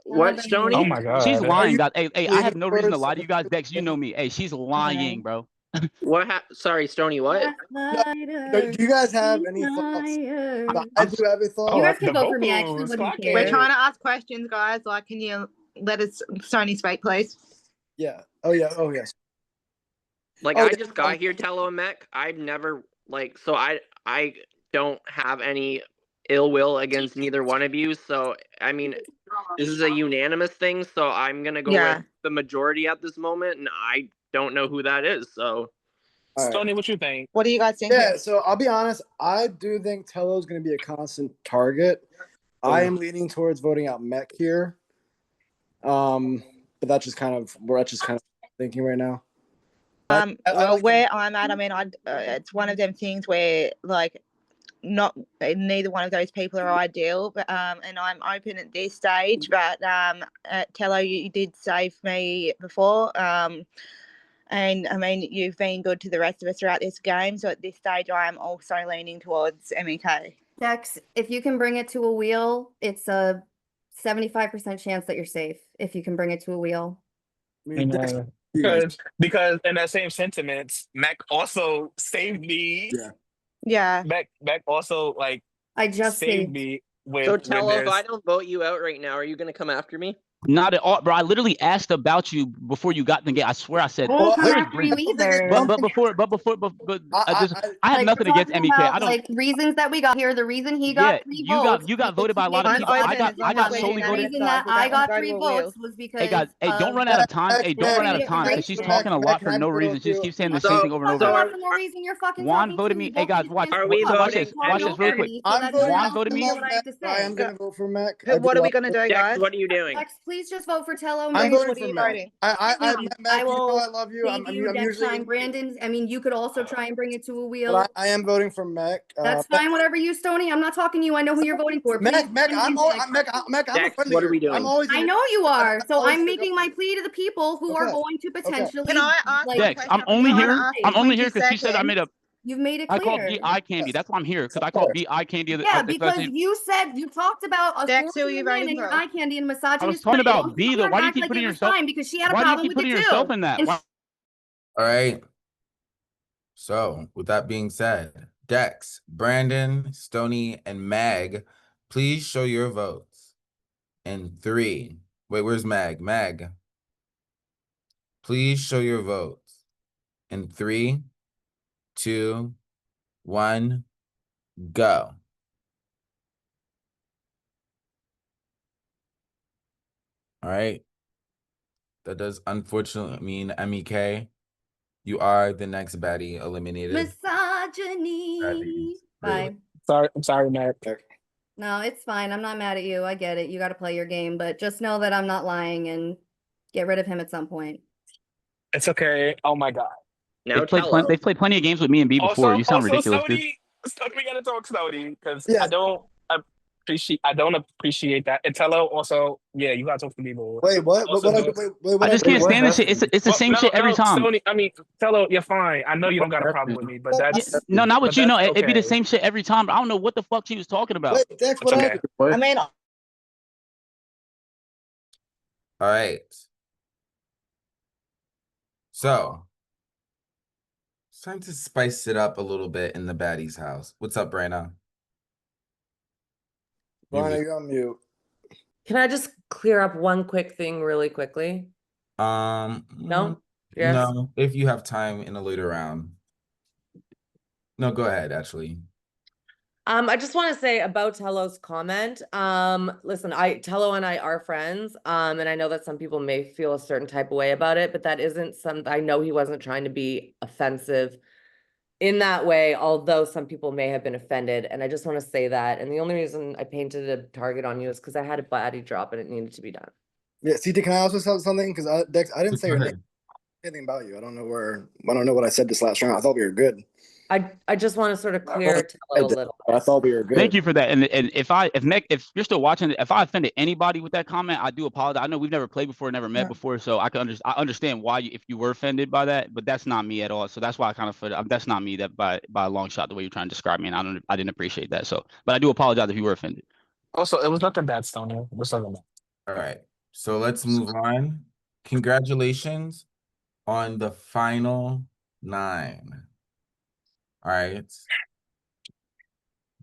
What, Stony? Oh my god. She's lying, guys. Hey, I have any no reason to words? lie to you guys. Dex, you know me. Hey, she's lying, bro. Sorry, Stony, what? Do you guys have any thoughts? I do have a thought. You guys can the vote for me. I actually vocals, wouldn't clock care. We're it. trying to ask questions, guys. Like, can you let us Sony speak, please? Yeah. Oh yeah. Oh yes. Like, Oh, I just got here, Tello and Mech. I've never, so I don't have any ill will against neither one of you. So, I mean, this is a unanimous thing. So I'm going to go with the majority at this moment. And I don't know who that is. So, Stony, what you think? What do you guys think? Yeah, so I'll be honest. I do think Tello's going to be a constant target. I am leaning towards voting out Mech here. But that's just kind of thinking right now. Where I'm at, I mean, it's one of them things where like neither one of those people are ideal, but and I'm open at this stage. But Tello, you did save me before, and I mean you've been good to the rest of us throughout this game. So at this stage, I am also leaning towards MEK. Dex, if you can bring it to a wheel, it's a 75% chance that you're safe if you can bring it to a wheel. Because in that same sentiments, Mac also saved me. Yeah. Mac also I just saved me with. so Tello, if this. I don't vote you out right now, are you going to come after me? Not at all, bro. I literally asked about you before you got in the game. I swear I said, Won't come where is after you Brandon? either. I have Like, nothing we're against talking MEK. about I don't. like reasons that we got here. The reason he Yeah, got 3 you votes got was voted by a lot of because I'm people. of open I as got long as solely we're the voted. reason unified that so that I can got go to 3 a votes wheel. was Hey because guys, hey, don't of run out of time. Hey, don't the run out of time because she's reiteration. talking a lot Can for I no deal reason. with She just you? keeps saying the same Talking thing over and over. about So for no reason. You're fucking Juan talking voted too. You me. Hey both guys, need to watch, stand are the we fuck up. watch I'm voting this. Watch talking this MEK? really quick. already so I'm that you voting Juan both voted can me. hear for what I Mech. have to I am say. gonna vote for Mech. What are we gonna do, Dex, guys? what are you doing? Dex, please just vote for Tello and I'm bring it voting What to are for you Mech. voting? I Mech, you know I will love you. save you I'm next time. usually, Brandon's, I mean, you could also try and bring it to a but wheel. I am voting for Mech. That's fine, whatever you, Stony. I'm not talking to you. I know who you're voting for. Please Mech, send I'm in all, Dex. Mech, I'm a Dex, friend of what are yours. we I'm doing? always I gonna, know you are. So always I'm gonna go making for my you. plea to the people who are Okay, going to okay. potentially Can I ask like one Dex, question I'm for only the not here. after I'm play. only 20 here because she said I made seconds? a. You've made it I called clear. B eye candy. That's why I'm here because I called B eye candy. Yeah, because you said you talked about us Dex, who are forcing you him in voting and your for? eye candy and I massaging was his talking clit. about Don't B sit though. here and Why do you act keep like putting it was yourself? fine because she had a Why do you problem keep with it putting yourself too. in that? And Why? All right. So, with that being said, Dex, Brandon, Stony, and Mag, please show your votes. In 3. Wait, where's Mag? Mag, please show your votes. In 3, 2, 1, go. All right. That does unfortunately mean MEK. You are the next baddie eliminated. misogyny. Really. Bye. Sorry, I'm sorry, Mac. No, it's fine. I'm not mad at you. I get it. You got to play your game, but just know that I'm not lying and get rid of him at some point. It's okay. Oh my God. Now They've played plenty of games with me and B before. Also, You sound ridiculous, dude. Snowdy, we gotta talk Snowdy because Yeah. I don't appreciate that. And Tello also, yeah, you gotta talk to me more. Wait, what? Also, I just can't stand this shit. It's the same shit every time. Stoney, I mean, Tello, you're fine. I know you don't got a problem with me, but Yeah, that's no, not with but you. No, that's it'd be the okay. same shit every time. I don't know what the fuck she was talking about. Wait, Dex, It's what okay. happened? I mean, All right. So, it's time to spice it up a little bit in the baddie's house. What's up, Brayna? Brian, you're on mute. Can I just clear up one quick thing really quickly? No? Yes? No, if you have time in a later round. No, go ahead, actually. I just want to say about Tello's comment. Listen, Tello and I are friends. And I know that some people may feel a certain type of way about it, but that isn't I know he wasn't trying to be offensive in that way, although some people may have been offended. And I just want to say that. And the only reason I painted a target on you is because I had a baddie drop and it needed to be done. Yeah, CT, can I also say something? Because Dex, I didn't say your name, anything about you. I don't know what I said this last round. I thought we were good. I just want to sort of clear Tello a little bit. I thought we were good. Thank you for that. And if you're still watching, if I offended anybody with that comment, I do apologize. I know we've never played before, never met before, so I understand why if you were offended by that, but that's not me at all. So that's why I kind of feel that's not me that by a long shot the way you're trying to describe me, and I didn't appreciate that. So, but I do apologize if you were offended. Also, it was nothing bad, Stoney. It was nothing bad. All right. So let's move on. Congratulations on the final 9. All right.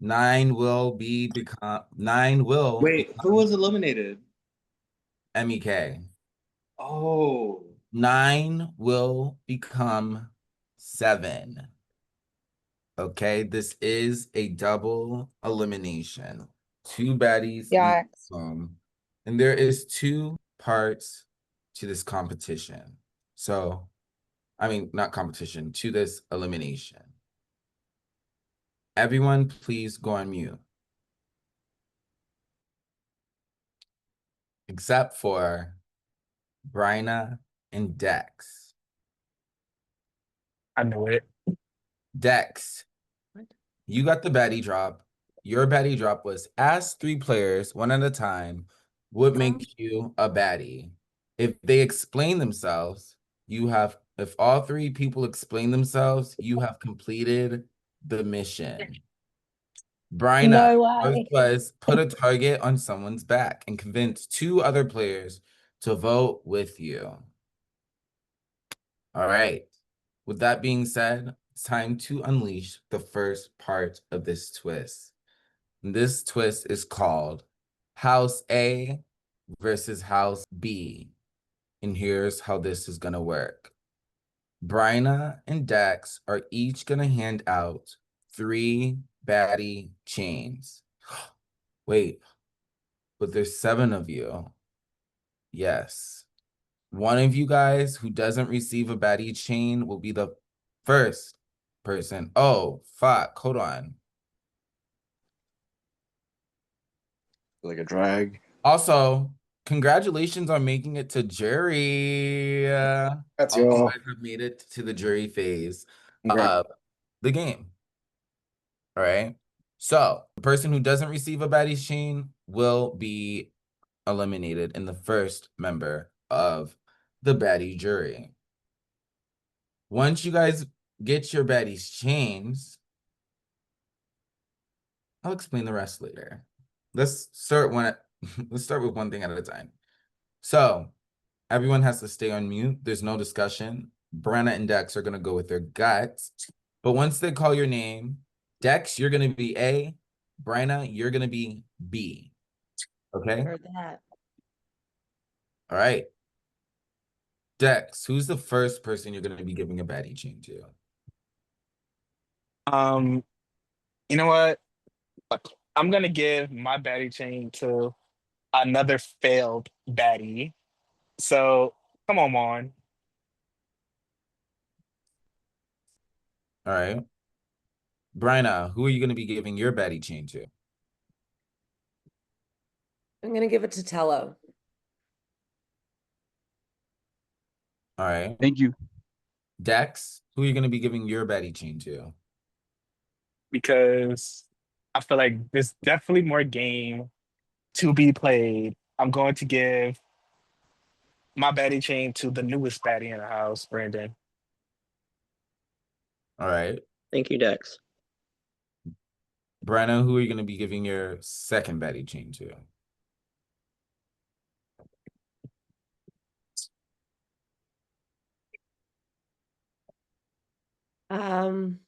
9 will Wait, who was eliminated? MEK. Oh. 9 will become 7. Okay, this is a double elimination. 2 baddies. yeah. And there is 2 parts to this competition. So, I mean, not competition, to this elimination. Everyone, please go on mute. Except for Bryna and Dex. I knew it. Dex, you got the baddie drop. Your baddie drop was ask 3 players, one at a time, what makes you a baddie. If they explain themselves, if all 3 people explain themselves, you have completed the mission. Bryna, yours was put a target on someone's back and convince 2 other players to vote with you. All right. With that being said, it's time to unleash the first part of this twist. And this twist is called House A versus House B. And here's how this is gonna work. Bryna and Dex are each gonna hand out 3 baddie chains. Wait, but there's 7 of you. Yes. One of you guys who doesn't receive a baddie chain will be the first person. Oh, fuck. Hold on. Like a drag. Also, congratulations on making it to jury. That's All you y'all. guys have made it to the jury phase Congrats. of the game. All right. So the person who doesn't receive a baddie chain will be eliminated in the first member of the baddie jury. Once you guys get your baddies chains, I'll explain the rest later. Let's start let's start with one thing at a time. So everyone has to stay on mute. There's no discussion. Brenna and Dex are gonna go with their guts. But once they call your name, Dex, you're gonna be A. Brenna, you're gonna be B. Okay? Heard that. All right. Dex, who's the first person you're gonna be giving a baddie chain to? You know what? Fuck. I'm gonna give my baddie chain to another failed baddie. So come on, Mon. All right. Bryna, who are you gonna be giving your baddie chain to? I'm gonna give it to Tello. All right. Thank you. Dex, who are you gonna be giving your baddie chain to? Because I feel like there's definitely more game to be played. I'm going to give my baddie chain to the newest baddie in the house, Brandon. All right. Thank you, Dex. Brenna, who are you gonna be giving your second baddie chain to? Um,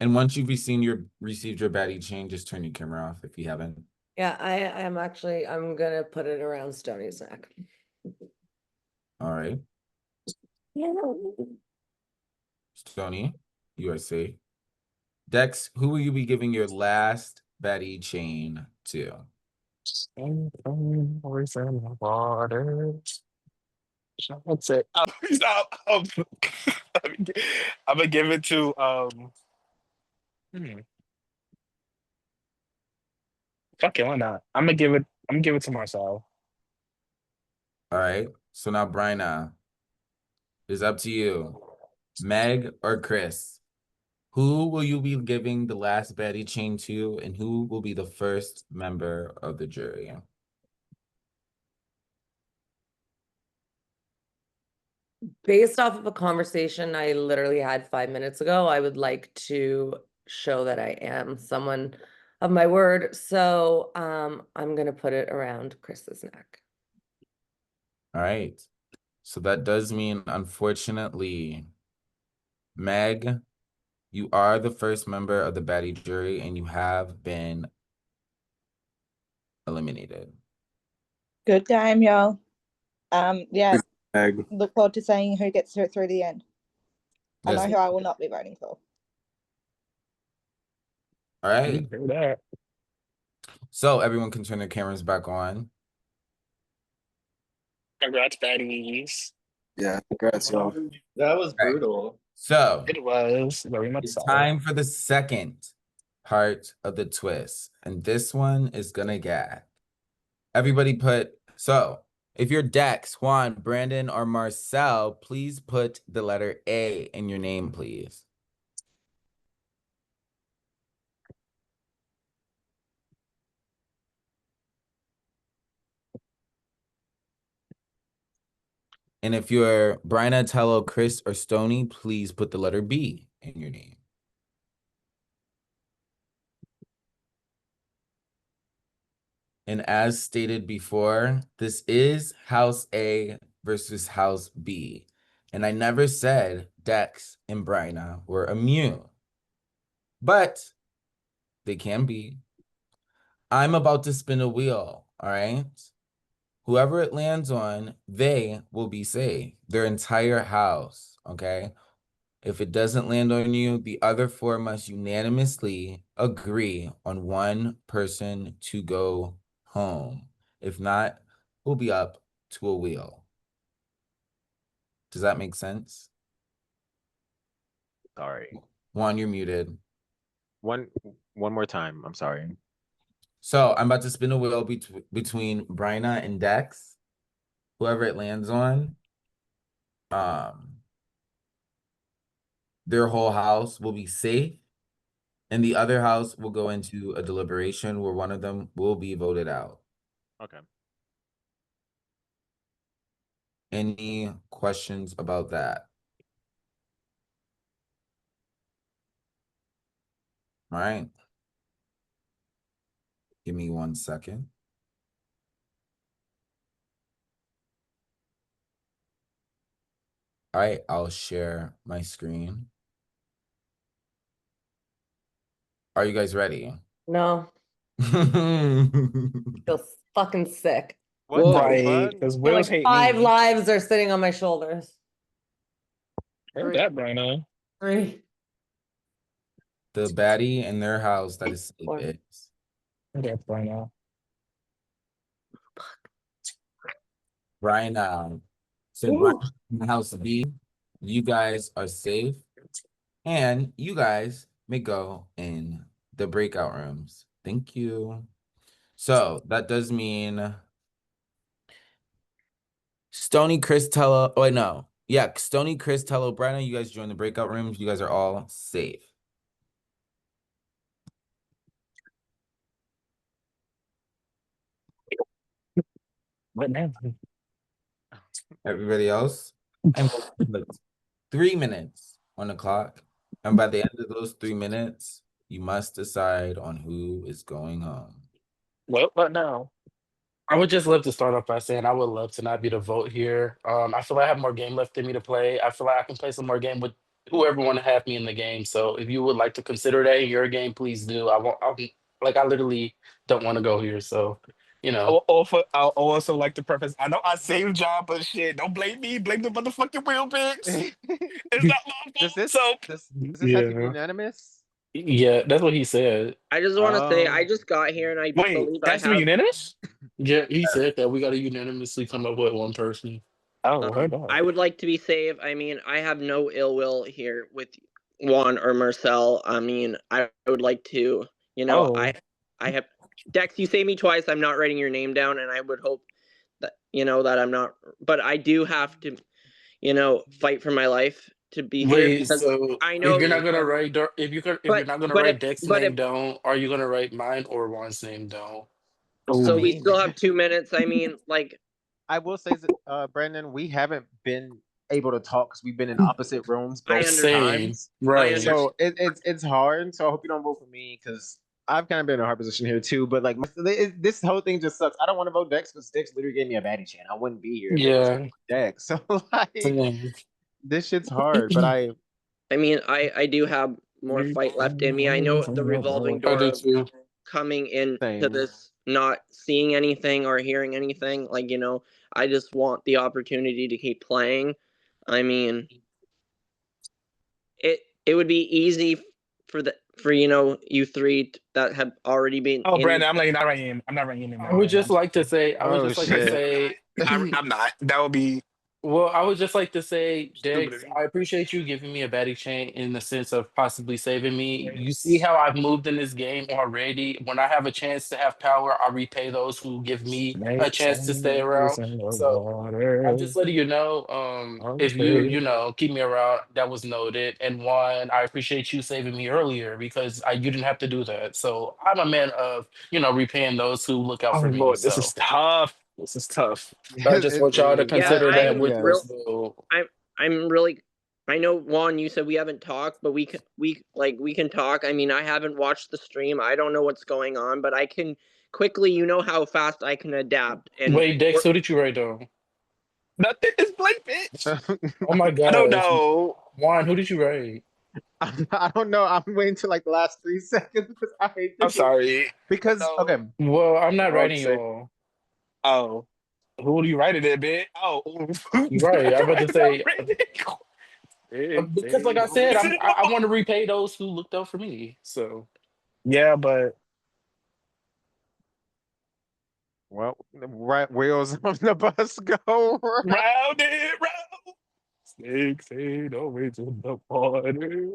And once you've received your baddie chain, just turn your camera off if you haven't. yeah, I'm gonna put it around Stoney's neck. All right. Stony, you are safe. Dex, who will you be giving your last baddie chain to? Where's in the water? That's it. Stop. I'm gonna give it to fuck it, why not? I'm gonna give it to Marcel. All right. So now Bryna, it's up to you. Meg or Chris? Who will you be giving the last baddie chain to, and who will be the first member of the jury? Based off of a conversation I literally had 5 minutes ago, I would like to show that I am someone of my word. So I'm gonna put it around Chris's neck. All right. So that does mean, unfortunately, Meg, you are the first member of the baddie jury, and you have been eliminated. Good game, y'all. Yeah, Meg. look forward to seeing who gets through the end. I know Yes. who I will not be voting for. All right. Hear that. So everyone can turn their cameras back on. Congrats, baddies. Yeah, congrats, y'all. That was Right. brutal. So It was very much it's so. time for the second part of the twist. And this one is gonna get everybody so if you're Dex, Juan, Brandon, or Marcel, please put the letter A in your name, please. And if you're Bryna, Tello, Chris, or Stony, please put the letter B in your name. And as stated before, this is House A versus House B. And I never said Dex and Bryna were immune, but they can be. I'm about to spin a wheel, all right? Whoever it lands on, they will be safe. Their entire house, okay? If it doesn't land on you, the other four must unanimously agree on one person to go home. If not, we'll be up to a wheel. Does that make sense? Sorry. Juan, you're muted. One more time. I'm sorry. So I'm about to spin a wheel between Bryna and Dex. Whoever it lands on, their whole house will be safe, and the other house will go into a deliberation where one of them will be voted out. Okay. Any questions about that? All right. Give me 1 second. All right, I'll share my screen. Are you guys ready? No, feel fucking sick. What Whoa. the Right, fuck? because I feel Will's like hate 5 me. lives are sitting on my shoulders. Heard that, Bryna. 3, The baddie in their house that is safe 4. is Heard that, Bryna. Brian. So Brian in the house B, you guys are safe, and you guys may go in the breakout rooms. Thank you. So that does mean Stony, Chris, Tello. Oh, wait, no. Yeah, Stony, Chris, Tello, Brenna, you guys join the breakout rooms. You guys are all safe. What now? Everybody else? I'm going to put 3 minutes on the clock. And by the end of those 3 minutes, you must decide on who is going home. What now? I would just love to start off by saying I would love to not be the vote here. I feel like I have more game left in me to play. I feel like I can play some more game with whoever want to have me in the game. So if you would like to consider that in your game, please do. I won't. I literally don't want to go here. So I also like to preface. I know I saved John, but shit, don't blame me. Blame the motherfucking wheel picks. It's not my Does fault. this So does this have to be yeah, unanimous? yeah, that's what he said. I just want to say, I Oh. just got here and I wait, believe I that's have. unanimous? Yeah, he said that we got to unanimously come up with one person. Oh, hold on. I would like to be safe. I mean, I have no ill will here with Juan or Marcel. I mean, I would like to, Oh, I have Dex. You say me twice. I'm not writing your name down, and I would hope that that I'm not. But I do have to, fight for my life to be here Wait, because so I if know. you're not gonna write, if you're But not gonna but if write Dex's but if name down, are you gonna write mine or Juan's name down? so, we oh, still have 2 minutes. I mean, like I will say, Brandon, we haven't been able to talk because we've been in opposite rooms I both understand. Same, times. I right? understand. So it's hard. So I hope you don't vote for me because I've kind of been in a hard position here too. But like this whole thing just sucks. I don't want to vote Dex because Dex literally gave me a baddie chant. I wouldn't be here if it wasn't Yeah, for Dex. So like same. this shit's hard. But I mean, I do have more fight left in me. I know the revolving I door do of too. coming into same. this not seeing anything or hearing anything. Like, I just want the opportunity to keep playing. I mean, it would be easy for you three that have already been oh, in. Brandon, not writing. I'm not writing him I down would right just now. like to say, I would Oh just like to shit. say, I'm not. That would be well, I would just like to say, stupid of Dex, me. I appreciate you giving me a baddie chain in the sense of possibly saving me. You see how I've moved in this game already. When I have a chance to have power, I repay those who give me a Snakes chance to stay and around. in the So I'm water. just letting you know, I'm if you, safe. keep me around, that was noted. And one, I appreciate you saving me earlier because you didn't have to do that. So I'm a man of, repaying those who look out Oh for me. Lord, this is So tough. This is tough. I just It want y'all to really is. Yeah, consider that I'm with Yes. real. this vote. I'm really. I know, Juan. You said we haven't talked, but we can talk. I mean, I haven't watched the stream. I don't know what's going on, but I can quickly. You know how fast I can adapt, and Wait, Dex, who did you write down? Nothing is blank, bitch. Oh my I don't gosh. know. Juan, who did you write? I don't know. I'm waiting till like the last 3 seconds because I hate I'm this. sorry. Because No. okay, Well, I'm not for writing fuck's sake. y'all. Oh, who do you write it in, bitch? Oh, Right. I'm about to say because, like I said, yeah, I want to repay those who looked out for me. So but Well, right wheels on the bus go. round it round. Snakes ain't always in the water.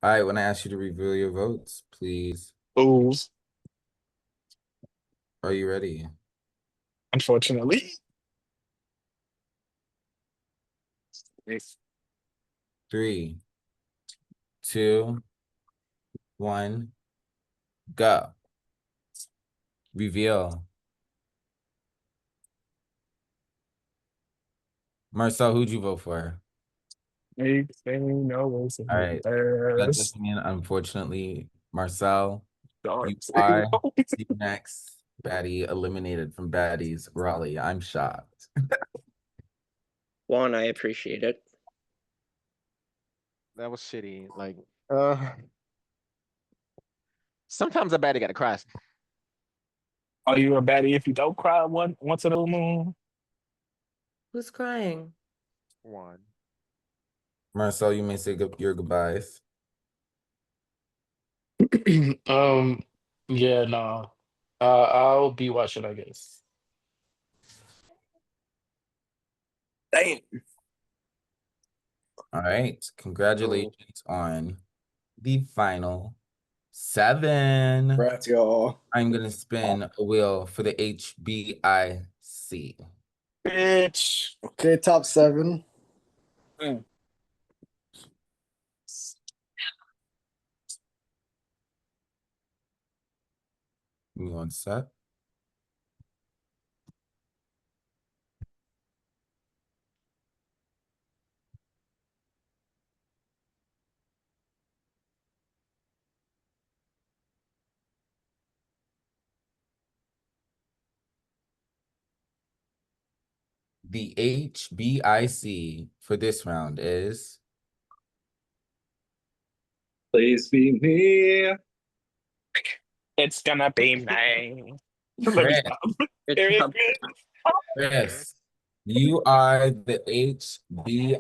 All right, when I ask you to reveal your votes, please. Ooh, Are you ready? unfortunately. Yes. 3, 2, 1, go. Reveal. Marcel, who'd you vote for? Snakes ain't always in All the right. That best. just means, unfortunately, Marcel, you Dogs ain't are always. the next baddie eliminated from Baddies Raleigh. I'm shocked. Juan, I appreciate it. That was shitty. Like, sometimes a baddie gotta cry. Are you a baddie if you don't cry once in a blue moon? Who's crying? One. Marcel, you may say your goodbyes. um, yeah, no. I'll be watching, I guess. Damn. All right. Congratulations on the final 7. Congrats, y'all. I'm going to spin a wheel for the HBIC. Bitch. Okay, top 7. Mm. Give me one sec. The HBIC for this round is Please be me. It's gonna be me. Let me Chris. stop. It's Chris, you are the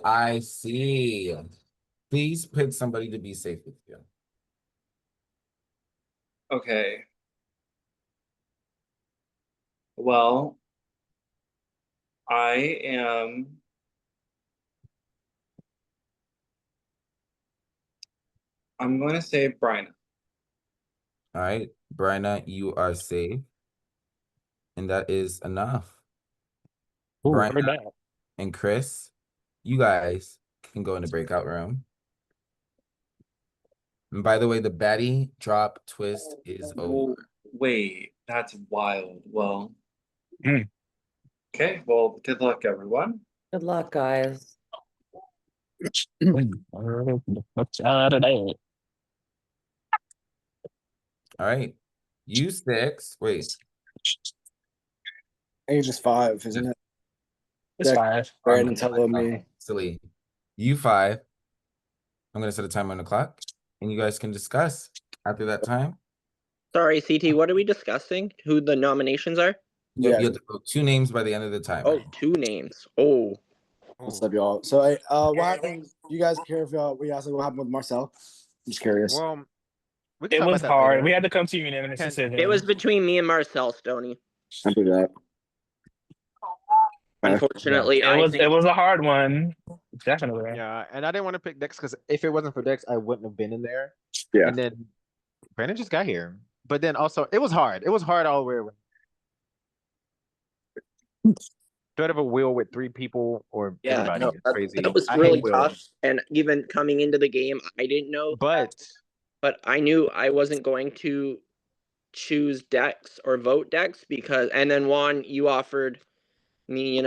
HBIC. Please pick somebody to be safe with you. Okay. Well, I am. I'm going to say Brian. All right, Bryna, you are safe. And that is enough. Ooh, Bryna heard that. and Chris, you guys can go in the breakout room. And by the way, the baddie drop twist is over. Wait, that's wild. Well, Mm. okay. Well, good luck, everyone. Good luck, guys. Saturday. All right. You 6. Wait. Age is 5, isn't it? It's Dex, 5. Brandon, tell me. Silly. You 5. I'm going to set a timer on the clock. And you guys can discuss after that time. Sorry, CT, what are we discussing? Who the nominations are? Yep, Yeah. you have to vote 2 names by the end of the timer. Oh, 2 names. Oh. What's up, y'all? So, what happened? You guys care if we ask what happened with Marcel? I'm just curious. Well, we can It talk was about that hard. later. We had to come to unanimous Can't- decision. It was between me and Marcel, Stoney. I do that. Unfortunately, It was a hard one. Definitely. Yeah, and I didn't want to pick Dex because if it wasn't for Dex, I wouldn't have been in there. Yeah. And then Brandon just got here. But then also, it was hard. It was hard all the way around. Instead of a wheel with 3 people or Yeah, anybody no, is crazy. that was I really hate wheels. tough. And even coming into the game, I didn't know. But I knew I wasn't going to choose Dex or vote Dex because, and then Juan, you offered me,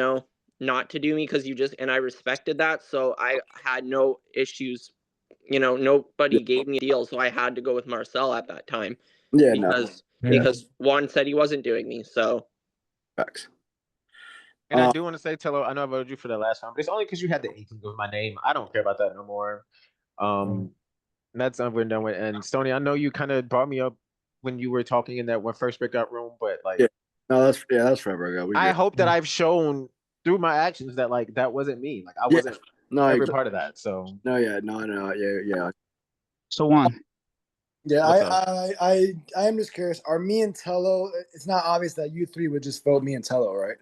not to do me because and I respected that. So I had no issues. Nobody gave me a deal, so I had to go with Marcel at that time. Yeah, because Juan said he wasn't doing me. So Facts. And I do want to say, Tello, I know I voted you for the last time, but it's only because you had the inkling of my name. I don't care about that no more. And that's over and done with. And Stony, I know you kind of brought me up when you were talking in that one first breakout room, but like, no, that's forever ago. I hope that I've shown through my actions that like that wasn't me. Like I wasn't every part of that. So no, yeah. So Juan. Yeah, What's up? I am just curious. Are me and Tello? It's not obvious that you three would just vote me and Tello, right?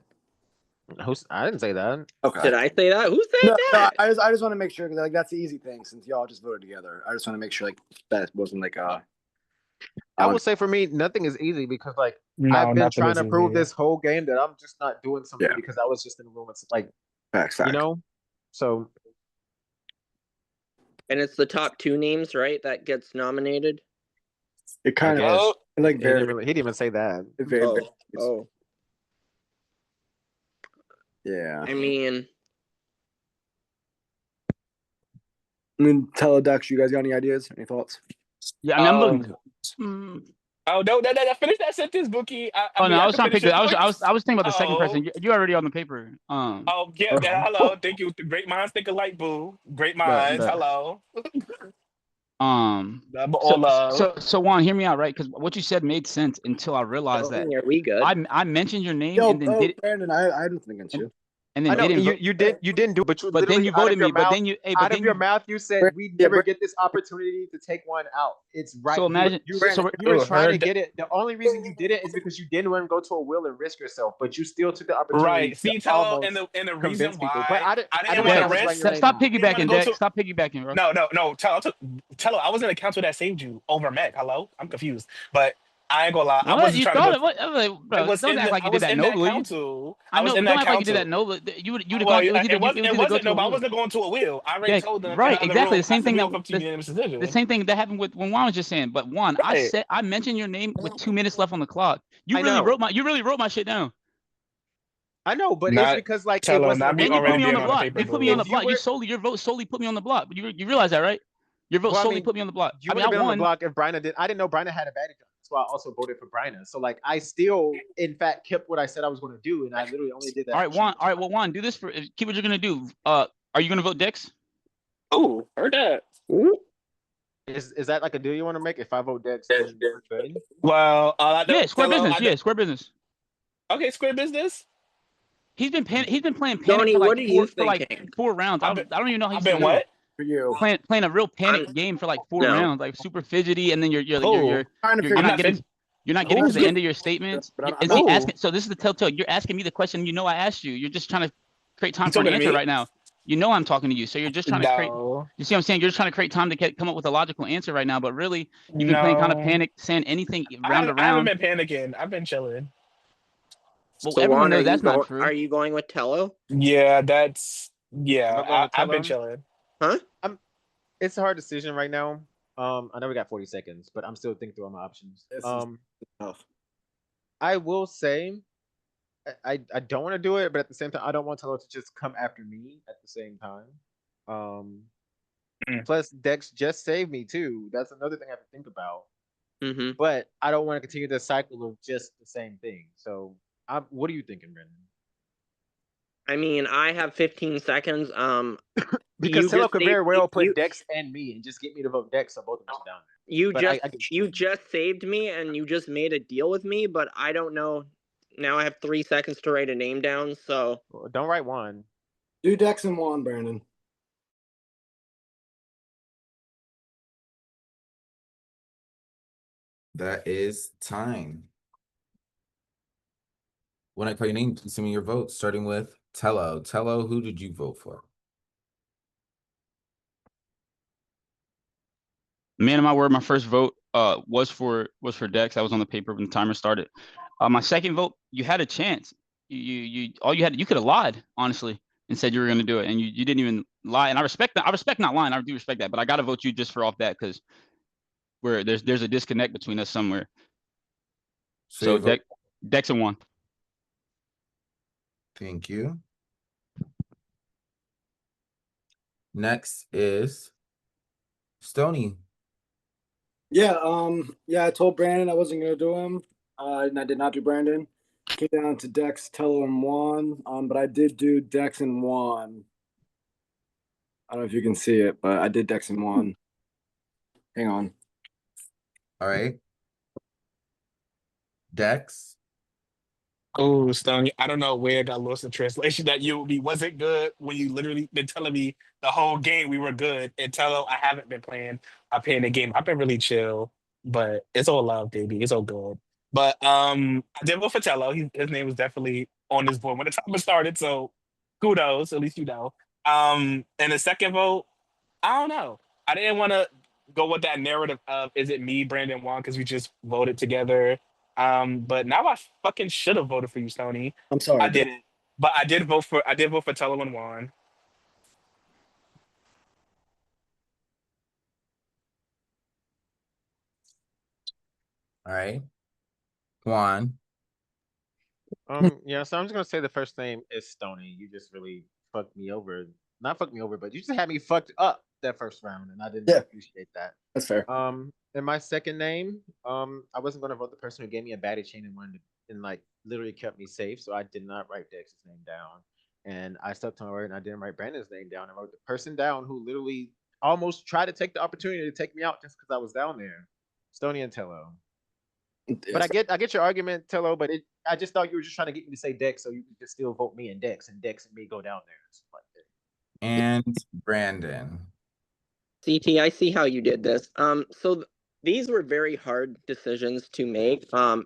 I didn't say that. Okay. Did I say that? Who said that? I just want to make sure because like that's the easy thing since y'all just voted together. I just want to make sure like that wasn't like I will say for me, nothing is easy because like No, I've been nothing trying is to prove easy. this whole game that I'm just not doing something because I was just in the room. It's like facts. You know, so And it's the top 2 names, right? That gets nominated. It kind of like he didn't even say that. Oh. Yeah. I mean, Teledex, you guys got any ideas? Any thoughts? Yeah, I mean, I'm looking. Oh no! Finish that sentence, Bookie. I No, I was can trying to finish pick. your voice. I was thinking about the second Oh. person. You're already on the paper. Oh yeah, hello. Thank you. Great minds think alike, boo. Great minds. But Hello. So Juan, hear me out, right? Because what you said made sense until I realized that we good. I mentioned your name and then did it. Brandon, I didn't think against you. And then I know didn't vote. you didn't do, but you But then literally you voted me. But mouth, then you out of your mouth you said we never get this opportunity to take one out. It's right. So imagine you were trying to get it. The only reason you did it is because you didn't want to go to a will and risk yourself, but you still took the opportunity. Right. See, to Tello, almost and the reason convince people. why But I didn't want to risk. Stop piggybacking, Dex. Stop piggybacking, bro. No. Tello, I was in a council that saved you over Meg. Hello, I'm confused, but I ain't gonna lie. I What wasn't you trying thought? to. What? Bro, don't act like you did that nobly. I know, but don't act like you did that nobly. You would have gone. It was either go to no, a but I will. wasn't going to a will. I already told them. Right, exactly. The same thing that the same thing that happened with when Juan was just saying. But Juan, I mentioned your name with 2 minutes left on the clock. You really wrote my shit down. I know, but it's because like it wasn't. Then you put me on the block. You put me on the block. Your vote solely put me on the block. You realize that, right? Your vote solely put me on the block. You would have been on the block if Bryna did. I didn't know Bryna had a Baddies gun. That's why I also voted for Bryna. So like I still, in fact, kept what I said I was going to do, and I literally only did that. All right, Juan. All right, well, Juan, do this for. Keep what you're gonna do. Are you gonna vote Dex? Oh, heard that. Is that like a deal you want to make? If I vote Dex, well, yeah, square business. Yeah, square business. Okay, square business. He's been playing Panic Tony, for like 4 rounds. I don't even know how he's been what? For you. Playing a real Panic game for like 4 rounds, like super fidgety, and then you're not getting to the end of your statements. Is he asking? So this is the telltale. You're asking me the question. You know I asked you. You're just trying to create time for an answer right now. You know I'm talking to you, so you're just trying to create. You see what I'm saying? You're just trying to create time to come up with a logical answer right now, but really you've been playing kind of Panic, saying anything round to round. I haven't been panicking. I've been chilling. Well, so everyone knows that's not true. Are you going with Tello? Yeah, I've been chilling. Huh? It's a hard decision right now. I know we got 40 seconds, but I'm still thinking through all my options. I will say, I don't want to do it, but at the same time, I don't want Tello to just come after me at the same time. Plus, Dex just saved me too. That's another thing I have to think about. But I don't want to continue the cycle of just the same thing. So, what are you thinking, Brendan? I mean, I have 15 seconds. Because Tello could very well put Dex and me and just get me to vote Dex, so both of us are down there. You just saved me and you just made a deal with me, but I don't know. Now I have 3 seconds to write a name down, so don't write one. Do Dex and Juan, Brandon. That is time. When I call your name, please send me your vote, starting with Tello. Tello, who did you vote for? Man of my word, my first vote was for Dex. I was on the paper when the timer started. My second vote, you had a chance. You could have lied, honestly, and said you were gonna do it, and you didn't even lie. And I respect that. I respect not lying. I do respect that, but I gotta vote you just for off that because there's a disconnect between us somewhere. So Dex and Juan. Thank you. Next is Stony. Yeah, I told Brandon I wasn't gonna do him. And I did not do Brandon. Came down to Dex, Tello, and Juan. But I did do Dex and Juan. I don't know if you can see it, but I did Dex and Juan. Hang on. All right. Dex. Oh, Stony, I don't know where I got lost in translation. That you wasn't good when you literally been telling me the whole game we were good. And tell I haven't been playing. I playing the game. I've been really chill, but it's all love, baby. It's all good. But I did vote for Tello. His name was definitely on this board when the timer started. So kudos, at least you know. And the second vote, I don't know. I didn't want to go with that narrative of is it me, Brandon Wong, because we just voted together. But now I fucking should have voted for you, Stony. I'm sorry. I didn't. But I did vote for Tello and Juan. All right. Juan. Yeah, so I'm just gonna say the first name is Stony. You just really fucked me over. Not fucked me over, but you just had me fucked up that first round, and I didn't appreciate that. That's fair. And my second name, I wasn't gonna vote the person who gave me a baddie chain and wanted and like literally kept me safe, so I did not write Dex's name down. And I stuck to my word and I didn't write Brandon's name down. I wrote the person down who literally almost tried to take the opportunity to take me out just because I was down there. Stony and Tello. But I get your argument, Tello, but I just thought you were just trying to get me to say Dex so you could just still vote me and Dex and me go down there. Like that. And Brandon. CT, I see how you did this. These were very hard decisions to make. I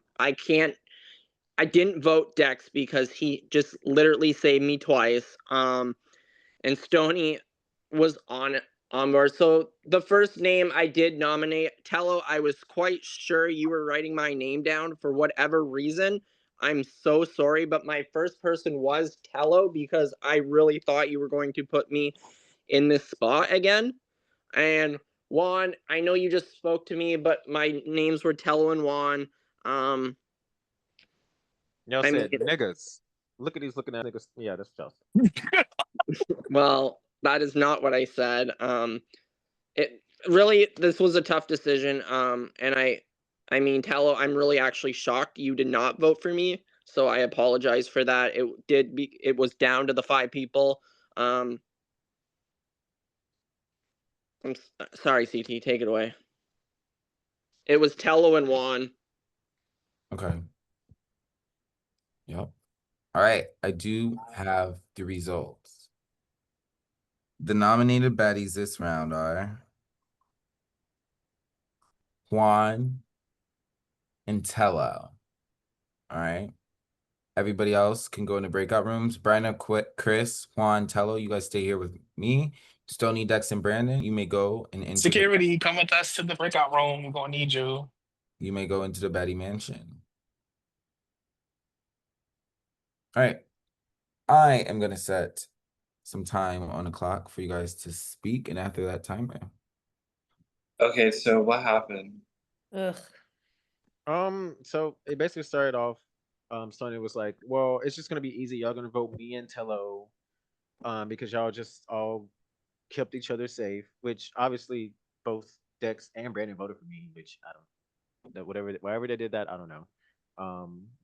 didn't vote Dex because he just literally saved me twice. And Stony was on board. So the first name I did nominate, Tello, I was quite sure you were writing my name down for whatever reason. I'm so sorry, but my first person was Tello because I really thought you were going to put me in this spot again. And Juan, I know you just spoke to me, but my names were Tello and Juan. Y'all said niggas. Look at these looking at niggas. Yeah, that's Chelsea. Well, that is not what I said. It really, this was a tough decision. And I mean, Tello, I'm really actually shocked you did not vote for me. So I apologize for that. It was down to the 5 people. I'm sorry, CT, take it away. It was Tello and Juan. Okay. Yep. All right. I do have the results. The nominated baddies this round are Juan and Tello. All right. Everybody else can go into breakout rooms. Bryna, Chris, Juan, Tello, you guys stay here with me. Stony, Dex, and Brandon, you may go and enter Security, come with us to the breakout room. We're gonna need you. You may go into the baddie mansion. All right. I am gonna set some time on the clock for you guys to speak, and after that timer. Okay, so what happened? Ugh. So it basically started off. Sonya was like, "Well, it's just gonna be easy. Y'all gonna vote me and Tello, because y'all just all kept each other safe." Which obviously both Dex and Brandon voted for me. Which I don't. That whatever they did that, I don't know.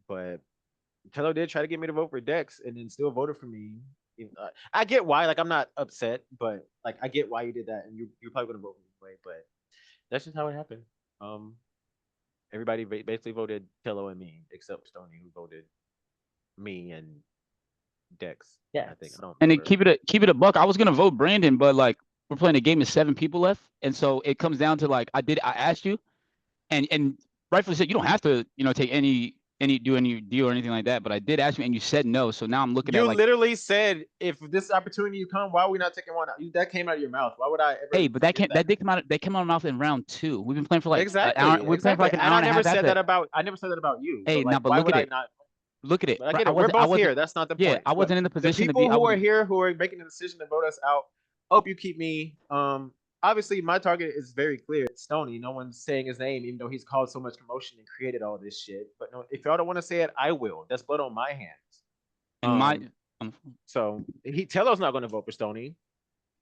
But Tello did try to get me to vote for Dex, and then still voted for me. I get why. Like, I'm not upset, but like I get why you did that, and you're probably gonna vote for me anyway. But that's just how it happened. Everybody basically voted Tello and me, except Stony, who voted me and Dex. Yeah, I think. And then keep it a buck. I was gonna vote Brandon, but like we're playing a game of 7 people left, and so it comes down to like I asked you, and rightfully said you don't have to take any deal or anything like that, but I did ask you and you said no, so now I'm looking you at like literally said if this opportunity you come, why are we not taking one out? That came out of your mouth. Why would I ever? Hey, but that did come out of my mouth in round 2. We've been playing for like exactly. an hour. We've been playing for like an hour and a half. I never said that about you. Hey, like, but why look would at I it. not? Look at it. I get it. We're both here. That's not the point. Yeah, I wasn't in the position to be. People who are here who are making the decision to vote us out. Hope you keep me. Obviously, my target is very clear. It's Stony. No one's saying his name, even though he's caused so much commotion and created all this shit. But no, if y'all don't want to say it, I will. That's blood on my hands. So Tello's not going to vote for Stony.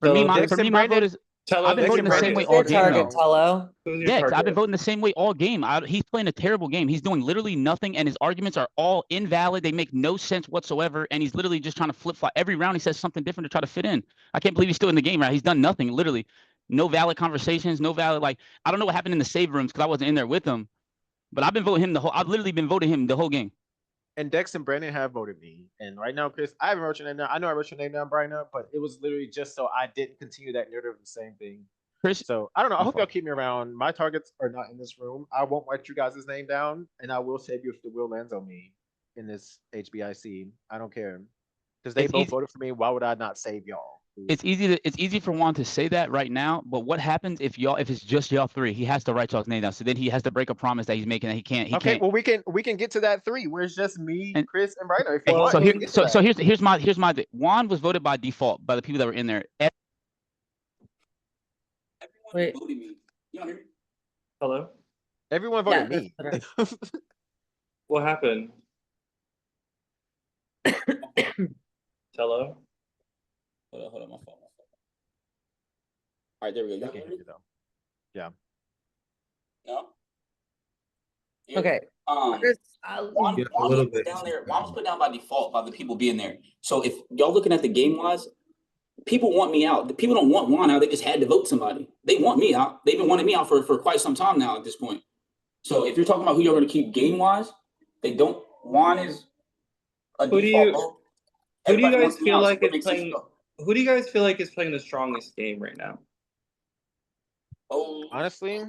For me, my vote is Tello, I've been who's voting your the same way target? all Your game target, though. Tello. Who's your Dex, I've been target? voting the same way all game. He's playing a terrible game. He's doing literally nothing, and his arguments are all invalid. They make no sense whatsoever, and he's literally just trying to flip flop. Every round he says something different to try to fit in. I can't believe he's still in the game, right? He's done nothing, literally. No valid conversations, no valid, like, I don't know what happened in the save rooms because I wasn't in there with him, but I've literally been voting him the whole game. And Dex and Brandon have voted me. And right now, Chris, I haven't wrote your name down. I know I wrote your name down, Brian, but it was literally just so I didn't continue that narrative of the same thing. Chris, So I don't know. I my hope y'all fault. keep me around. My targets are not in this room. I won't write you guys' name down, and I will save you if the will lands on me in this HBIC. I don't care. Because they It's both easy. voted for me. Why would I not save y'all? It's easy for Juan to say that right now, but what happens if it's just y'all three? He has to write y'all's name down. So then he has to break a promise that he's making that he can't. Okay, Can't. well we can get to that 3 where it's just me, And Chris, and Brian. If you and want, so we here, can get to so that. so here's my thing. Juan was voted by default by the people that were in there. Everyone Wait. voted me. Y'all hear me? Hello? Everyone Yeah, voted me. that's better. What happened? Tello? Hold on, my phone. All right, there we go. I can hear you though. Yeah. No. Okay. Chris, Juan Yeah, a was little put bit. down there. Juan was put down by default by the people being there. So if y'all looking at the game wise, people want me out. The people don't want Juan out. They just had to vote somebody. They want me out. They've been wanting me out for quite some time now at this point. So if you're talking about who you're going to keep game wise, they don't. Juan is a Who do default you vote. who do you Everybody guys wants me feel out. So like what is makes sense to playing go? who do you guys feel like is playing the strongest game right now? Oh, Honestly,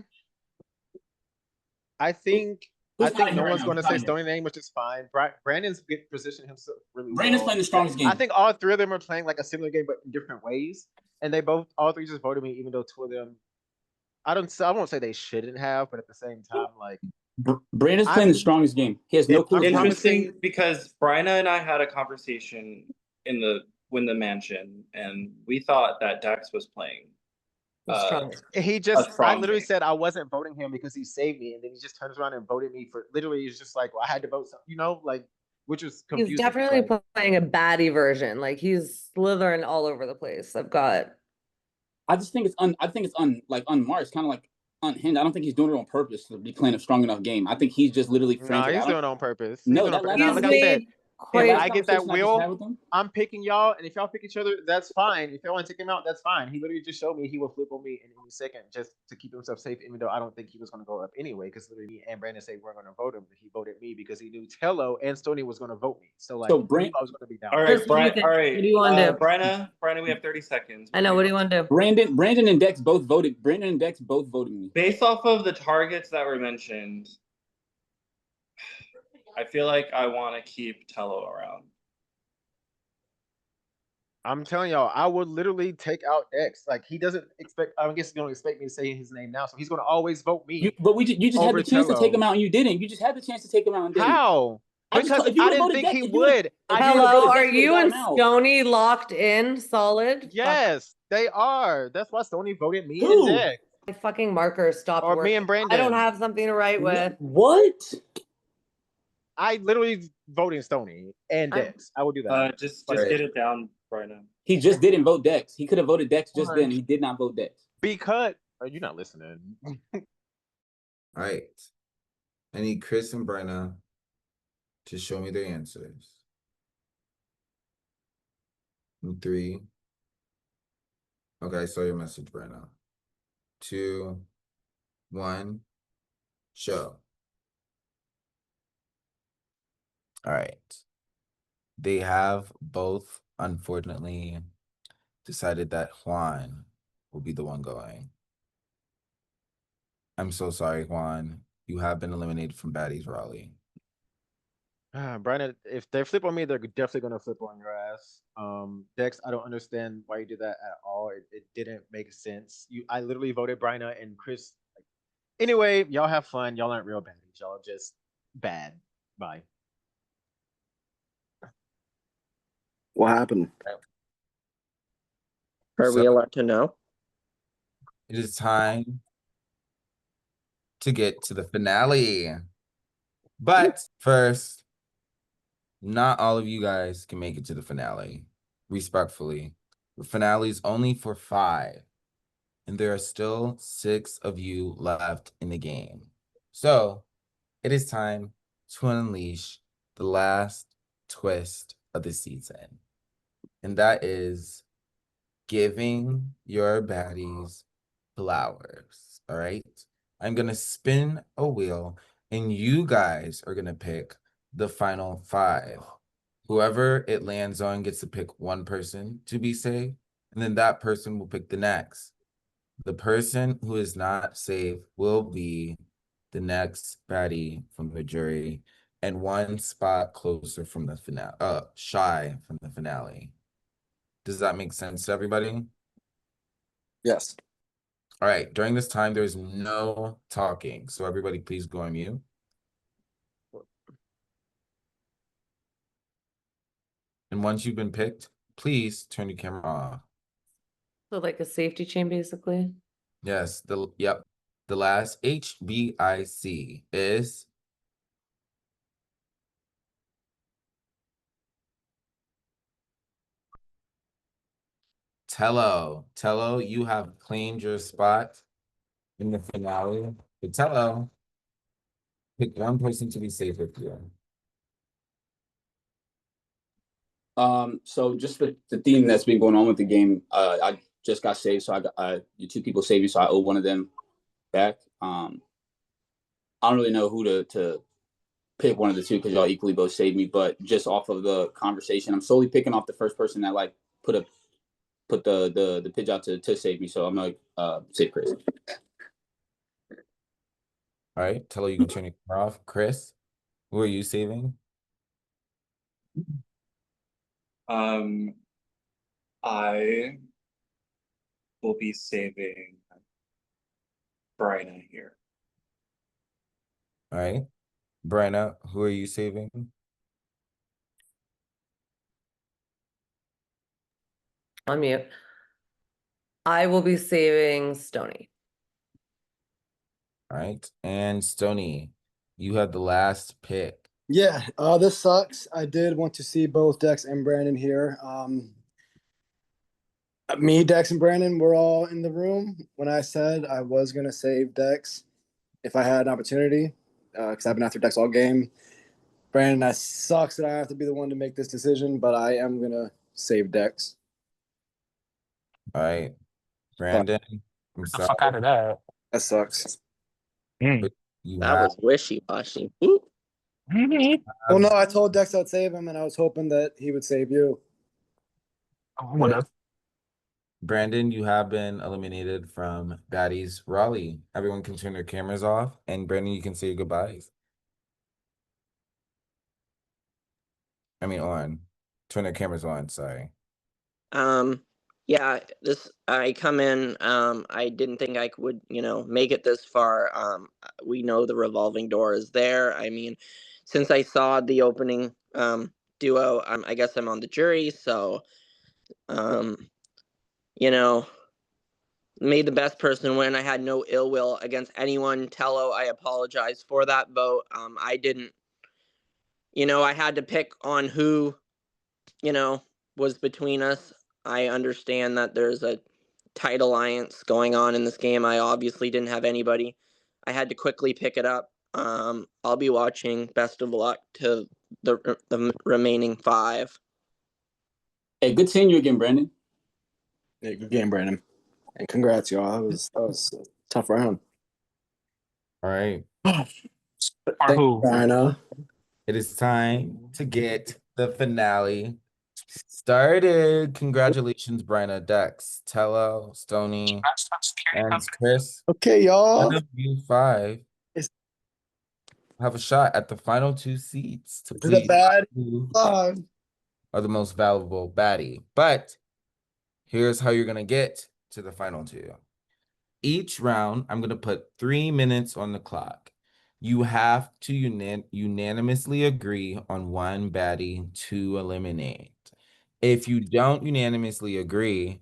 I think who's not in no here right one's now? going to Who's not say in here? Stony name, which is fine. Brandon's positioned himself really Brandon's well. playing the strongest game. I think all 3 of them are playing like a similar game, but in different ways. And all 3 just voted me, even though 2 of them, I won't say they shouldn't have, but at the same time, like Brandon's playing the strongest game. He has no clue. Interesting because Bryna and I had a conversation when the mansion, and we thought that Dax was playing. I literally said I wasn't voting him because he saved me, and then he just turns around and voted me for literally. He's just like, well, I had to vote, like, which was confusing. he's definitely playing a baddie version. Like he's slithering all over the place. I just think it's unmarked. It's kind of like unhinged. I don't think he's doing it on purpose to be playing a strong enough game. I think he's just literally frantic. He's doing it on purpose. No, that last now, like I said, quite. I get that will. I'm picking y'all, and if y'all pick each other, that's fine. If y'all want to take him out, that's fine. He literally just showed me he will flip on me in any second just to keep himself safe, even though I don't think he was going to go up anyway, because literally me and Brandon say we're going to vote him. He voted me because he knew Tello and Stoney was going to vote me. So like, I was going to be down. All right, Brian. All right, what do you want to do? Bryna, we have 30 seconds. I know. What do you want to do? Brandon and Dex both voted. Brandon and Dex both voted me. Based off of the targets that were mentioned, I feel like I want to keep Tello around. I'm telling y'all, I would literally take out Dex. Like he doesn't expect. I guess he don't expect me to say his name now, so he's going to always vote me. You just had the chance to take him out and you didn't. You just had the chance to take him out and didn't. How? Because I didn't think he would. Hello, are you and Stoney locked in solid? Yes, they are. That's why Stoney voted me and Dex. My fucking marker stopped Or working. me and Brandon. I don't have something to write with. What? I literally voted Stoney and Dex. I will do that. Just get it down, Bryna. He just didn't vote Dex. He could have voted Dex just then. He did not vote Dex. Because you're not listening. All right. I need Chris and Brenna to show me their answers. In 3. Okay, I saw your message, Brenna. 2, 1, show. All right. They have both, unfortunately, decided that Juan will be the one going. I'm so sorry, Juan. You have been eliminated from Baddies Raleigh. Brandon, if they flip on me, they're definitely gonna flip on your ass. Dex, I don't understand why you did that at all. It didn't make sense. I literally voted Bryna and Chris. Anyway, y'all have fun. Y'all aren't real baddies. Y'all are just bad. Bye. What happened? Are we allowed to know? It is time to get to the finale. But first, not all of you guys can make it to the finale. Respectfully. The finale is only for 5. and there are still 6 of you left in the game. So it is time to unleash the last twist of the season, and that is giving your baddies flowers. All right. I'm going to spin a wheel, and you guys are going to pick the final 5. Whoever it lands on gets to pick one person to be saved, and then that person will pick the next. The person who is not safe will be the next baddie from the jury and one spot closer from the finale, shy from the finale. Does that make sense to everybody? Yes. All right. During this time, there's no talking. So everybody please go on mute. And once you've been picked, please turn your camera off. So like a safety chain, basically. Yes, yep. The last HBIC is Tello. Tello, you have claimed your spot in the finale. But Tello, pick one person to be safe with you. So just the theme that's been going on with the game, I just got saved, so I got the 2 people saved me, so I owe one of them back. I don't really know who to pick one of the 2 because y'all equally both saved me, but just off of the conversation, I'm solely picking off the first person that like put the pitch out to save me. So I'm like save Chris. All right, Tello, you can turn your camera off. Chris, who are you saving? I will be saving Bryna here. All right. Brenna, who are you saving? On mute. I will be saving Stony. All right. And Stony, you have the last pick. Yeah, this sucks. I did want to see both Dex and Brandon here. Me, Dex, and Brandon were all in the room when I said I was going to save Dex if I had an opportunity, because I've been after Dex all game. Brandon, that sucks that I have to be the one to make this decision, but I am going to save Dex. All right. Brandon, I'm Get the sorry. fuck out of that. That sucks. But you That was wishy-washy. Ooh. Well, no, I told Dex I'd save him, and I was hoping that he would save you. What up? Brandon, you have been eliminated from Baddies Raleigh. Everyone can turn their cameras off, and Brandon, you can say your goodbyes. I mean, on. Turn their cameras on, sorry. Yeah, I come in, I didn't think I would, make it this far. We know the revolving door is there. I mean, since I saw the opening duo, I guess I'm on the jury, so you know, made the best person win. I had no ill will against anyone. Tello, I apologize for that vote. I didn't, I had to pick on who, was between us. I understand that there's a tight alliance going on in this game. I obviously didn't have anybody. I had to quickly pick it up. I'll be watching. Best of luck to the remaining 5. Hey, good seeing you again, Brandon. Yeah, good game, Brandon. And congrats, y'all. That was a tough round. All right. Thank you, Diana. It is time to get the finale started. Congratulations, Bryna, Dex, Tello, Stony, and Chris. Okay, y'all. One of you 5 have a shot at the final 2 seats to please who are the most valuable baddie. But here's how you're going to get to the final 2. Each round, I'm going to put 3 minutes on the clock. You have to unanimously agree on one baddie to eliminate. If you don't unanimously agree,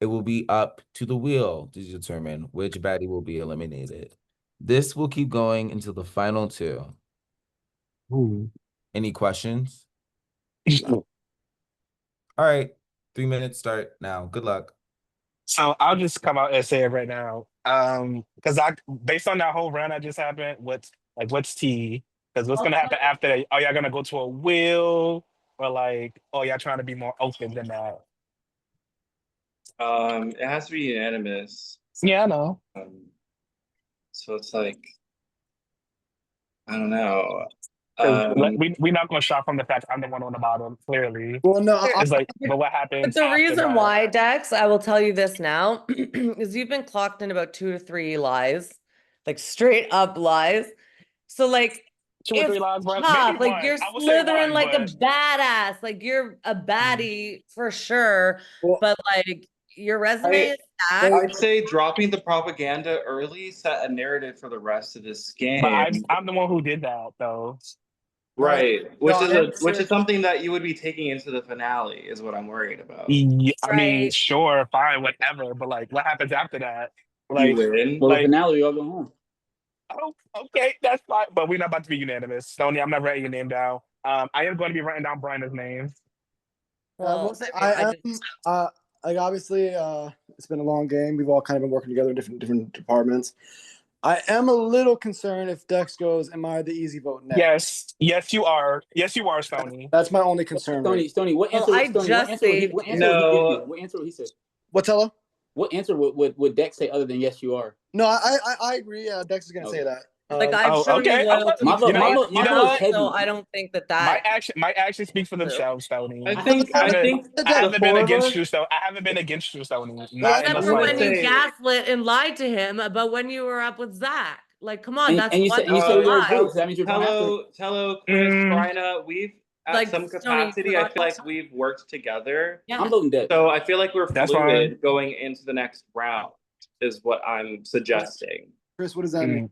it will be up to the wheel to determine which baddie will be eliminated. This will keep going until the final 2. Ooh. Any questions? All right, 3 minutes start now. Good luck. So I'll just come out and say it right now. Because I based on that whole round that just happened, what's T? Because what's gonna happen after that? Are y'all gonna go to a will? Or like, oh y'all trying to be more open than that? It has to be unanimous. Yeah, I know. So it's like, I don't know. We're not gonna shop from the fact I'm the one on the bottom, clearly. Well, no, It's like, but what But happens the after reason that? why, Dex, I will tell you this now, is you've been clocked in about 2 to 3 lies, like straight up lies. So like, 2 or 3 lies, bro. tough. Maybe Like one. you're I will say slithering one, like a but badass. Like you're a baddie for sure. well, But like your resume is I'd stacked. say dropping the propaganda early set a narrative for the rest of this but game. I'm the one who did that though. Right. no, Which is something that you would be taking into the finale is what I'm worried about. Yeah, I mean, Right. sure, fine, whatever. But like, what happens after that? You Like, win. Well, the like, finale, we all go home. oh, okay, that's fine. But we're not about to be unanimous. Stoney, I'm not writing your name down. I am going to be writing down Brian's name. I will Well, say I mean, I am like obviously it's been a long game. We've all kind of been working together in different departments. I am a little concerned if Dex goes, am I the easy vote next? Yes, you are. Yes, you are, Stoney. That's my only concern. Stoney, what well, answer? I Stoney, just saved what you. answer would he give you? No. What answer would he say? What, Tello? What answer would Dex say other than yes, you are? No, I agree. Dex is gonna say that. Like I've Oh, shown okay. you loyalty My vote, to my my vote, my You know vote is what? heavy. so I don't think that My actions speak for true. themselves, Stoney. I think I the haven't been four of against us. you, so I haven't been against you, Stoney. Well, Not in the Except I'm for gonna when you slightest. say gaslit and lied to him about when you were up with Zach. Like, come on, that's And you one said we were lie. good, so that means you're going after. Tello, Chris, Mm, Bryna, we've at Like, some Tony, you capacity, I forgot feel like that? we've worked together. Yeah. I'm voting Dex. So I feel like we're that's fine. fluid going into the next round, is what I'm suggesting. Chris, what does that mean?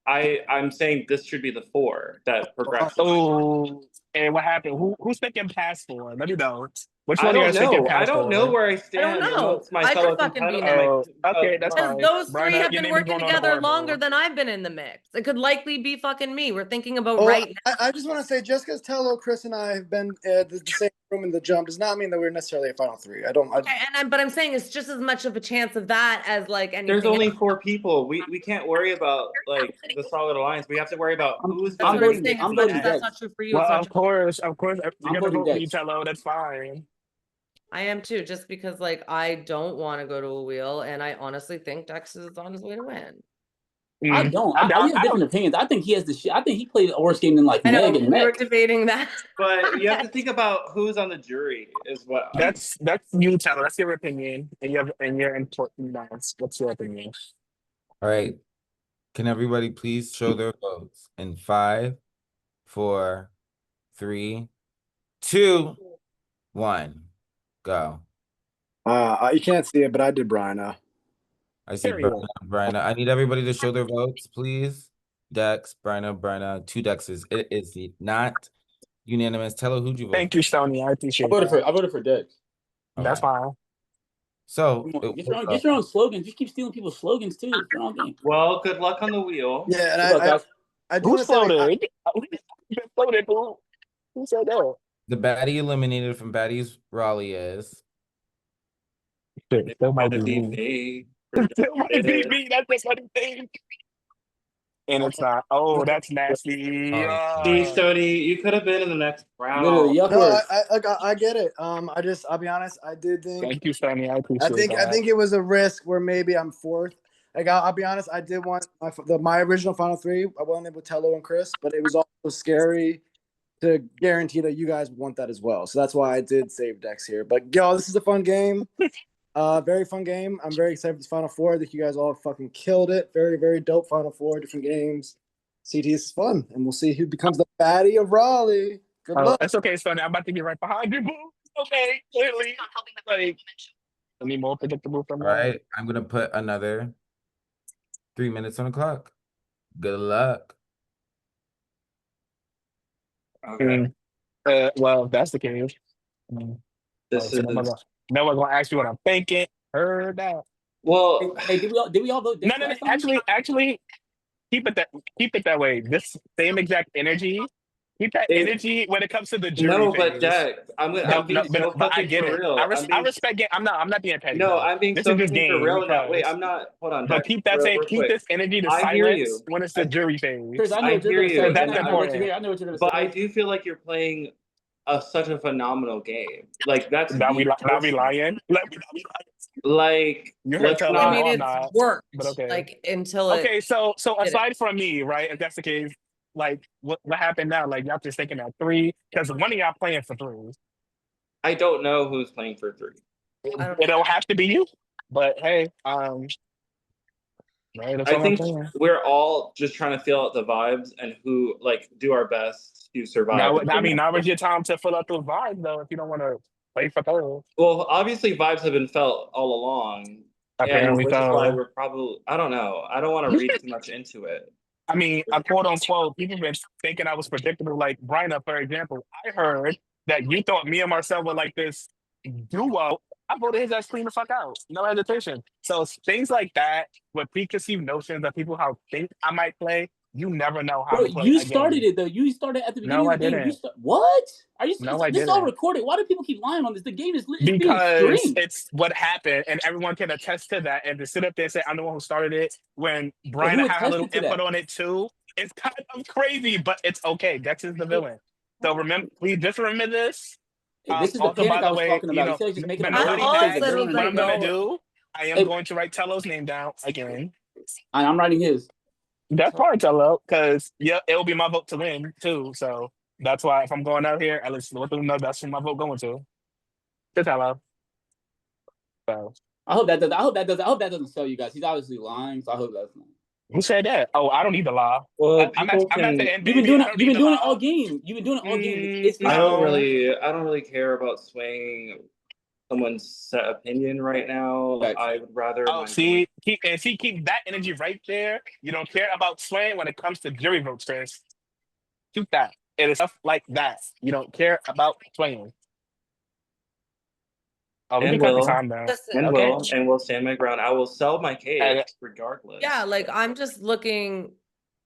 I'm saying this should be the 4 that progresses. Oh, and what happened? Who's thinking pass for? Let me know. Which I one of you don't guys thinking know. I pass don't know for? where I I don't stand know. amongst my I fellow could fucking be competitors. next. Oh, okay, that's Because fine. those three Bryna, have your been name is working going on the together board, longer boo. than I've been in the mix. It could likely be fucking me. We're thinking about Oh, right now. I just want to say, just because Tello, Chris, and I have been the same room in the jump does not mean that we're necessarily a final 3. I don't. Okay, but I'm saying it's just as much of a chance of that as like anything. There's only else. 4 people. We can't worry about like the solid alliance. We have to worry about who's That's gonna what I'm be saying. As I'm much voting as next. that's Dex. not true for you, Well, it's not of true. course, you're I'm gonna voting vote me, Dex. Tello. That's fine. I am too, just because like I don't want to go to a wheel, and I honestly think Dex is on his way to win. I don't. I We have different opinions. I think he has the shit. I think he played a worse game than like I know Meg and we were Meg. debating that. But you have to think about who's on the jury is what That's you, Tello. That's your opinion, and your important. What's your opinion? All right. Can everybody please show their votes in 5, 4, 3, 2, 1. Go. You can't see it, but I did Bryna. I see Period. Bryna. I need everybody to show their votes, please. Dex, Bryna, 2 Dexes. It is not unanimous. Tell her who'd you vote Thank you, Stoney. I appreciate that. I voted for Dex. That's Okay. fine. So Get your own slogans. You keep stealing people's slogans too. It's your own game. Well, good luck on the wheel. Yeah, and Good luck, guys. I do want Who's to say, like, floated? Floated. Who said that? the baddie eliminated from Baddies Raleigh is Shit, still might It'd be be me. me. Still might be me. That's just what I think. And it's not. Oh, that's nasty. See, Stoney, you could have been in the next Literally, round. yuck no, words. I get it. I'll be honest. I did think. Thank you, Stoney. I appreciate that. I think it was a risk where maybe I'm 4th. Like I'll be honest. I did want my original final 3. I wanted with Tello and Chris, but it was also scary to guarantee that you guys would want that as well. So that's why I did save Dex here. But y'all, this is a fun game. Very fun game. I'm very excited for this Final Four. I think you guys all fucking killed it. Very, very dope Final Four, different games. CT is fun, and we'll see who becomes the baddie of Raleigh. Good luck. It's okay, Stoney. I'm about to be right behind you, boo. Okay, clearly. Like, any more predictable from all right. I'm gonna put another 3 minutes on the clock. Good luck. Okay. Well, if that's the case. This is no one's gonna ask you what I'm thinking. Heard that. well. Hey, did we all vote Dex No. last time? Actually, keep it that way. This same exact energy. keep that It, energy when it comes to the jury no, but phase. Dex, I'm No, being so but I fucking get for it. real. I respect game. I'm not being petty No, though. I'm being This so is just fucking for game real now. Wait, because. I'm not. Hold on, But Dex. keep that Real, same, real keep quick. this energy to I hear silence you. when it's the jury Chris, phase. I know I what you're hear gonna say. you. That's I know what you're important. here. I know what you're gonna But I say. do feel like you're playing such a phenomenal game. Like that's Now we me personally. lying. Let me not be lying. Like You heard let's tell I her. not. mean, No, I'm it's not. worked But okay. like until it Okay, so didn't. aside from me, right? If that's the case, like what happened now? Like y'all just taking that three because one of y'all playing for three. I don't know who's playing for three. I don't It don't have to be you. But hey, right, that's I all I'm think saying. we're all just trying to feel out the vibes and who like do our best to survive. Now, And I bring mean, that now forward. was your time to fill out the vibe though. If you don't want to play for third, Well, obviously vibes have been felt all along, and apparently which is why so. we're probably. I don't know. I don't want to read too much into it. I mean, a quote unquote, people been thinking I was predictable. Like Bryna, for example, I heard that you thought me and Marcel were like this duo. I voted his ass clean the fuck out, no hesitation. So things like that, with preconceived notions of people how think I might play, you never know how Bro, to play you a started game. it though. You started at the beginning No, of I the game. didn't. What? Are you? No, I This is all didn't. recorded. Why do people keep lying on this? The game is being Because streamed. it's what happened, and everyone can attest to that. And to sit up there and say I'm the one who started it when But Bryna who had her little attested to input that? on it too, it's kind of crazy, but it's okay. Dex is the villain. So remember, please just remember this. Hey, this is the Also, by panic I the was way, talking about. Instead of just making but up I words, not you only should say all the that, said was what villain. like, I'm gonna oh, do, I am Hey, going to write Tello's name down again. I'm writing his. That's fine, Tello, because yeah, it'll be my vote to win too. So that's why if I'm going out here, at least let them know that's who my vote going to Tello. So I hope that does. I hope that does. I hope that doesn't sell you guys. He's obviously lying, so I hope that's not. who said that? Oh, I don't need the law. Well, people I'm at the can. end, You've been baby. doing I it. don't You've need been the doing it all law. game. You've been doing it all game. It's I fine. No. don't really care about swaying someone's set opinion right now. Facts. I would rather Oh, my voice. see, keep that energy right there. You don't care about swaying when it comes to jury votes, Chris. Shoot that. It is stuff like that. You don't care about swaying. Oh, we can And cut the will time down. listen. Okay. and will stand my ground. I will sell my And, case regardless. Yeah, like I'm just looking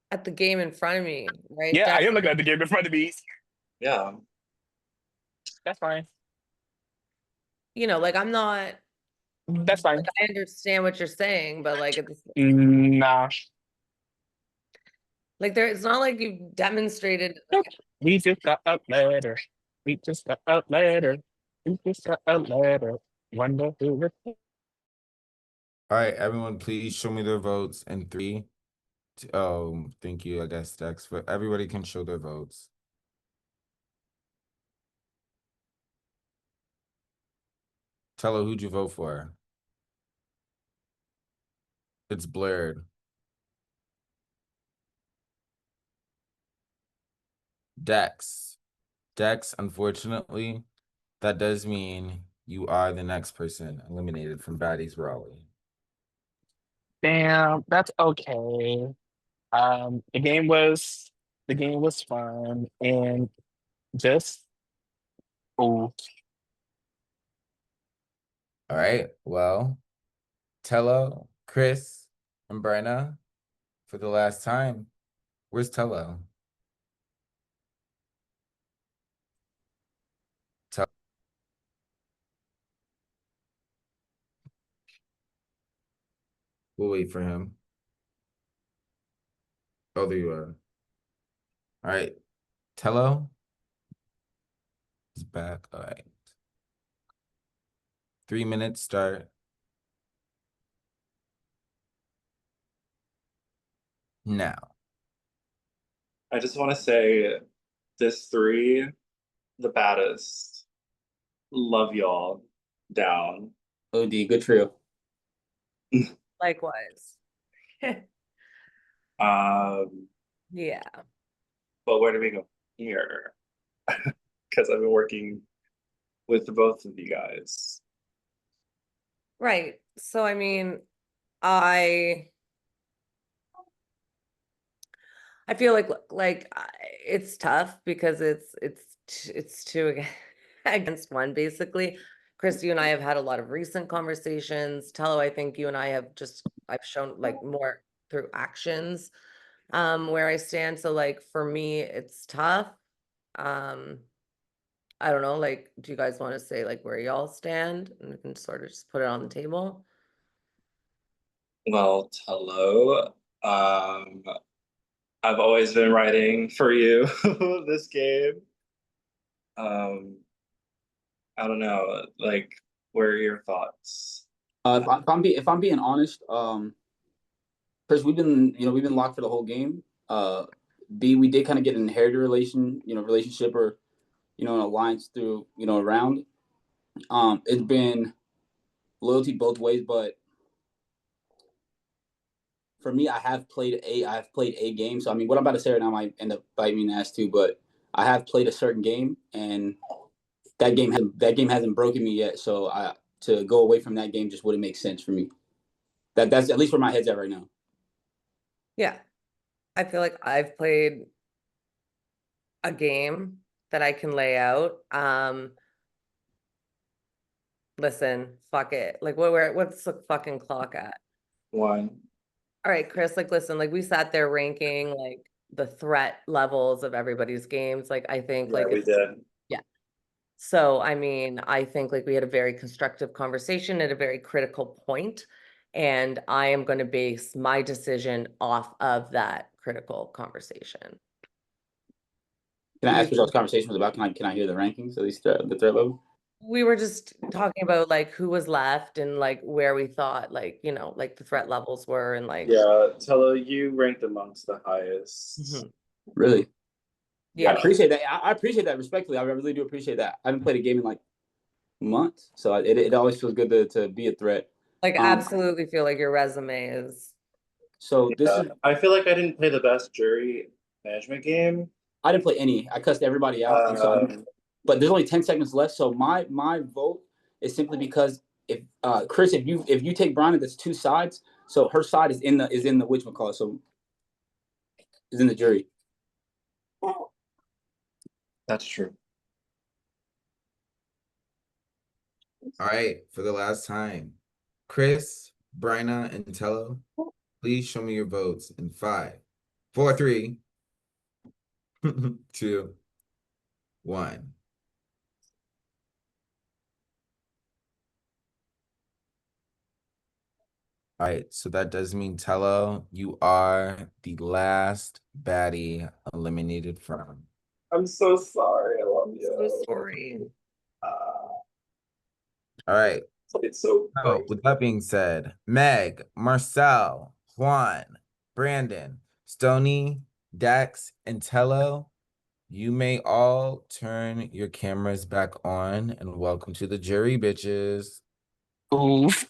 at the game in front of me, right? yeah, I Dex? am looking at the game in front of me. Yeah. That's fine. You know, like I'm not That's fine. like I understand what you're saying, but like it's Nah. like it's not like you've demonstrated. We just got a letter. We just got a letter. We just got a letter. Wonder who it is. All right, everyone, please show me their votes in three. Thank you, I guess, Dex, but everybody can show their votes. Tell her who'd you vote for. It's blurred. Dex. Dex, unfortunately, that does mean you are the next person eliminated from Baddies Raleigh. Damn, that's okay. The game was fun and just ooh. All right, well, Tello, Chris, and Brenna, for the last time, where's Tello? We'll wait for him. Oh, there you are. All right, Tello is back. All right. 3 minutes start now. I just want to say this three, the baddest. Love y'all. Down. OD, good trio. Likewise. Yeah. But where do we go here? Because I've been working with both of you guys. Right. So I mean, I feel like it's tough because it's two against one basically. Chris, you and I have had a lot of recent conversations. Tello, I think you and I have I've shown like more through actions where I stand. So like for me, it's tough. I don't know, like, do you guys want to say like where y'all stand? And we can sort of just put it on the table. Well, hello. I've always been writing for you this game. I don't know, like, what are your thoughts? If I'm being honest, Chris, we've been locked for the whole game. B, we did kind of get an inherited relationship or an alliance through a round. It's been loyalty both ways, but for me, I have played a game. So I mean, what I'm about to say right now might end up biting me in the ass too, but I have played a certain game, and that game hasn't broken me yet. So to go away from that game just wouldn't make sense for me. That's at least where my head's at right now. Yeah. I feel like I've played a game that I can lay out. Listen, fuck it. Like what's the fucking clock at? 1. All right, Chris, like listen, like we sat there ranking like the threat levels of everybody's games. Like I think Yeah, we did. yeah. So I mean, I think like we had a very constructive conversation at a very critical point, and I am going to base my decision off of that critical conversation. Can I ask what y'all's conversation was about? Can I hear the rankings, at least the threat level? We were just talking about like who was left and like where we thought like, like the threat levels were and like. Yeah, Tello, you ranked amongst the highest. Really? Yeah. I appreciate that. I appreciate that respectfully. I really do appreciate that. I haven't played a game in like months, so it always feels good to be a threat. Like absolutely feel like your resume is. So this is. I feel like I didn't play the best jury management game. I didn't play any. I cussed everybody out. And so but there's only 10 seconds left. So my vote is simply because if Chris, if you take Brianna, that's 2 sides. So her side is in the whatchamacallit, so is in the jury. That's true. All right, for the last time, Chris, Bryna, and Tello, please show me your votes in 5, 4, 3, 2, 1. All right, so that does mean Tello, you are the last baddie eliminated from. I'm so sorry. I love you. So sorry. All right. It's so with that being said, Meg, Marcel, Juan, Brandon, Stony, Dax, and Tello, you may all turn your cameras back on and welcome to the jury, bitches. Oof.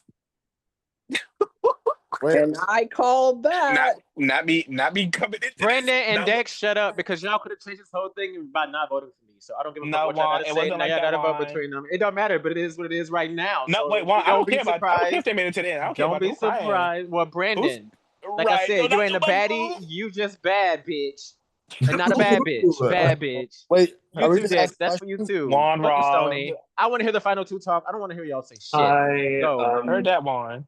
And I called that. Not me coming in. Brandon and No. Dex, shut up, because y'all could have changed this whole thing by not voting for me. So I don't give a No, fuck what y'all Juan, gotta it say. wasn't Now like y'all that, gotta vote Juan. between them. It don't matter, but it is what it is right now. No, so wait, Juan, I don't care about if they made it to the end. I don't care Don't about be who crying. surprised. Well, Brandon, like I Right. said, No, you ain't a not baddie. You just bad, bitch. And not a bad bitch. Bad bitch. Wait, You are we too, just Dex. asking That's for you questions? too. Juan Fuck you, robbed. Stony. I want to hear the final 2 talk. I don't want to hear y'all say shit. I Heard that, Juan.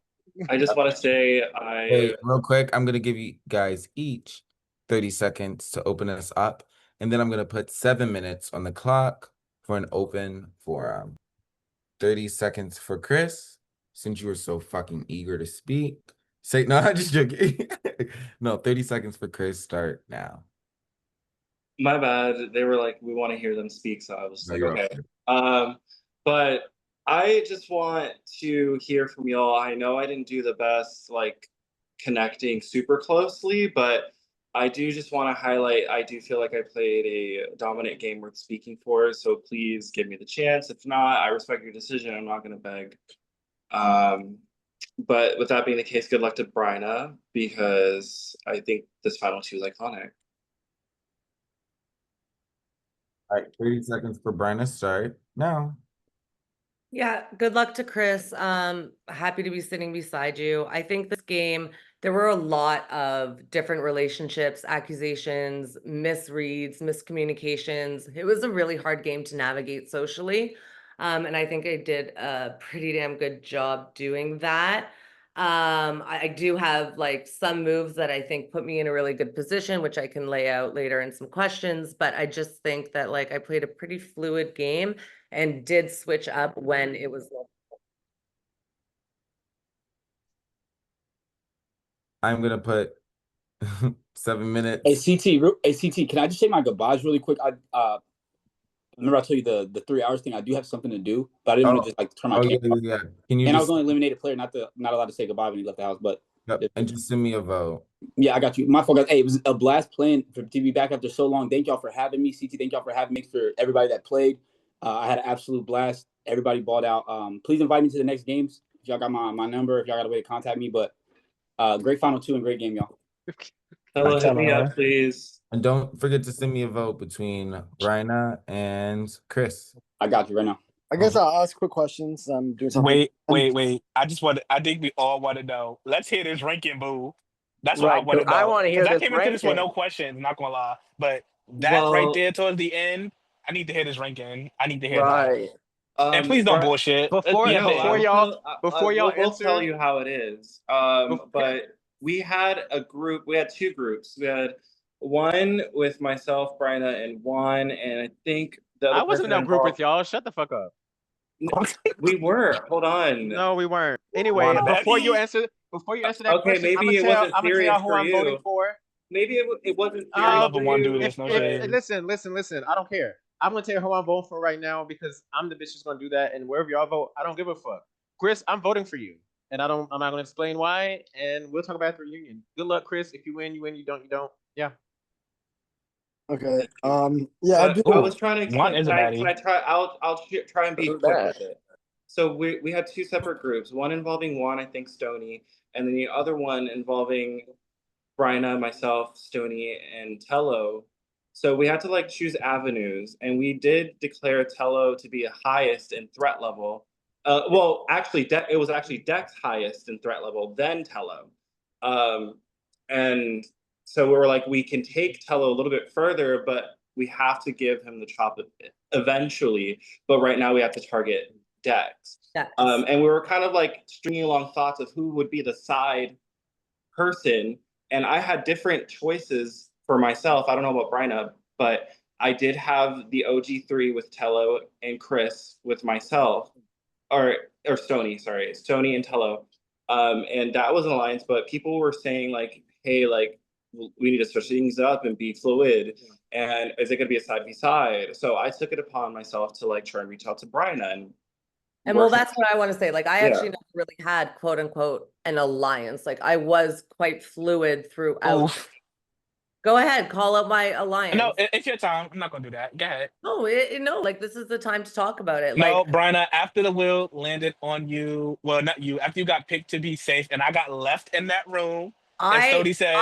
I just want to say Hey, real quick, I'm going to give you guys each 30 seconds to open us up, and then I'm going to put 7 minutes on the clock for an open forum. 30 seconds for Chris, since you were so fucking eager to speak. No, I'm just joking. No, 30 seconds for Chris. Start now. My bad. They were like, we want to hear them speak, so I was just No, like, you're okay. But I just want to hear from y'all. I know I didn't do the best, like, connecting super closely, but I do just want to highlight, I do feel like I played a dominant game worth speaking for, so please give me the chance. If not, I respect your decision. I'm not going to beg. But with that being the case, good luck to Bryna, because I think this final 2 is iconic. All right, 30 seconds for Bryna. Start now. Yeah, good luck to Chris. Happy to be sitting beside you. I think this game, there were a lot of different relationships, accusations, misreads, miscommunications. It was a really hard game to navigate socially. And I think I did a pretty damn good job doing that. I do have like some moves that I think put me in a really good position, which I can lay out later in some questions, but I just think that like I played a pretty fluid game and did switch up when it was I'm gonna put 7 minutes. Hey CT, can I just say my goodbyes really quick? Remember I told you the 3 hours thing. I do have something to do, but I didn't want to just like turn my yeah, camera off. yeah. Can you And I just was only eliminated player, not allowed to say goodbye when he left the house. But and just send me a vote. yeah, I got you. My fault, guys. Hey, it was a blast playing to be back after so long. Thank y'all for having me. CT, thank y'all for having me. For everybody that played, I had an absolute blast. Everybody balled out. Please invite me to the next games. If y'all got my number, if y'all got a way to contact me. But great final two and great game, y'all. Hello, hit me up, please. And don't forget to send me a vote between Bryna and Chris. I got you right now. I guess I'll ask quick questions. I'm doing something. Wait. I think we all want to know. Let's hear this ranking, boo. That's what I Right, want to so I know. wanna hear Because I this came into this with no ranking. questions, not gonna lie. But that right there towards the end, I need to hear this ranking. I need to hear Right. that. And please don't bullshit. Before y'all we'll answer, tell you how it is. But we had a group. We had two groups. We had one with myself, Bryna, and Juan, and I think the other I wasn't in person that group with involved. y'all. Shut the fuck up. We were. Hold on. No, we weren't. Anyway, before you answer that okay, question, maybe it wasn't I'm gonna tell serious y'all who for I'm voting you. for. Maybe it wasn't I serious love for when one do you. this. No shade. Listen. I don't care. I'm gonna tell you who I'm voting for right now because I'm the bitch who's gonna do that. And wherever y'all vote, I don't give a fuck. Chris, I'm voting for you, and I'm not gonna explain why. And we'll talk about it at the reunion. Good luck, Chris. If you win, you win. You don't, you don't. Yeah. Okay. Yeah, I do. I was trying to explain. One is a Can baddie. I try? I'll try and be Who's quick that? with it. So we had two separate groups. One involving Juan, I think Stony, and then the other one involving Bryna, myself, Stony, and Tello. So we had to like choose avenues, and we did declare Tello to be highest in threat level. Well, actually, it was actually Dex highest in threat level, then Tello. And so we were like, we can take Tello a little bit further, but we have to give him the chop eventually. But right now we have to target Dex. Dex. And we were kind of like stringing along thoughts of who would be the side person. And I had different choices for myself. I don't know about Bryna, but I did have the OG3 with Tello and Chris with myself, or Stony, sorry, Stony and Tello. And that was an alliance, but people were saying like, hey, like we need to switch things up and be fluid. And is it gonna be a side by side? So I took it upon myself to like try and reach out to Bryna and well, that's what I want to say. Like, I actually Yeah. never really had quote unquote an alliance. Like, I was quite fluid throughout. Oof. Go ahead, call up my alliance. No, it's your time. I'm not gonna do that. Go ahead. No, like this is the time to talk about it. No, Like, Bryna, after the wheel landed on you, well, not you, after you got picked to be safe, and I got left in that room. And Stody said,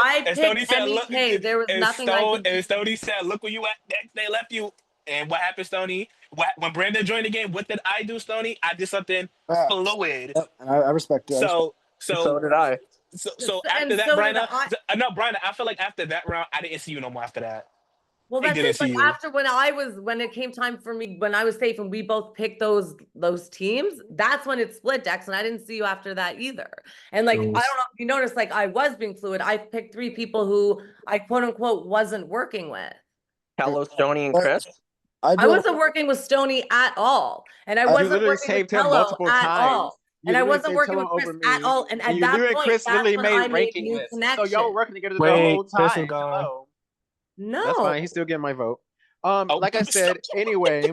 look, MEK. There was nothing I could do. And Stody said, look where you at next. They left you. And what happened, Stony? When Brandon joined the game, what did I do, Stony? I did something fluid. Yep, and I respect it. So did I. So after that, Bryna, no, Bryna, I feel like after that round, I didn't see you no more after that. Well, that's it. Like after when it came time for me, when I was safe and we both picked those teams, that's when it split, Dex, and I didn't see you after that either. And like, I don't know if you noticed, like I was being fluid. I picked 3 people who I quote unquote wasn't working with. Hello, Stony and Chris. I wasn't working with Stony at all, and I wasn't working with Tello at all. And I wasn't working with Chris at all. And at that point, Chris that's literally when made I made ranking new lists. connections. So y'all were working together the whole Chris is time. gone. Hello. No, that's fine. He's still getting my vote. Like I said, anyway.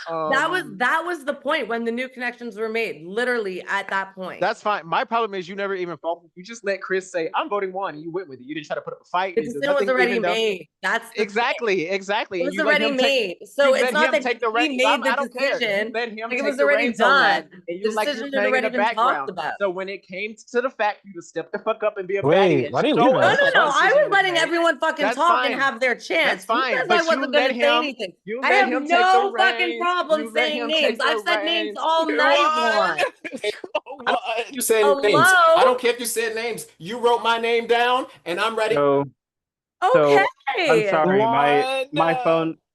That was the point when the new connections were made. Literally at that point. That's fine. My problem is you never even fought. You just let Chris say, "I'm voting one," and you went with it. You didn't try to put up a fight. The decision was already made. That's exactly. It And was you already made. So it's not that he made the decision. Let him like, it take was the already reins on that, done. and The you like decision you're had playing in already the been talked background. about. So when it came to the fact, you just step the fuck up and be a Wait, baddie. why did you No, leave us? I was letting everyone fucking That's talk fine. and have their chance. That's fine. You said But I wasn't going to say anything. I have no fucking problem saying names. I've said names all night, Juan. You said names. I don't care if you said names. You wrote my name down, and I'm ready. Okay. I'm sorry,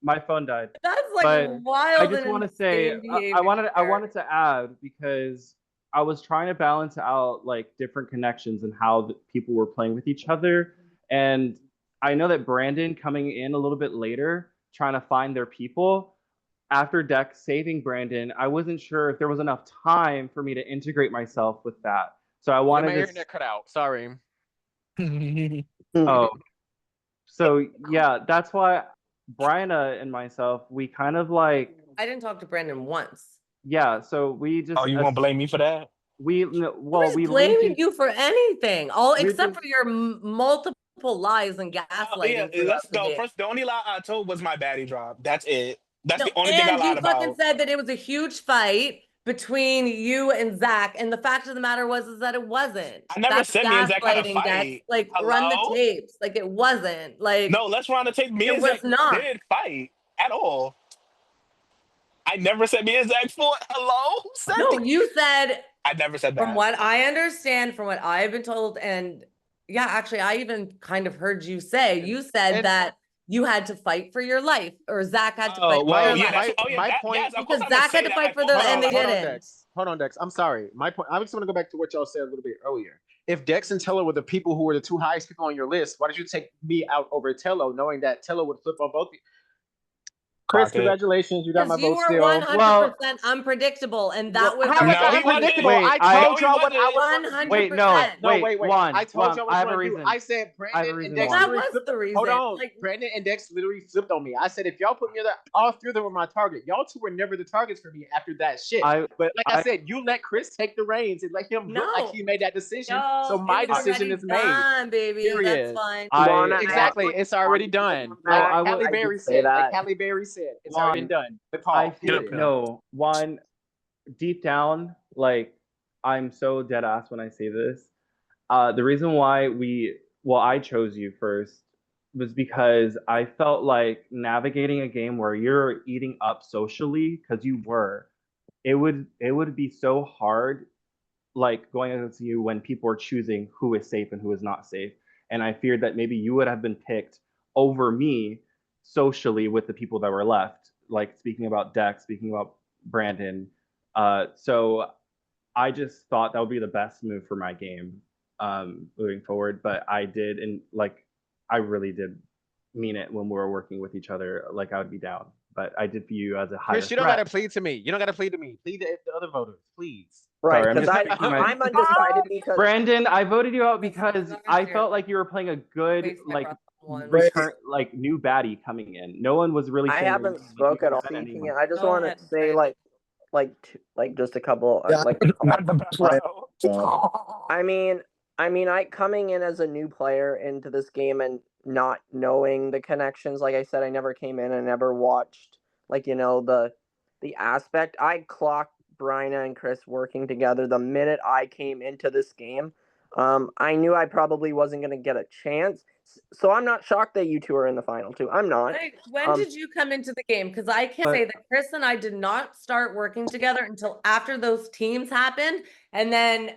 my phone died. That's like But wild. I just want to say I wanted to add because I was trying to balance out like different connections and how the people were playing with each other. And I know that Brandon coming in a little bit later, trying to find their people. After Dex saving Brandon, I wasn't sure if there was enough time for me to integrate myself with that. So I wanted my to. internet cut out. Sorry. Oh, so yeah, that's why Bryna and myself, we kind of like. I didn't talk to Brandon once. Yeah, so we just. Oh, you gonna blame me for that? Well, we blaming you for anything, all except just, for your multiple lies and gaslighting. The only lie I told was my baddie drop. That's it. That's No, the only thing I and lied you fucking about. said that it was a huge fight between you and Zach, and the fact of the matter is that it wasn't. I never said me and Zach had a gaslighting, Dex. fight. Like, Hello? run the tapes. Like, it wasn't. Like, No, let's run the tape. Me it and was Zach not. did fight at all. I never said me and Zach fought. Hello? Who said No, that? you said. I never said that. From what I understand, from what I've been told, and yeah, actually, I even kind of heard you say, you said that you had to fight for your life, or Zach had to fight for your life. My point, yes, of course because I'm gonna Zach say had to that. fight for their, and they didn't. Dex. Hold on, Dex. I'm sorry. My point. I just want to go back to what y'all said a little bit earlier. If Dex and Tello were the people who were the two highest people on your list, why did you take me out over Tello, knowing that Tello would flip on both of you? Chris, congratulations. You got my vote still. You were 100% unpredictable, and that was how was that unpredictable? I told y'all what I was 100%. Wait, wait. I told y'all I have what a to do. reason. I said Brandon and Dex. That was the reason. Hold on. Brandon and Dex literally flipped on me. I said, if y'all put me there, all three of them were my target. Y'all two were never the targets for me after that shit. But like I said, you let Chris take the reins and let him look like he made that decision. So my decision is made. Baby. Period. That's fine. Exactly. It's already done. Like Halle Berry said. It's already done. I feel one deep down, like I'm so dead ass when I say this. The reason why I chose you first was because I felt like navigating a game where you're eating up socially, because you were, it would be so hard, like going against you when people are choosing who is safe and who is not safe. And I feared that maybe you would have been picked over me socially with the people that were left, like speaking about Dex, speaking about Brandon. So I just thought that would be the best move for my game moving forward. But I did, and like I really did mean it when we were working with each other. Like I would be down, but I did view you as a higher Chris, you don't threat. gotta plead to me. You don't gotta plead to me. Plead to the other voters, please. Right, Sorry, because I'm undecided because Brandon, I voted you out because I felt like you were playing a good return, like new baddie coming in. No one was really. I haven't spoke at all. I just want to say like just a couple not the best I mean, I coming in as a new player into this game and not knowing the connections. Like I said, I never came in and never watched the aspect. I clocked Bryna and Chris working together the minute I came into this game. I knew I probably wasn't going to get a chance. So I'm not shocked that you two are in the final two. I'm not. When did you come into the game? Because I can say that Chris and I did not start working together until after those teams happened. And then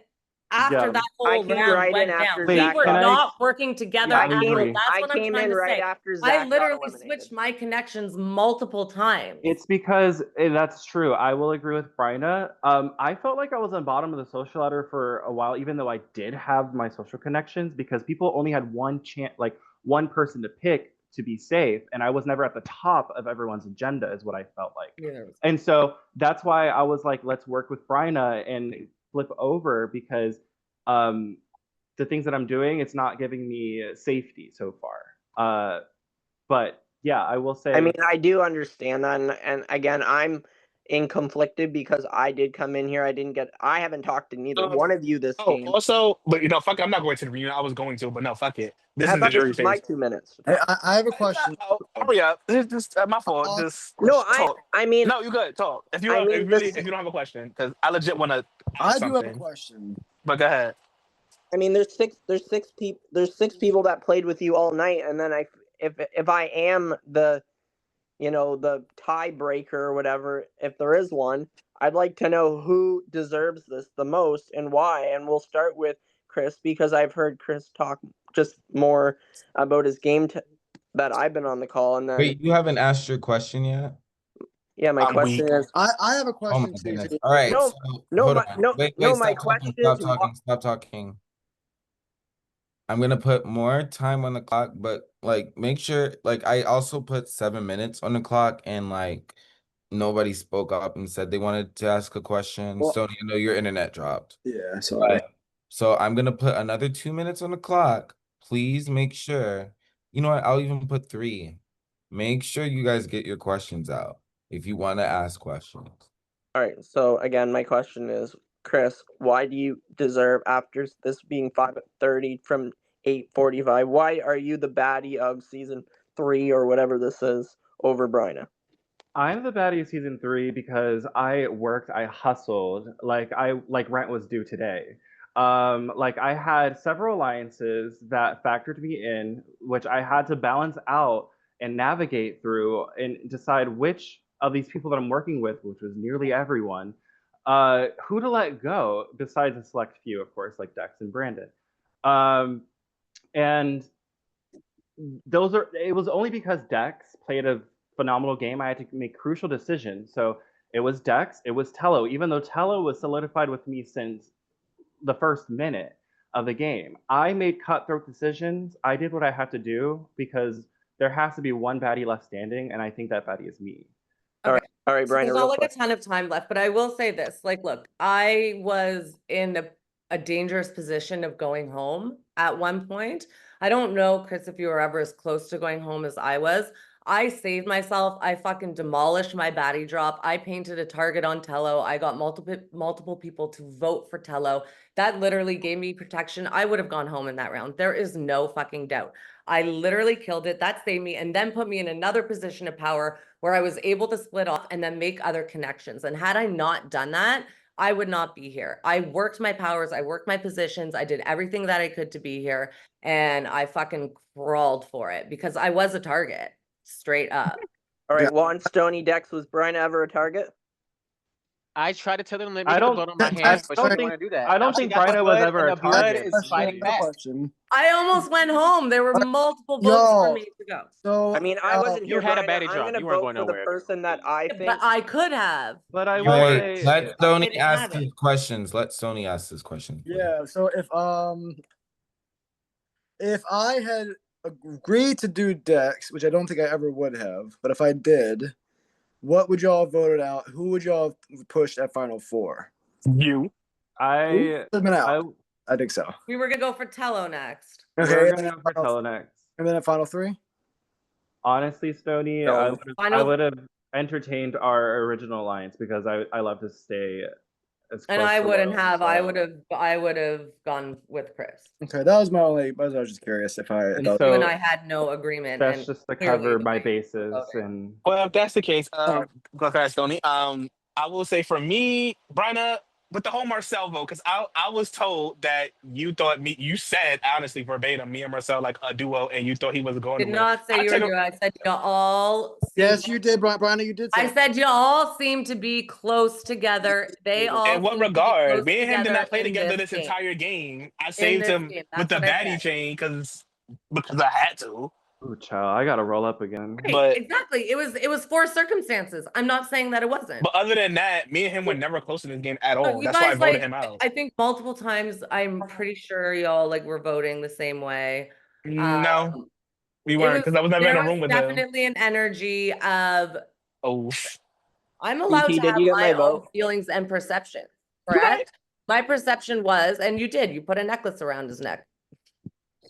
after that whole round went down, we were not working together at all. That's what I'm trying to say. I literally switched my connections multiple times. It's because that's true. I will agree with Bryna. I felt like I was on bottom of the social ladder for a while, even though I did have my social connections, because people only had one chance, like one person to pick to be safe, and I was never at the top of everyone's agenda, is what I felt like. Yeah. And so that's why I was like, let's work with Bryna and flip over, because the things that I'm doing, it's not giving me safety so far. But yeah, I will say. I mean, I do understand that, and again, I'm conflicted because I did come in here. I haven't talked to neither one of you this game. Also, but fuck it, I'm not going to the reunion. I was going to, but no, fuck it. This is the jury phase. My 2 minutes. I have a question. Hurry up! It's just my fault. Just talk. I mean, no, you good. Talk if you if you don't have a question, because I legit want to. I do have a question. But go ahead. I mean, there's six people that played with you all night, and then if I am the tiebreaker or whatever, if there is one, I'd like to know who deserves this the most and why. And we'll start with Chris, because I've heard Chris talk just more about his game that I've been on the call. And then wait, you haven't asked your question yet? Yeah, my I'm question weak. is I have a Oh question my too. goodness. All right, no, so no, hold my on. no, Wait, no. My stop talking, question stop is talking, stop talking. I'm gonna put more time on the clock, but like make sure like I also put 7 minutes on the clock and like nobody spoke up and said they wanted to ask a question. Well, Sony, I know your internet dropped. yeah, sorry. So I'm gonna put another 2 minutes on the clock. Please make sure. You know what? I'll even put 3. Make sure you guys get your questions out if you want to ask questions. all right. So again, my question is, Chris, why do you deserve after this being 5:30 from 8:45? Why are you the baddie of season 3 or whatever this is over Bryna? I'm the baddie of season 3 because I worked, I hustled, like rent was due today. Like I had several alliances that factored me in, which I had to balance out and navigate through and decide which of these people that I'm working with, which was nearly everyone, who to let go, besides a select few, of course, like Dex and Brandon. And it was only because Dex played a phenomenal game I had to make crucial decisions. So it was Dex, it was Tello, even though Tello was solidified with me since the first minute of the game. I made cutthroat decisions. I did what I had to do because there has to be one baddie left standing, and I think that baddie is me. All right, So Bryna, there's real not like quick. a ton of time left, but I will say this. Like, look, I was in a dangerous position of going home at one point. I don't know, Chris, if you were ever as close to going home as I was. I saved myself. I fucking demolished my baddie drop. I painted a target on Tello. I got multiple people to vote for Tello. That literally gave me protection. I would have gone home in that round. There is no fucking doubt. I literally killed it. That saved me and then put me in another position of power where I was able to split off and then make other connections. And had I not done that, I would not be here. I worked my powers, I worked my positions, I did everything that I could to be here, and I fucking crawled for it because I was a target, straight up. All right, Juan, Stony, Dex, was Bryna ever a target? I tried to tell them let me get the vote on my I hand, but she don't didn't think want to do that. I don't Now she think got the Bryna was blood, ever and a the blood target. is fighting back. I almost went home. There were multiple votes for Yo, me to go. so I mean, I wasn't You here, had a Bryna. baddie I'm drop. gonna You weren't vote going for the nowhere. person that I think. But I could have. But I You will Wait, say let Sony didn't ask have it. his questions. Let Sony ask his questions. Please. yeah, so if I had agreed to do Dex, which I don't think I ever would have, but if I did, what would y'all have voted out? Who would y'all have pushed at Final Four? You. I Been out. I think so. We were gonna go for Tello next. Okay, we're gonna go for Tello next. and then at Final Three. Honestly, Stony, No. I would have entertained our original alliance because I love to stay as close And I to wouldn't loyal have. as I would have gone with Chris. Okay, that was my only. I was just curious if I. And thought- You so and I had no agreement. that's and just to clearly cover my nobody bases voted. and Well, if that's the case, go fast, Tony. I will say for me, Bryna, with the whole Marcel vote, because I was told that you thought you said honestly verbatim, me and Marcel like a duo, and you thought he was going to Did win. not say I you were took doing. I said you all. Yes, you did, Brian. You did. I said you all seem to be close together. They all in what seem to be regard? close Me and him did together not play in together this this game. entire game. I In saved this him game, with that's the what I baddie said. chain because I had to. ooh, child, I gotta roll up again. Right, But exactly. It was for circumstances. I'm not saying that it wasn't. but other than that, me and him were never close in this game at No, all. you That's why I guys voted like. him out. I think multiple times. I'm pretty sure y'all like were voting the same way. No, we It weren't was because I was never in there a was room with him. definitely an energy of Oh, I'm allowed CT, to did have you get my my own vote? feelings and perception, right. correct? My perception was, and you did, you put a necklace around his neck.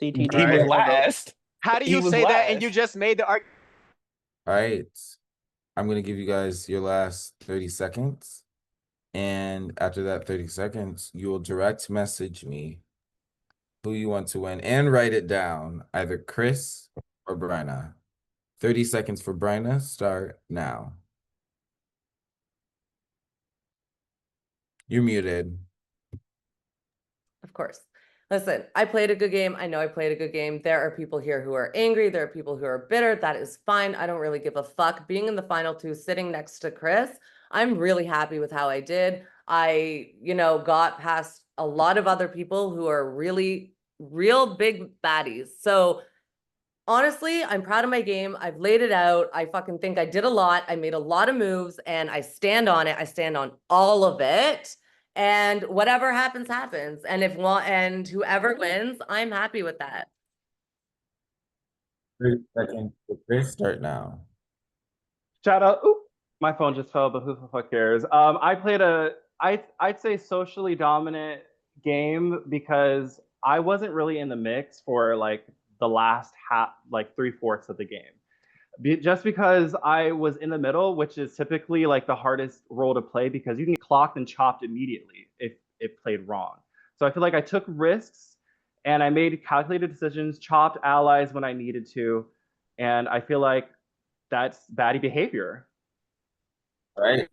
CT, did He you was get my vote? last. How do He you was say that and you last. just made the argument? All right. I'm gonna give you guys your last 30 seconds. And after that 30 seconds, you will direct message me who you want to win and write it down, either Chris or Bryna. 30 seconds for Bryna. Start now. You're muted. Of course. Listen, I played a good game. I know I played a good game. There are people here who are angry. There are people who are bitter. That is fine. I don't really give a fuck. Being in the final two, sitting next to Chris, I'm really happy with how I did. I, got past a lot of other people who are really, real big baddies. So honestly, I'm proud of my game. I've laid it out. I fucking think I did a lot. I made a lot of moves and I stand on it. I stand on all of it. And whatever happens, happens. And whoever wins, I'm happy with that. 30 seconds for Chris. Start now. Shout out. Oop, my phone just fell, but who the fuck cares? I played I'd say socially dominant game because I wasn't really in the mix for like the last half, like 3/4 of the game. Just because I was in the middle, which is typically like the hardest role to play because you can get clocked and chopped immediately if it played wrong. So I feel like I took risks and I made calculated decisions, chopped allies when I needed to, and I feel like that's baddie behavior. All right.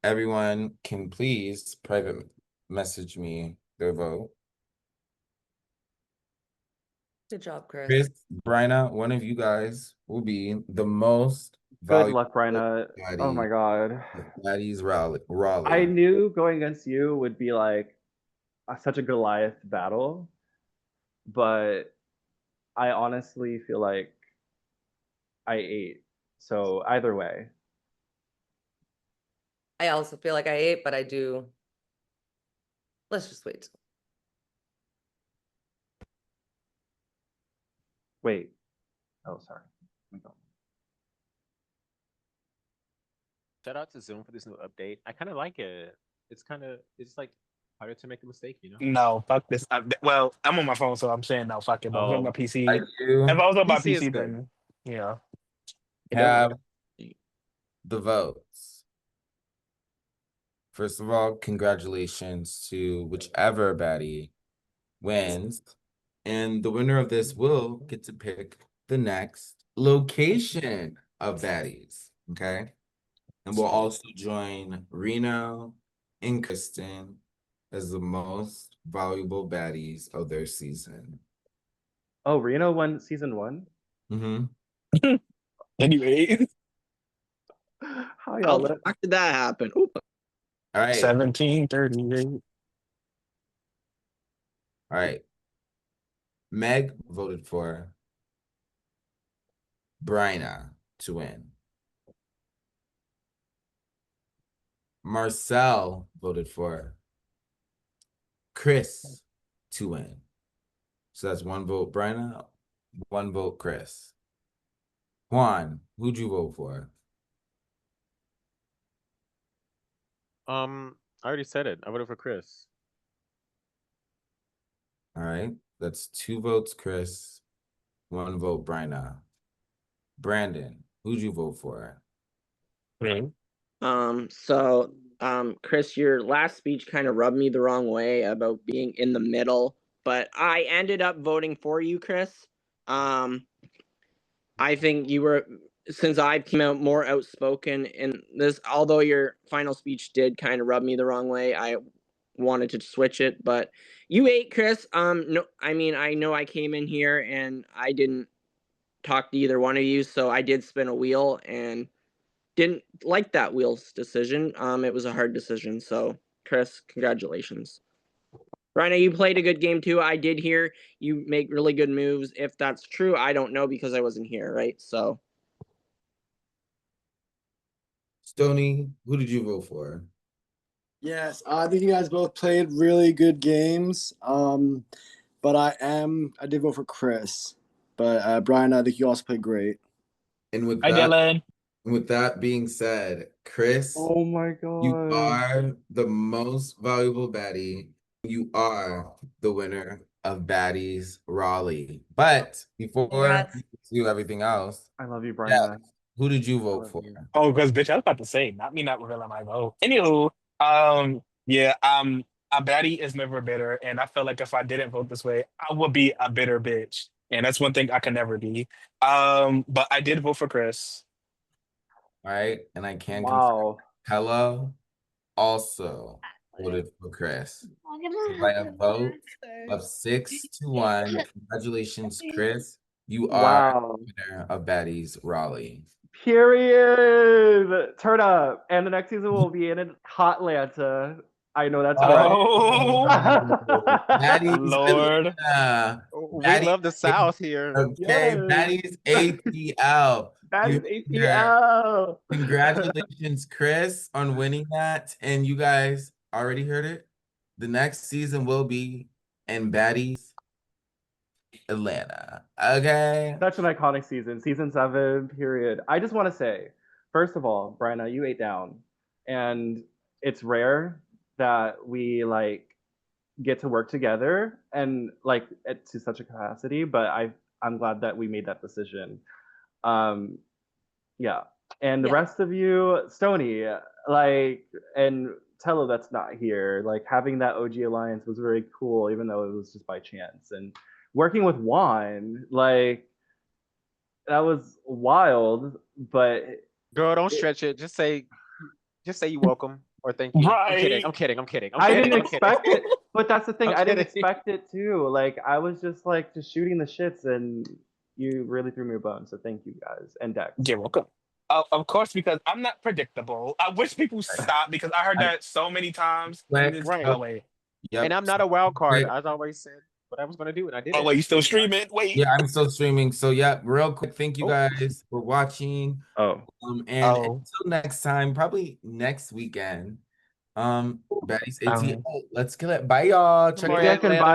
Everyone can please private message me their vote. Good job, Chris. Chris, Bryna, one of you guys will be the most Good valuable luck, Bryna. Oh my god. Baddies Raleigh. I knew going against you would be like such a Goliath battle, but I honestly feel like I ate. So either way. I also feel like I ate, but I do. Let's just wait. Wait. Oh, sorry. Shout out to Zoom for this new update. I kind of like it. It's like harder to make a mistake, you know? No, fuck this. Well, I'm on my phone, so I'm saying no, fuck it. But I was on my PC. I do. If I was on my PC is PC, good. then yeah. Have the votes. First of all, congratulations to whichever baddie wins. And the winner of this will get to pick the next location of baddies. Okay. And we'll also join Reno and Kristen as the most valuable baddies of their season. Oh, Reno won season 1? Mm-hmm. Anyway. How y'all the fuck did that happen? Oop. All right. 1738. All right. Meg voted for Bryna to win. Marcel voted for Chris to win. So that's 1 vote Bryna, 1 vote Chris. Juan, who'd you vote for? I already said it. I voted for Chris. All right. That's 2 votes Chris, 1 vote Bryna. Brandon, who'd you vote for? Chris, your last speech kind of rubbed me the wrong way about being in the middle, but I ended up voting for you, Chris. I think you were, since I came out more outspoken in this, although your final speech did kind of rub me the wrong way, I wanted to switch it, but you ate, Chris. No, I mean, I know I came in here and I didn't talk to either one of you, so I did spin a wheel and didn't like that wheel's decision. It was a hard decision, so Chris, congratulations. Rhino, you played a good game too. I did hear you make really good moves. If that's true, I don't know because I wasn't here, right? So Stony, who did you vote for? Yes, I think you guys both played really good games. But I did vote for Chris. But Brian, I think you also played great. And with Hi, that, Dylan. with that being said, Chris, oh my god, you are the most valuable baddie. You are the winner of Baddies Raleigh. But before Congrats. we do everything else, I love you, Brian. who did you vote for? Oh, because bitch, I was about to say, not me not revealing my vote. Anywho, yeah, a baddie is never bitter, and I feel like if I didn't vote this way, I would be a bitter bitch, and that's one thing I can never be. But I did vote for Chris. All right, and I can Wow. Hello also voted for Chris. So by a vote of 6-1, congratulations, Chris. You are Wow. the winner of Baddies Raleigh. Period. Turn up. And the next season will be in Hotlanta. I know that's Oh, Baddies, Lord. Atlanta. We love the South here. Okay, Baddies ATL. That is You hear- ATL. Congratulations, Chris, on winning that. And you guys already heard it. The next season will be in Baddies Atlanta. Okay. Such an iconic season, season 7, period. I just want to say, first of all, Bryna, you ate down, and it's rare that we like get to work together and like to such a capacity. But I'm glad that we made that decision. Yeah, and the rest of you, Stony, like, and Tello that's not here, like having that OG alliance was very cool, even though it was just by chance. And working with Juan, like that was wild, but Girl, don't stretch it. Just say you're welcome or thank you. I'm kidding. Right. I'm kidding. I'm kidding. I didn't I'm kidding. expect it. But that's the thing, I'm I didn't kidding. expect it too. Like I was just like just shooting the shits, and you really threw me a bone. So thank you guys and Dex. You're welcome. Of course, because I'm not predictable. I wish people stop because I heard that so many times. Right. Oh, wait. Yep. And I'm not a wild card. Wait. I've always said what I was gonna do, and I did Oh, it. wait, you still streaming? Wait. Yeah, I'm still streaming. So yeah, real quick, thank you Oh. guys for watching. Oh. And until next time, probably next weekend. Baddies ATL. Let's kill it. Bye, y'all. Check Bye, it out. Atlanta.